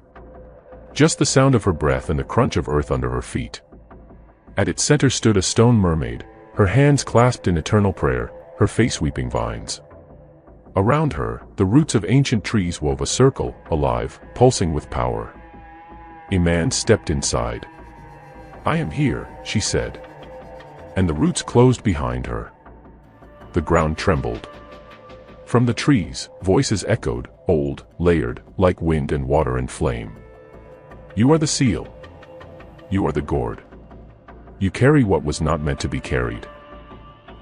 Just the sound of her breath and the crunch of earth under her feet. At its center stood a stone mermaid, her hands clasped in eternal prayer, her face weeping vines. Around her, the roots of ancient trees wove a circle, alive, pulsing with power. Iman stepped inside. I am here, she said. And the roots closed behind her. The ground trembled. From the trees, voices echoed, old, layered, like wind and water and flame. You are the seal. You are the gourd. You carry what was not meant to be carried.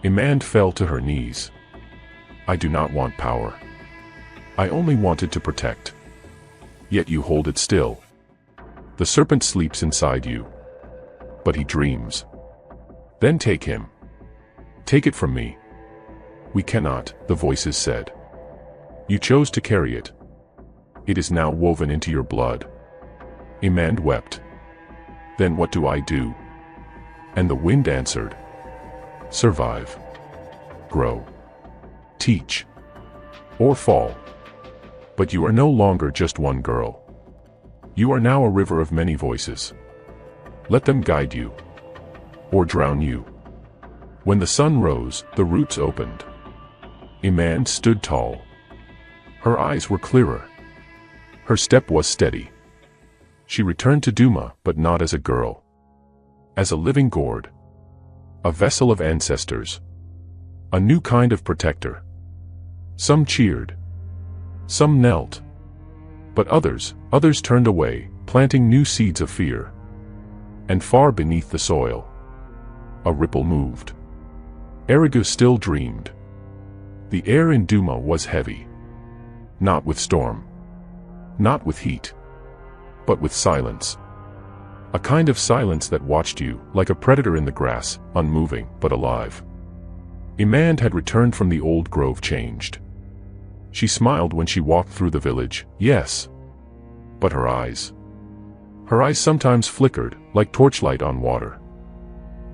Imand fell to her knees. I do not want power. I only wanted to protect. Yet you hold it still. The serpent sleeps inside you. But he dreams. Then take him. Take it from me. We cannot, the voices said. You chose to carry it. It is now woven into your blood. Imand wept. Then what do I do? And the wind answered. Survive. Grow. Teach. Or fall. But you are no longer just one girl. You are now a river of many voices. Let them guide you. Or drown you. When the sun rose, the roots opened. Imand stood tall. Her eyes were clearer. Her step was steady. She returned to Duma, but not as a girl. As a living gourd. A vessel of ancestors. A new kind of protector. Some cheered. Some knelt. But others turned away, planting new seeds of fear. And far beneath the soil, a ripple moved. Erigu still dreamed. The air in Duma was heavy. Not with storm. Not with heat. But with silence. A kind of silence that watched you, like a predator in the grass, unmoving, but alive. Imand had returned from the old grove changed. She smiled when she walked through the village, yes. But her eyes sometimes flickered, like torchlight on water.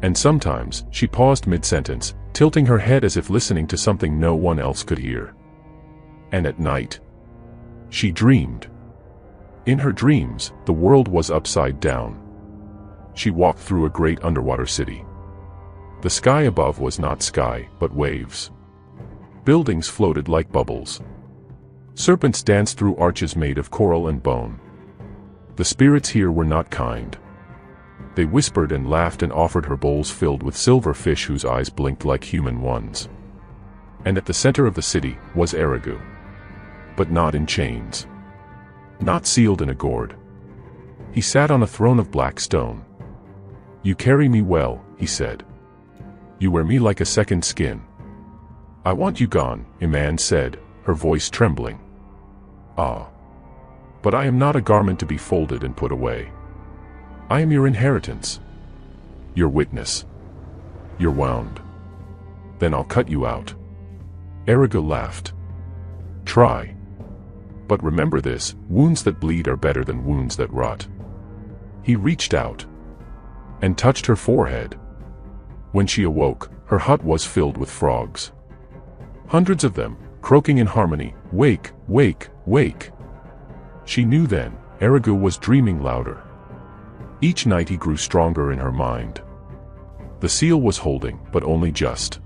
And sometimes, she paused mid-sentence, tilting her head as if listening to something no one else could hear. And at night, she dreamed. In her dreams, the world was upside down. She walked through a great underwater city. The sky above was not sky, but waves. Buildings floated like bubbles. Serpents danced through arches made of coral and bone. The spirits here were not kind. They whispered and laughed and offered her bowls filled with silver fish whose eyes blinked like human ones. And at the center of the city was Erigu. But not in chains. Not sealed in a gourd. He sat on a throne of black stone. You carry me well, he said. You wear me like a second skin. I want you gone, Imand said, her voice trembling. Ah. But I am not a garment to be folded and put away. I am your inheritance. Your witness. Your wound. Then I'll cut you out. Erigu laughed. Try. But remember this, wounds that bleed are better than wounds that rot. He reached out and touched her forehead. When she awoke, her hut was filled with frogs. Hundreds of them, croaking in harmony, wake, wake, wake. She knew then, Erigu was dreaming louder. Each night he grew stronger in her mind. The seal was holding, but only just.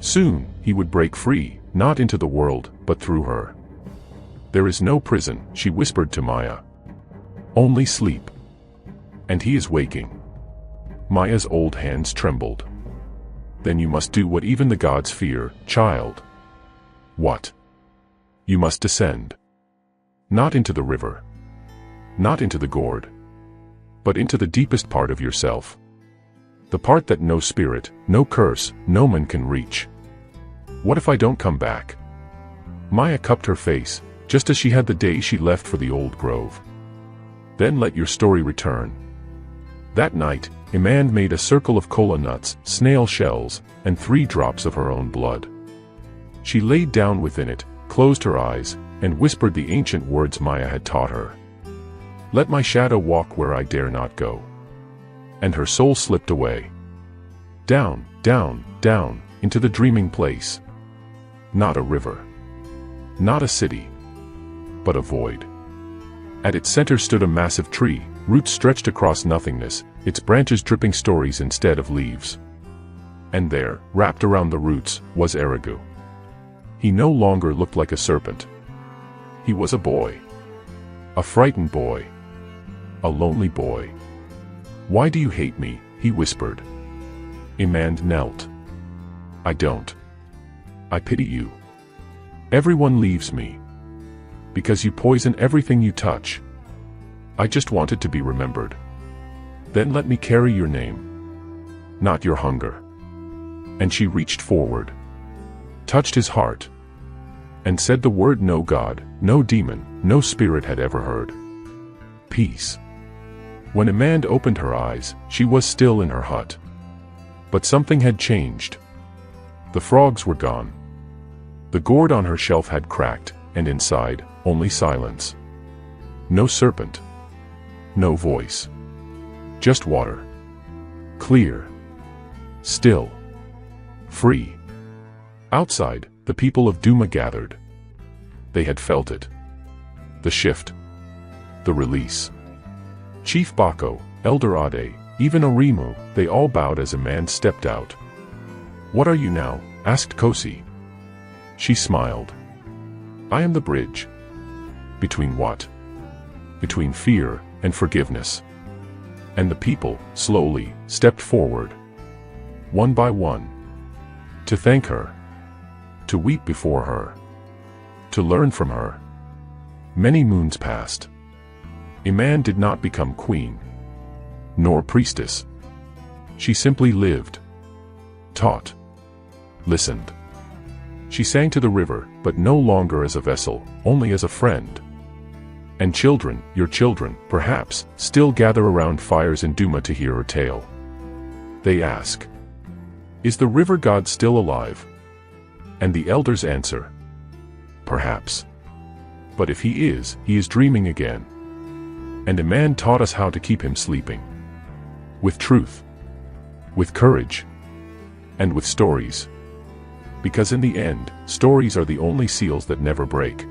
Soon, he would break free, not into the world, but through her. There is no prison, she whispered to Maya. Only sleep. And he is waking. Maya's old hands trembled. Then you must do what even the gods fear, child. What? You must descend. Not into the river. Not into the gourd. But into the deepest part of yourself. The part that no spirit, no curse, no man can reach. What if I don't come back? Maya cupped her face, just as she had the day she left for the old grove. Then let your story return. That night, Imand made a circle of kola nuts, snail shells, and 3 drops of her own blood. She laid down within it, closed her eyes, and whispered the ancient words Maya had taught her. Let my shadow walk where I dare not go. And her soul slipped away. Down, down, down, into the dreaming place. Not a river. Not a city. But a void. At its center stood a massive tree, roots stretched across nothingness, its branches dripping stories instead of leaves. And there, wrapped around the roots, was Erigu. He no longer looked like a serpent. He was a boy. A frightened boy. A lonely boy. Why do you hate me? He whispered. Imand knelt. I don't. I pity you. Everyone leaves me. Because you poison everything you touch. I just wanted to be remembered. Then let me carry your name. Not your hunger. And she reached forward, touched his heart, and said the word no god, no demon, no spirit had ever heard. Peace. When Amanda opened her eyes, she was still in her hut. But something had changed. The frogs were gone. The gourd on her shelf had cracked, and inside, only silence. No serpent. No voice. Just water. Clear. Still. Free. Outside, the people of Duma gathered. They had felt it. The shift. The release. Chief Bako, Elder Ade, even Orimu, they all bowed as a man stepped out. "What are you now?" asked Kosi. She smiled. "I am the bridge." Between what? Between fear and forgiveness. And the people, slowly, stepped forward. One by one. To thank her. To weep before her. To learn from her. Many moons passed. Iman did not become queen. Nor priestess. She simply lived. Taught. Listened. She sang to the river, but no longer as a vessel, only as a friend. And children, your children, perhaps, still gather around fires in Duma to hear her tale. They ask, "Is the river god still alive?" And the elders answer, "Perhaps. But if he is dreaming again." And a man taught us how to keep him sleeping. With truth. With courage. And with stories. Because in the end, stories are the only seals that never break.